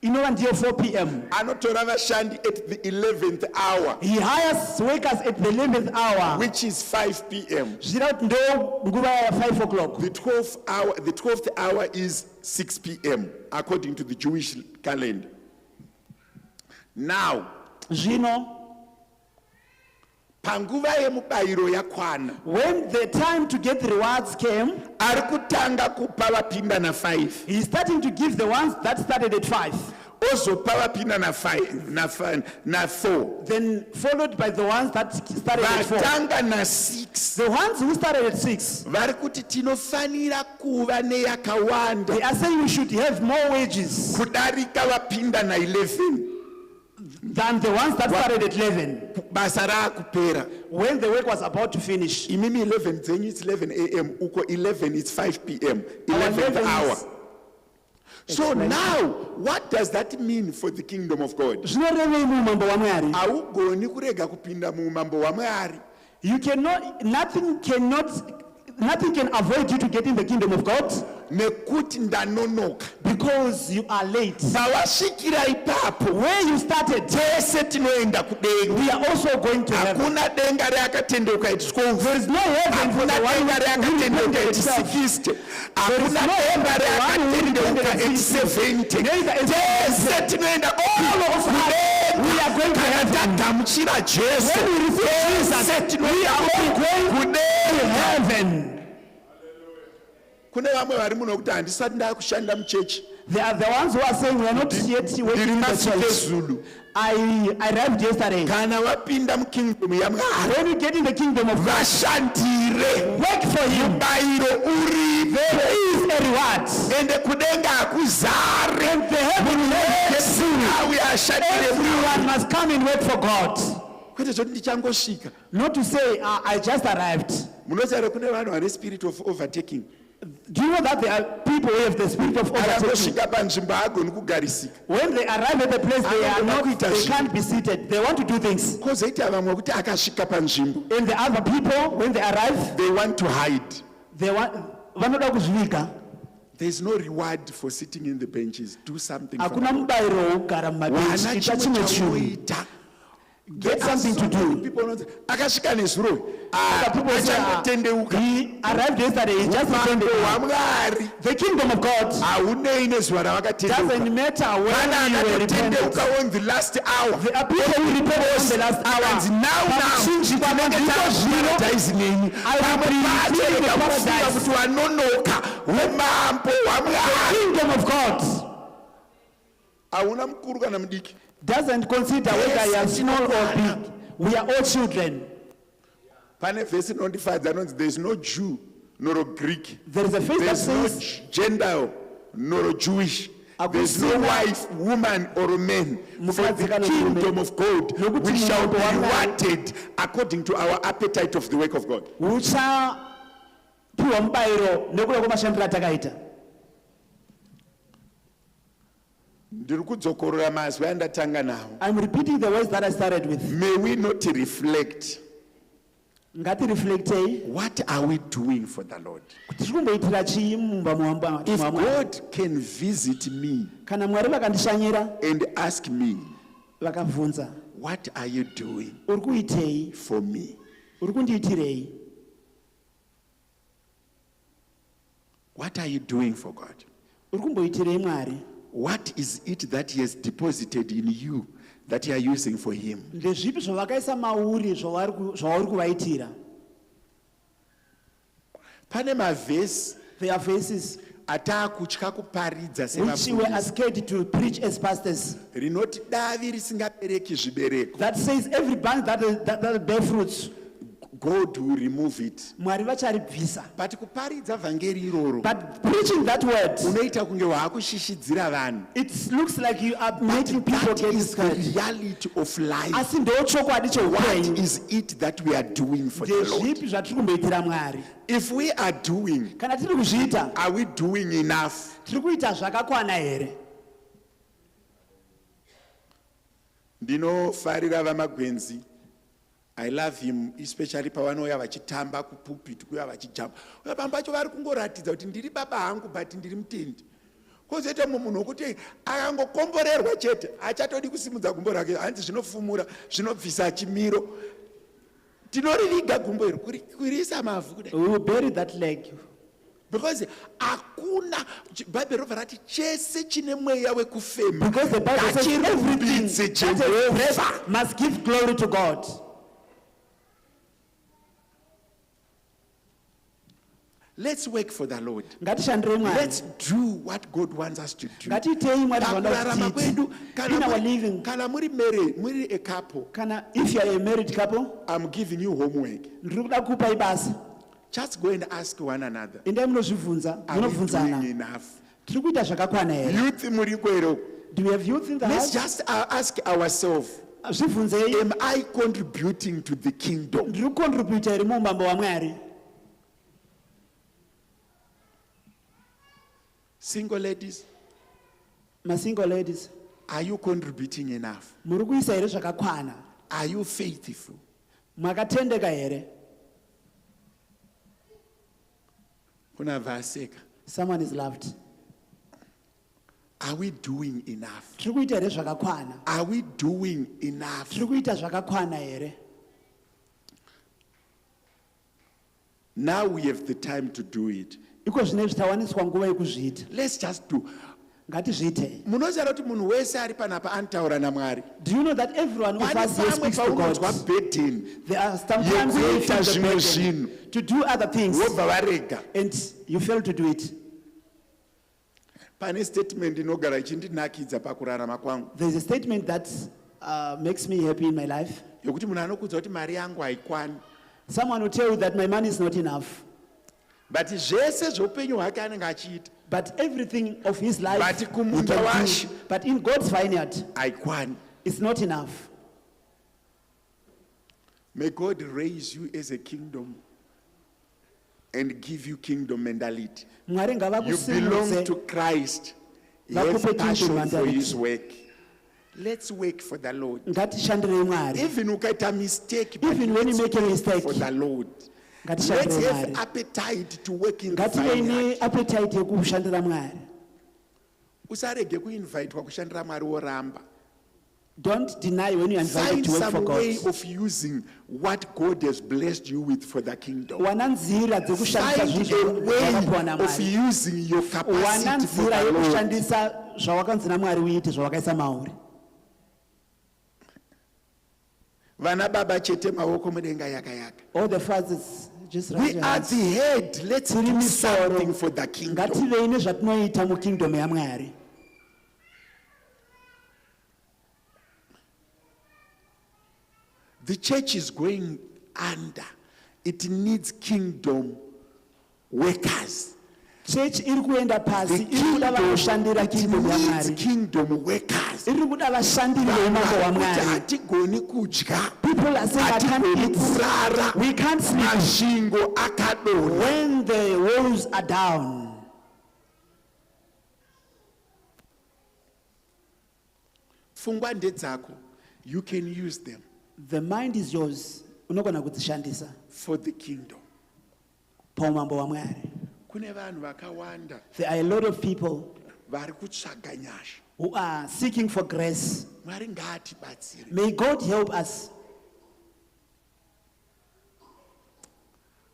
inova ndiyo 4 p.m. Anotora vashandi at the 11th hour. He hires workers at the 11th hour, which is 5 p.m. zvichita kuti ndo nguva ya 5 o'clock. The 12th hour is 6 p.m. according to the Jewish calendar. Now, zvino panguva yemubayiro yakwana, when the time to get the rewards came, ari kutanga kupa vapinda na5. he's starting to give the ones that started at 5. Ozopa vapinda na4. Then followed by the ones that started at 4. Vatanga na6. The ones who started at 6. Vari kuti tinofanira kuva neyakawanda. They are saying we should have more wages kudarika vapinda na11. than the ones that started at 11. Basa rakupera. When the work was about to finish. Imimi 11 zenyu it's 11 a.m. Uko 11 it's 5 p.m. 11th hour. So now, what does that mean for the kingdom of God? Augoni kurega kupinda mu umambo wa Mwari. You cannot, nothing can avoid you to get in the kingdom of God. Nekuti ndanonoka. Because you are late. Pawashikira ipapo. Where you started, tese tinoenda kudenga. we are also going to heaven. Hakuna denga reakatendeuka at 12. There is no heaven for the one who reakatendeuka at 60. Hakuna denga reakatendeuka at 70. Tese tinoenda all of us. We are going to heaven. Tamuchira Jesu. When we receive Jesus, we are going to heaven. Kune vamwe vari muno kuti handisati ndakushanda muchechi. They are the ones who are saying we are not yet working in the church. I arrived yesterday. Kana wapinda mukingdom yaMwari. When you get in the kingdom of God, vashandire. work for him. Mubayiro uripo. There is a reward. Ende kudenga hakuzare. And the heaven is everyone must come and work for God. Kwete zvoti ndichangosvika. Not to say I just arrived. Munoziva kune vanhu vane spirit of overtaking. Do you know that there are people who have the spirit of overtaking? When they arrive at the place, they can't be seated. They want to do things. And the other people, when they arrive, they want to hide. They want. There is no reward for sitting in the benches. Do something. Get something to do. People don't say, akashika nesuro. People say, he arrived yesterday, he just returned the kingdom of God doesn't matter when you were repentant. On the last hour. There are people who repent on the last hour. And now, the kingdom of God doesn't consider whether you are small or big. We are all children. There is no Jew nor Greek. There is a face that says no Gentile nor Jewish. There is no wife, woman, or man. For the kingdom of God, we shall be rewarded according to our appetite of the work of God. I'm repeating the words that I started with. May we not reflect What are we doing for the Lord? If God can visit me and ask me, what are you doing for me? What are you doing for God? What is it that He has deposited in you that you are using for Him? There are verses which we are scared to preach as pastors. That says every bank that bear fruits, God will remove it. But preaching that word, it looks like you are making people get discouraged. The reality of life. What is it that we are doing for the Lord? If we are doing, are we doing enough? Farira Vamagwenzi. I love him, especially pavanoya vachitamba kupulpit kuya vachijamba. Uya pambacho vari kungoratidza kuti ndiri baba hangu but ndiri mutendi. Kozoita munhu wokuti akangokomborerwa chete achatodi kusimudza gumbo rake hanzi zvinofumura zvinobvisa chimiro. Tinoririga gumbo iri kuriisa mavhu kudai. We will bury that leg. Because akuna Bible rovarati chese chine mweya wekufema. Because the Bible says everything that is breath must give glory to God. Let's work for the Lord. Let's do what God wants us to do. In our living, a couple. If you are a married couple, I'm giving you homework. Just go and ask one another. Are we doing enough? Youth, do we have youth in the house? Let's just ask ourselves, am I contributing to the kingdom? Single ladies, my single ladies, are you contributing enough? Are you faithful? Someone is loved. Are we doing enough? Are we doing enough? Now we have the time to do it. Let's just do. Do you know that everyone who fasts speaks to God? There are sometimes you feel the burden to do other things and you fail to do it. There is a statement that makes me happy in my life. Someone will tell you that my money is not enough. But everything of his life, but in God's vineyard, it's not enough. May God raise you as a kingdom and give you kingdom mentality. You belong to Christ. He has passion for His work. Let's work for the Lord. Even when you make a mistake, for the Lord. Let's have appetite to work in the vineyard. Don't deny when you are invited to work for God. Find some way of using what God has blessed you with for the kingdom. Find a way of using your capacity for the Lord. All the fathers, just we are the head. Let's do something for the kingdom. The church is going under. It needs kingdom workers. Church iri kuenda pasi iri kuda vanoshandira kingdom yaMwari. Kingdom workers. Iri kuda vashandiri veumambo hwaMwari. Hatigoni kudya. People are saying I can't eat. We can't sleep. Masvingo akadonha. When the walls are down. Pfungwa ndedzako. You can use them. The mind is yours. Unogona kudzishandisa. for the kingdom. paumambo hwaMwari. Kune vanhu vakawanda There are a lot of people vari kutsvaga nyasha. who are seeking for grace. Mwari ngaatibatsire. May God help us.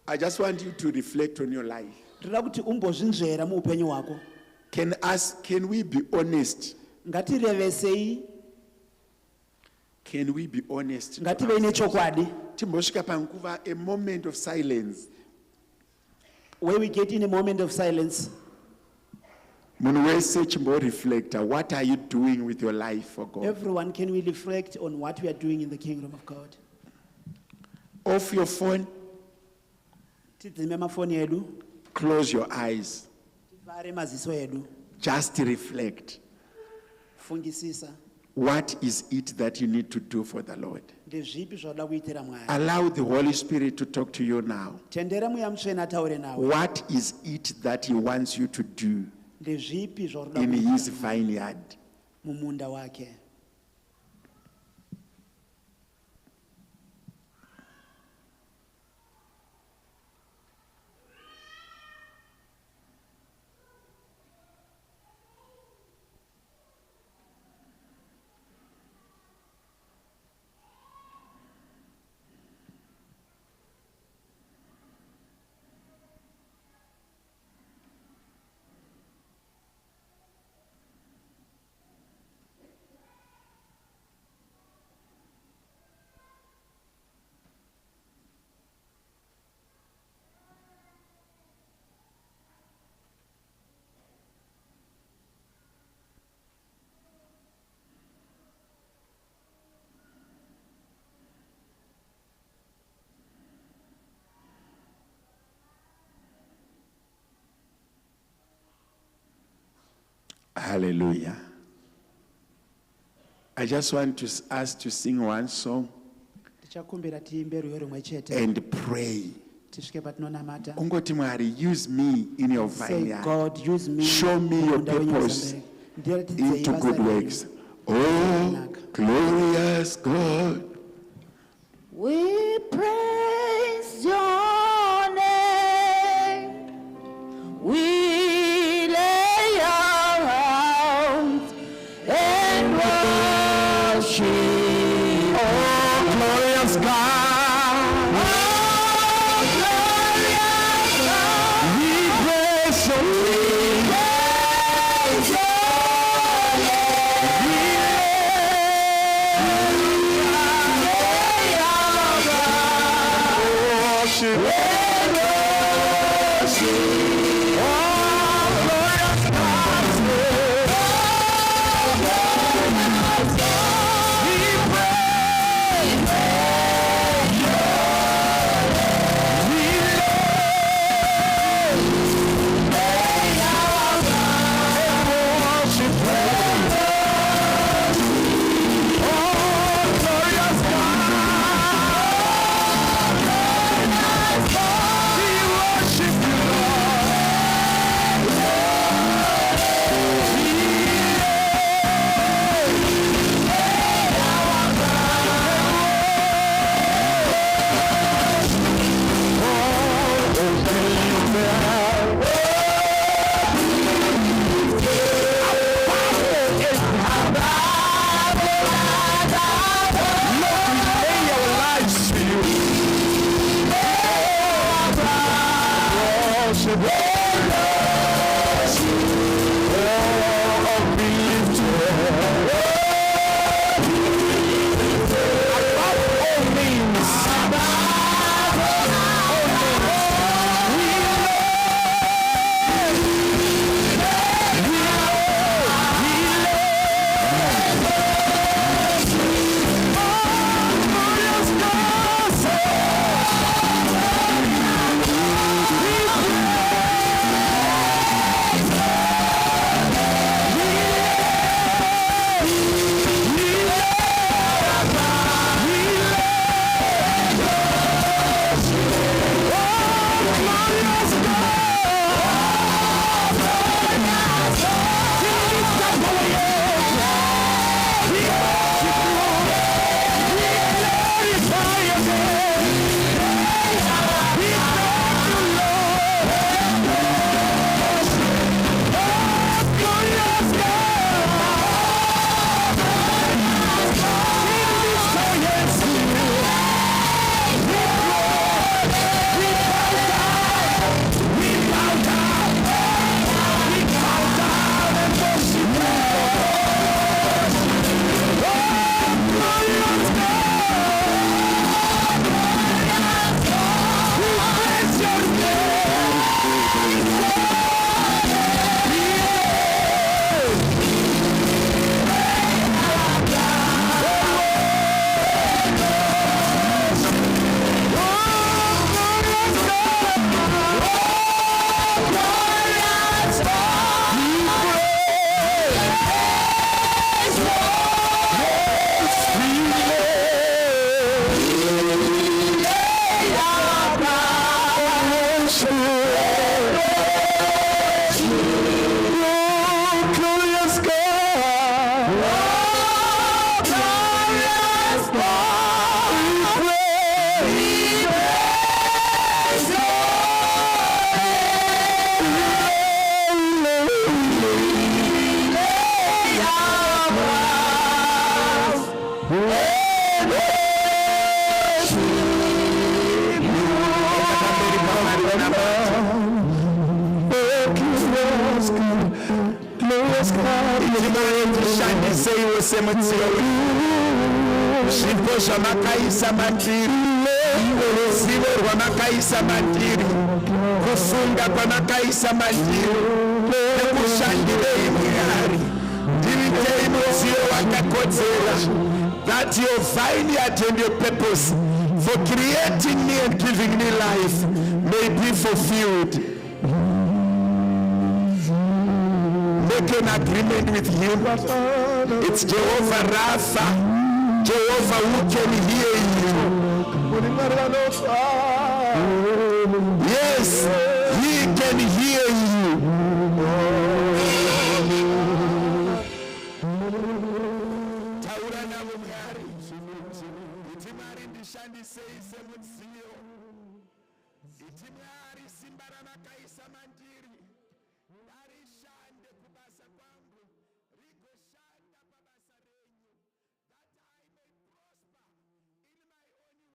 I just want you to reflect on your life. Ndoda kuti umbozvinzvera muupenyu hwako. Can we be honest? Ngatirevesei, Can we be honest? ngative nechokwadi. Timbosvika panguva, a moment of silence. Where we get in a moment of silence. Munhu wese chimboreflecta, what are you doing with your life for God? Everyone, can we reflect on what we are doing in the kingdom of God? Off your phone, Tidzime mafoni edu, close your eyes, tivhare maziso edu, just reflect. fungisisa. What is it that you need to do for the Lord? Ndezvipi zvaunoda kuitira Mwari? Allow the Holy Spirit to talk to you now. Tendera Mweya Mutsvene ataure nawe. What is it that He wants you to do Ndezvipi zvaunoda in His kuita vineyard? mumunda wake? Hallelujah. I just want us to sing one song Tichakumbira tiimbe rwiyo rumwe chete. and pray. Tisvike patinonamata. Ungoti Mwari, use me in your Say, vineyard. God, use me. Show me your mumunda wenyu purpose wezambiringa. Ndiratidzei into basa good renyu. works. Oh, glorious God. We praise your name. We lay our hands and worship. Oh, glorious God. Oh, glorious God. We praise your name. Praise your name. We lay our hands. iti Mwari ndishandiseiwo semutsiyo zvipo zvamakaisa mandiri, ruzivo rwamakaisa mandiri, kufunga kwamakaisa mandiri, nekushandirei Mwari. Ndiitei mudziyo wakakodzera, that your vineyard and your purpose for creating me and giving me life may be fulfilled. Make an agreement with him. It's Jehovah Rapha, Jehovah who can hear you. Yes, he can hear you. Ndishandisei mudziyo, iti Mwari simba ramakaisa mandiri, ndarishande.